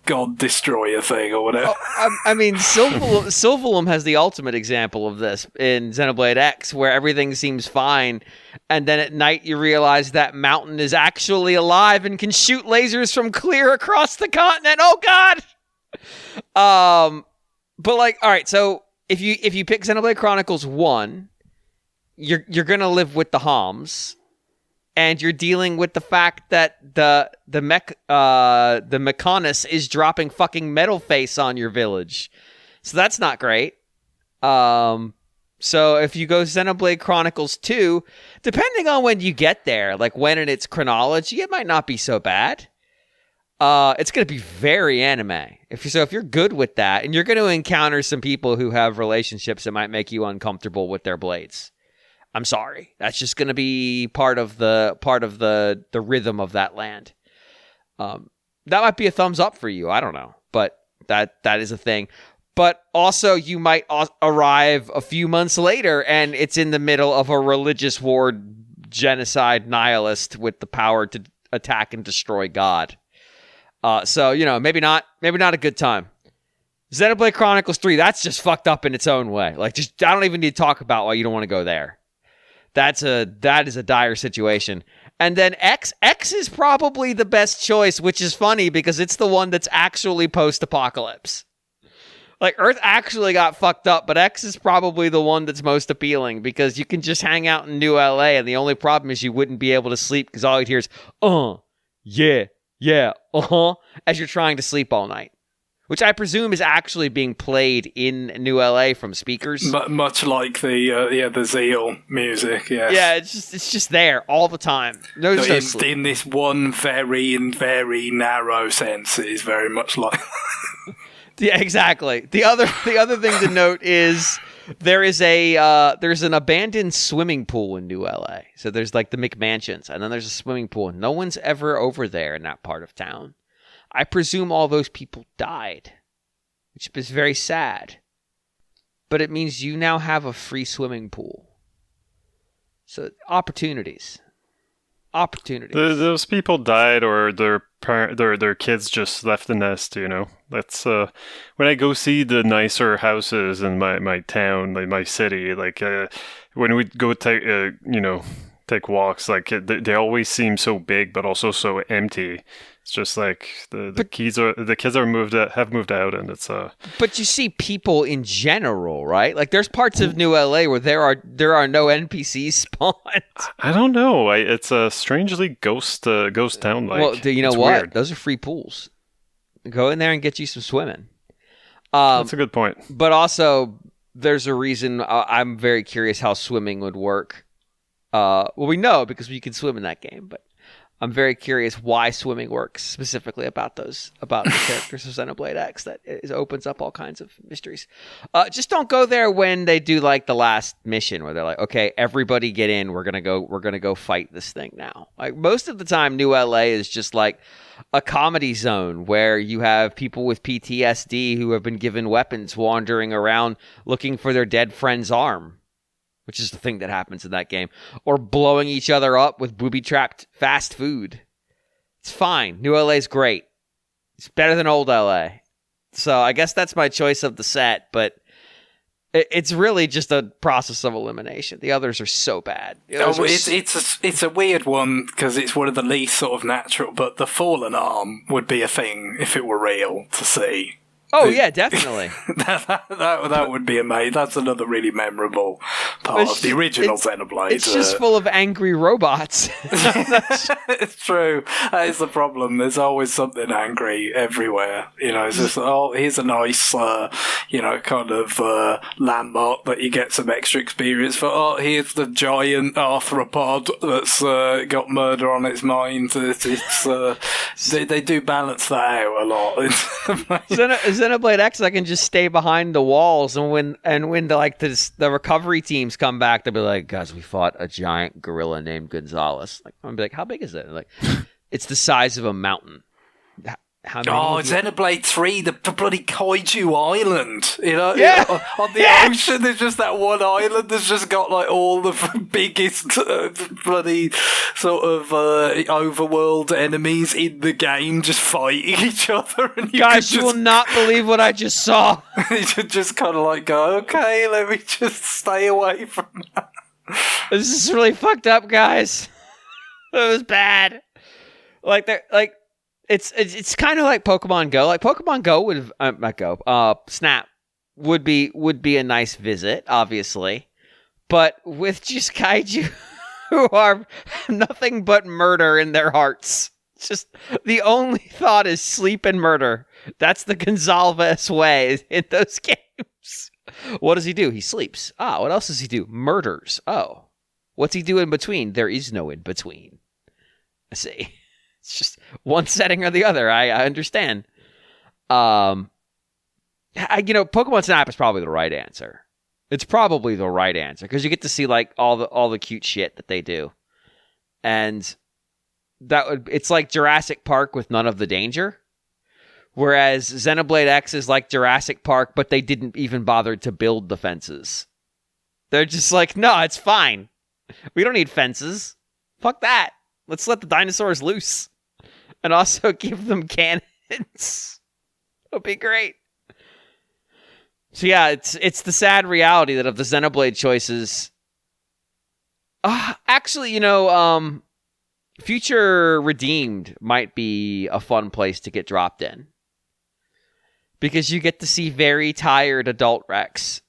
God Destroyer thing or whatever. I mean, Sylvalum has the ultimate example of this in Xenoblade X, where everything seems fine, and then at night you realize that mountain is actually alive and can shoot lasers from clear across the continent. Oh God! But like, all right, so if you pick Xenoblade Chronicles 1, you're gonna live with the Homs. And you're dealing with the fact that the Mechonis is dropping fucking Metal Face on your village. So that's not great. So if you go Xenoblade Chronicles 2, depending on when you get there, like when in its chronology, it might not be so bad. It's going to be very anime. If you're good with that, and you're going to encounter some people who have relationships that might make you uncomfortable with their blades. I'm sorry. That's just going to be part of the rhythm of that land. That might be a thumbs up for you. I don't know, but that is a thing. But also, you might arrive a few months later, and it's in the middle of a religious war, genocide nihilist with the power to attack and destroy God. So maybe not a good time. Xenoblade Chronicles 3. That's just fucked up in its own way. Like, I don't even need to talk about why you don't want to go there. That is a dire situation. And then X is probably the best choice, which is funny because it's the one that's actually post-apocalypse. Like, Earth actually got fucked up, but X is probably the one that's most appealing because you can just hang out in New LA, and the only problem is you wouldn't be able to sleep because all you'd hear is, yeah, as you're trying to sleep all night. Which I presume is actually being played in New LA from speakers. Much like the Zeal music, yes. Yeah, it's just there all the time. In this one very narrow sense, it is very much like. Yeah, exactly. The other thing to note is there's an abandoned swimming pool in New LA. So there's like the McMansions, and then there's a swimming pool. No one's ever over there in that part of town. I presume all those people died, which is very sad. But it means you now have a free swimming pool. So opportunities. Those people died, or their kids just left the nest. That's when I go see the nicer houses in my town, like my city. Like when we go take walks, like they always seem so big, but also so empty. It's just like the kids have moved out, and it's But you see people in general, right? Like there's parts of New LA where there are no NPCs spawned. I don't know. It's a strangely ghost town. Like, well, you know it's what? Weird. Those are free pools. Go in there and get you some swimming. That's a good point. But also, there's a reason I'm very curious how swimming would work. Well, we know because we can swim in that game, but I'm very curious why swimming works specifically about the characters of Xenoblade X. That opens up all kinds of mysteries. Just don't go there when they do like the last mission where they're like, okay, everybody get in. We're gonna go fight this thing now. Like most of the time, New LA is just like a comedy zone where you have people with PTSD who have been given weapons wandering around looking for their dead friend's arm. which is the thing that happens in that game, or blowing each other up with booby-trapped fast food. It's fine. New LA's great. It's better than old LA. So I guess that's my choice of the set, but it's really just a process of elimination. The others are so bad. It's a weird one because it's one of the least sort of natural, but the fallen arm would be a thing if it were real to see. Oh, yeah, definitely. that would be amazing. That's another really memorable part of the original Xenoblade. It's just full of angry robots. It's true. That is the problem. There's always something angry everywhere. It's just, here's a nice, kind of landmark that you get some extra experience for. Here's the giant arthropod that's got murder on its mind. They do balance that out a lot. Xenoblade X, I can just stay behind the walls, and when the recovery teams come back, they'll be like, "Guys, we fought a giant gorilla named Gonzalez." Like, I'm gonna be like, "How big is it?" Like, it's the size of a mountain. How many Xenoblade 3, the bloody Kaiju Island. Yeah. On the ocean, there's just that one island that's just got like all the biggest bloody sort of overworld enemies in the game just fighting each other. And you will not believe what I just saw. You just kind of like go, okay, let me just stay away from that. This is really fucked up, guys. It was bad. It's kind of like Pokemon Go. Like Pokemon Go would Snap would be a nice visit, obviously, but with just kaiju who are nothing but murder in their hearts. It's just the only thought is sleep and murder. That's the Gonzalez way in those games. What does he do? He sleeps. What else does he do? Murders. What's he do in between? There is no in between. I see. It's just one setting or the other. I understand. Pokemon Snap is probably the right answer. It's probably the right answer because you get to see like all the cute shit that they do, and it's like Jurassic Park with none of the danger. Whereas Xenoblade X is like Jurassic Park, but they didn't even bother to build the fences. They're just like, no, it's fine. We don't need fences. Fuck that. Let's let the dinosaurs loose. And also give them cannons. It'll be great. So yeah, it's the sad reality that of the Xenoblade choices... actually, Future Redeemed might be a fun place to get dropped in. Because you get to see very tired adult Rex.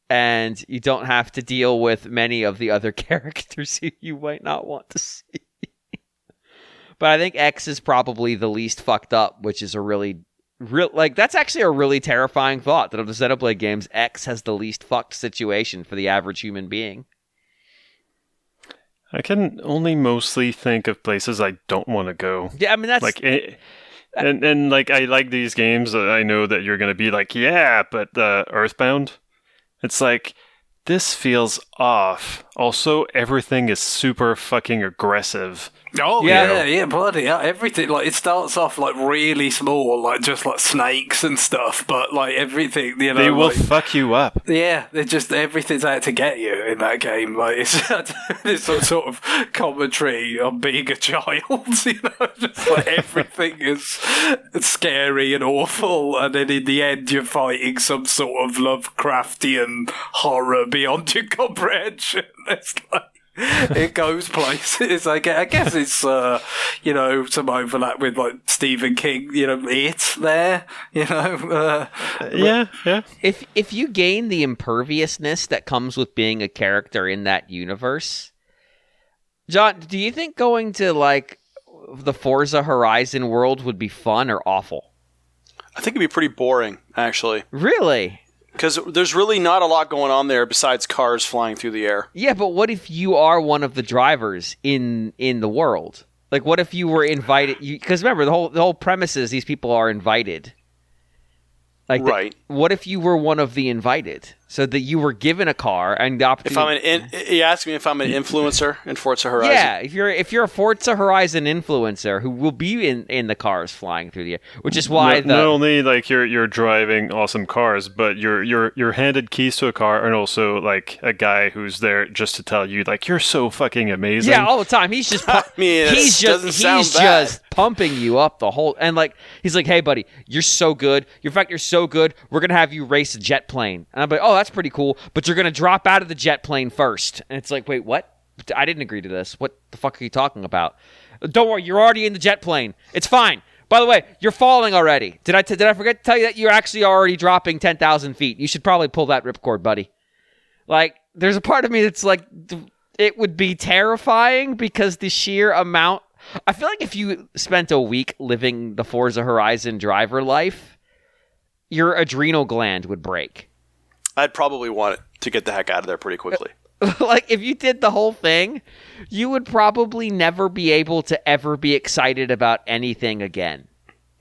And you don't have to deal with many of the other characters you might not want to see. But I think X is probably the least fucked up, which is a really that's actually a really terrifying thought, that of the Xenoblade games, X has the least fucked situation for the average human being. I can only mostly think of places I don't want to go. Yeah, I mean, that's... And I like these games. I know that you're going to be like, yeah, but Earthbound... It's like, this feels off. Also, everything is super fucking aggressive. Oh, yeah, bloody hell. Everything, like, it starts off, like, really small, like, just, like, snakes and stuff, but, like, everything, They will fuck you up. Yeah, everything's out to get you in that game. Like, it's some sort of commentary on being a child, just, like, everything is scary and awful, and then in the end, you're fighting some sort of Lovecraftian horror beyond your comprehension. It's like, it goes places. I guess it's some overlap with like Stephen King. It there. Yeah. If you gain the imperviousness that comes with being a character in that universe, John, do you think going to like the Forza Horizon world would be fun or awful? I think it'd be pretty boring, actually. Really? Because there's really not a lot going on there besides cars flying through the air. Yeah, but what if you are one of the drivers in the world? Like, what if you were invited? Because remember, the whole premise is these people are invited. Like, right. What if you were one of the invited? So that you were given a car and the opportunity. You asked me if I'm an influencer in Forza Horizon. Yeah, if you're a Forza Horizon influencer who will be in the cars flying through the air, which is why not only like you're driving awesome cars, but you're handed keys to a car, and also like a guy who's there just to tell you like you're so fucking amazing. Yeah, all the time. He's just he's just pumping you up the whole, and like he's like, hey buddy, you're so good. In fact, you're so good. We're gonna have you race a jet plane. And I'm like, oh, that's pretty cool. But you're gonna drop out of the jet plane first. And it's like, wait, what? I didn't agree to this. What the fuck are you talking about? Don't worry, you're already in the jet plane. It's fine. By the way, you're falling already. Did I forget to tell you that you're actually already dropping 10,000 feet? You should probably pull that ripcord, buddy. Like, there's a part of me that's like, it would be terrifying because the sheer amount. I feel like if you spent a week living the Forza Horizon driver life, your adrenal gland would break. I'd probably want it to get the heck out of there pretty quickly. Like, if you did the whole thing, you would probably never be able to ever be excited about anything again.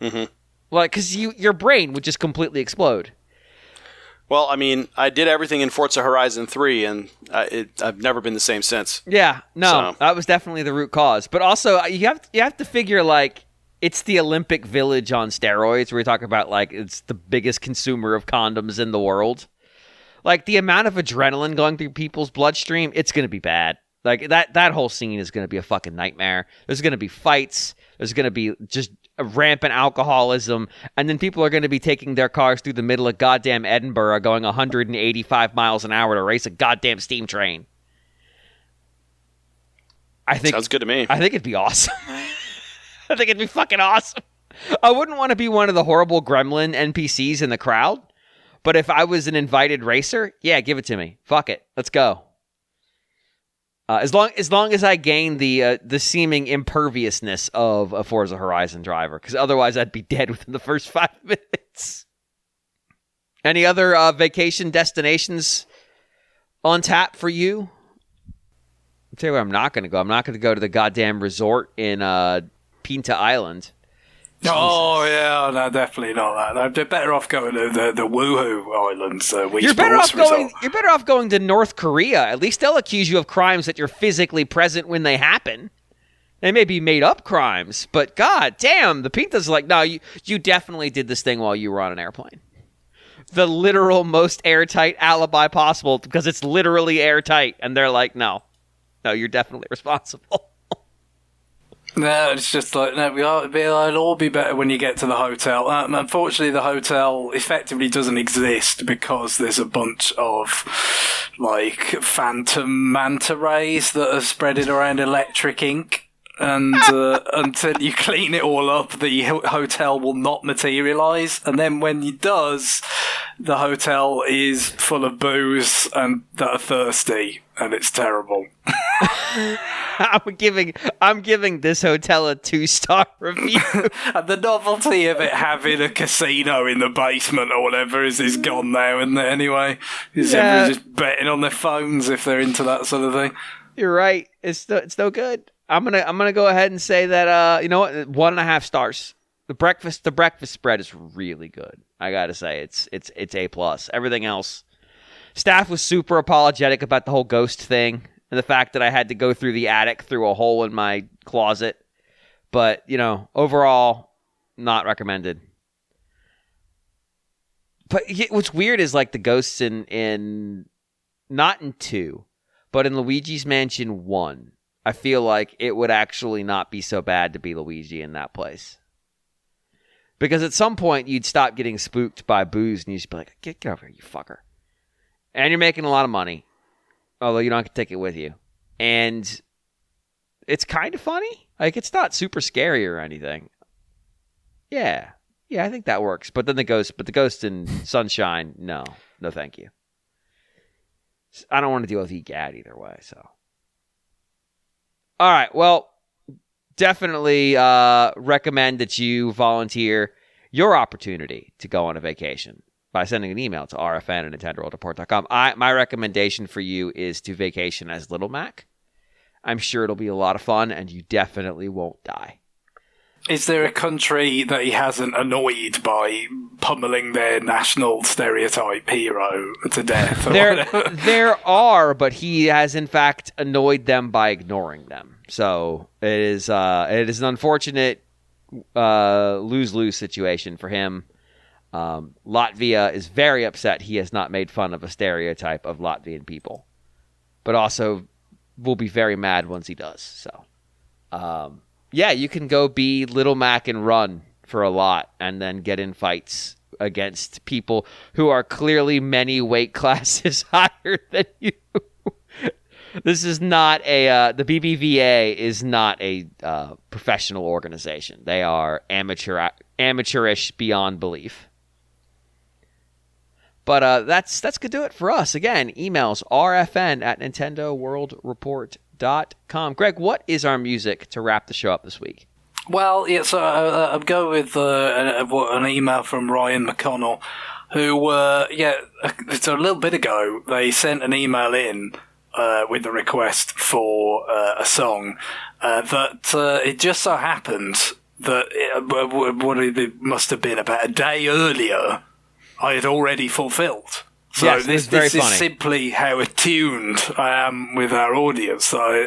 Mm-hmm. Like, because your brain would just completely explode. Well, I mean, I did everything in Forza Horizon 3, and I've never been the same since. Yeah, no, that was definitely the root cause. But also, you have to figure, like, it's the Olympic Village on steroids, where we talk about, like, it's the biggest consumer of condoms in the world. Like, the amount of adrenaline going through people's bloodstream, it's going to be bad. Like, that whole scene is going to be a fucking nightmare. There's going to be fights. There's going to be just a rampant alcoholism. And then people are going to be taking their cars through the middle of goddamn Edinburgh going 185 miles an hour to race a goddamn steam train. Sounds good to me. I think it'd be awesome. I think it'd be fucking awesome. I wouldn't want to be one of the horrible gremlin NPCs in the crowd. But if I was an invited racer, yeah, give it to me. Fuck it. Let's go. As long as I gain the seeming imperviousness of a Forza Horizon driver, because otherwise I'd be dead within the first 5 minutes. Any other vacation destinations on tap for you? I'll tell you where I'm not going to go. I'm not going to go to the goddamn resort in Pinta Island. Jesus. Oh, yeah, no, definitely not that. They're better off going to the Woohoo Islands. You're better off going to North Korea. At least they'll accuse you of crimes that you're physically present when they happen. They may be made up crimes, but god damn, the Pinta's like, no, you definitely did this thing while you were on an airplane. The literal most airtight alibi possible, because it's literally airtight, and they're like, no, you're definitely responsible. No, it's just like, no, it'll all be better when you get to the hotel. Unfortunately, the hotel effectively doesn't exist because there's a bunch of, like, phantom manta rays that are spreading around electric ink. And until you clean it all up, the hotel will not materialize. And then when it does, the hotel is full of booze and that are thirsty, and it's terrible. I'm giving this hotel a 2-star review. And the novelty of it having a casino in the basement or whatever is gone now, isn't it? Anyway, everyone's just betting on their phones if they're into that sort of thing. You're right. It's no good. I'm gonna go ahead and say that you know what, 1.5 stars. The breakfast spread is really good. I gotta say it's A+. Everything else, staff was super apologetic about the whole ghost thing and the fact that I had to go through the attic through a hole in my closet. But you know, overall, not recommended. But what's weird is like the ghosts in not in 2, but in Luigi's Mansion 1. I feel like it would actually not be so bad to be Luigi in that place. Because at some point, you'd stop getting spooked by booze, and you'd just be like, get over here, you fucker. And you're making a lot of money, although you don't have to take it with you. And it's kind of funny. Like, it's not super scary or anything. Yeah, I think that works. But then the ghost in Sunshine, no thank you. I don't want to deal with EGAD either way, so... All right, well, definitely recommend that you volunteer your opportunity to go on a vacation by sending an email to rfn@nintendoworldreport.com. My recommendation for you is to vacation as Little Mac. I'm sure it'll be a lot of fun, and you definitely won't die. Is there a country that he hasn't annoyed by pummeling their national stereotype hero to death? There are, but he has in fact annoyed them by ignoring them. So it is an unfortunate lose-lose situation for him. Latvia is very upset he has not made fun of a stereotype of Latvian people, but also will be very mad once he does. So, yeah, you can go be Little Mac and run for a lot and then get in fights against people who are clearly many weight classes higher than you. This is not the BBVA is not a professional organization. They are amateurish beyond belief. But that's going to do it for us. Again, emails rfn@nintendoworldreport.com. Greg, what is our music to wrap the show up this week? Well, yeah, so I'll go with an email from Ryan McConnell, who, it's a little bit ago, they sent an email in with the request for a song that it just so happened that it must have been about a day earlier I had already fulfilled. So yes, this is simply how attuned I am with our audience. I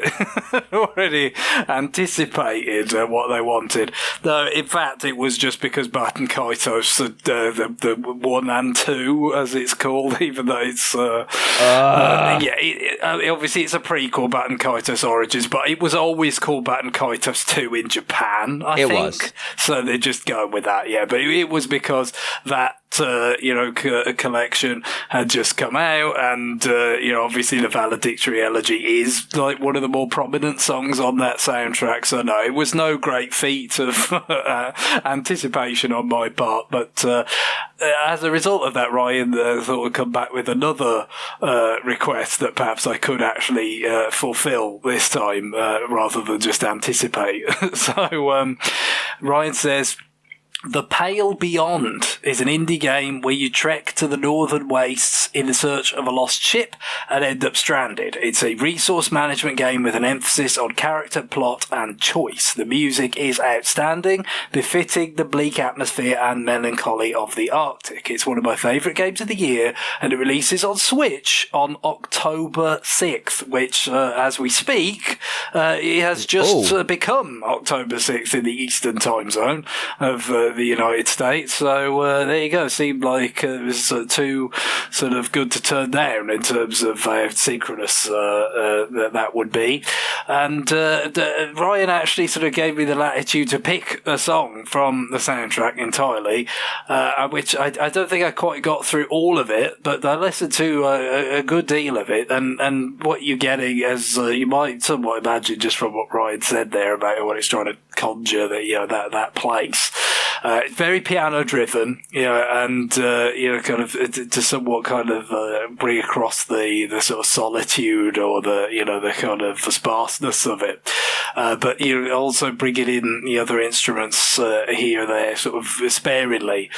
already anticipated what they wanted. Though, in fact, it was just because Baton Kaitos, the 1 and 2, as it's called, even though it's... obviously it's a prequel, Baton Kaitos Origins, but it was always called Baton Kaitos 2 in Japan, I think. It was. So they're just going with that, yeah. But it was because that collection had just come out, and obviously the Valedictory Elegy is like one of the more prominent songs on that soundtrack. So no, it was no great feat of anticipation on my part, but as a result of that, Ryan thought would come back with another request that perhaps I could actually fulfill this time rather than just anticipate. So Ryan says, The Pale Beyond is an indie game where you trek to the northern wastes in search of a lost ship and end up stranded. It's a resource management game with an emphasis on character, plot, and choice. The music is outstanding, befitting the bleak atmosphere and melancholy of the Arctic. It's one of my favourite games of the year, and it releases on Switch on October 6th, which, as we speak, it has just become October 6th in the Eastern time zone of the United States. So there you go. Seemed like it was too sort of good to turn down in terms of how synchronous that would be. And Ryan actually sort of gave me the latitude to pick a song from the soundtrack entirely, which I don't think I quite got through all of it, but I listened to a good deal of it. And what you're getting, as you might somewhat imagine just from what Ryan said there about what it's trying to conjure, that place. It's very piano driven, and kind of to somewhat kind of bring across the sort of solitude or the kind of the sparseness of it. But also bringing in the other instruments here or there, sort of sparingly,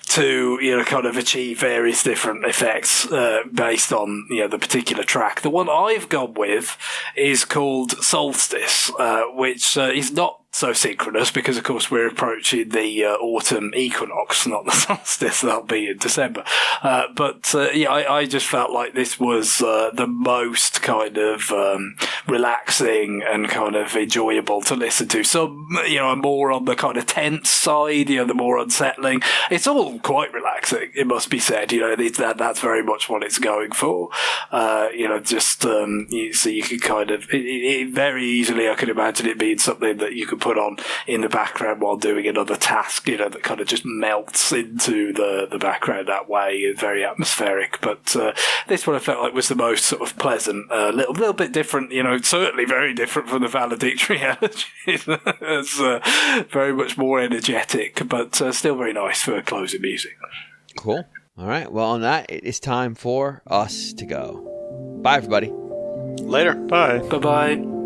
to kind of achieve various different effects based on the particular track. The one I've gone with is called Solstice, which is not so synchronous because, of course, we're approaching the autumn equinox, not the solstice. That'll be in December. But I just felt like this was the most kind of relaxing and kind of enjoyable to listen to. Some, more on the kind of tense side, the more unsettling. It's all quite relaxing, it must be said. That's very much what it's going for. So you can kind of very easily, I could imagine it being something that you could put on in the background while doing another task, that kind of just melts into the background that way. It's very atmospheric. But this one I felt like was the most sort of pleasant, little bit different, certainly very different from the Valedictory Elegy. It's very much more energetic, but still very nice for closing music. Cool. All right. Well, on that, it is time for us to go. Bye, everybody. Later. Bye. Bye-bye.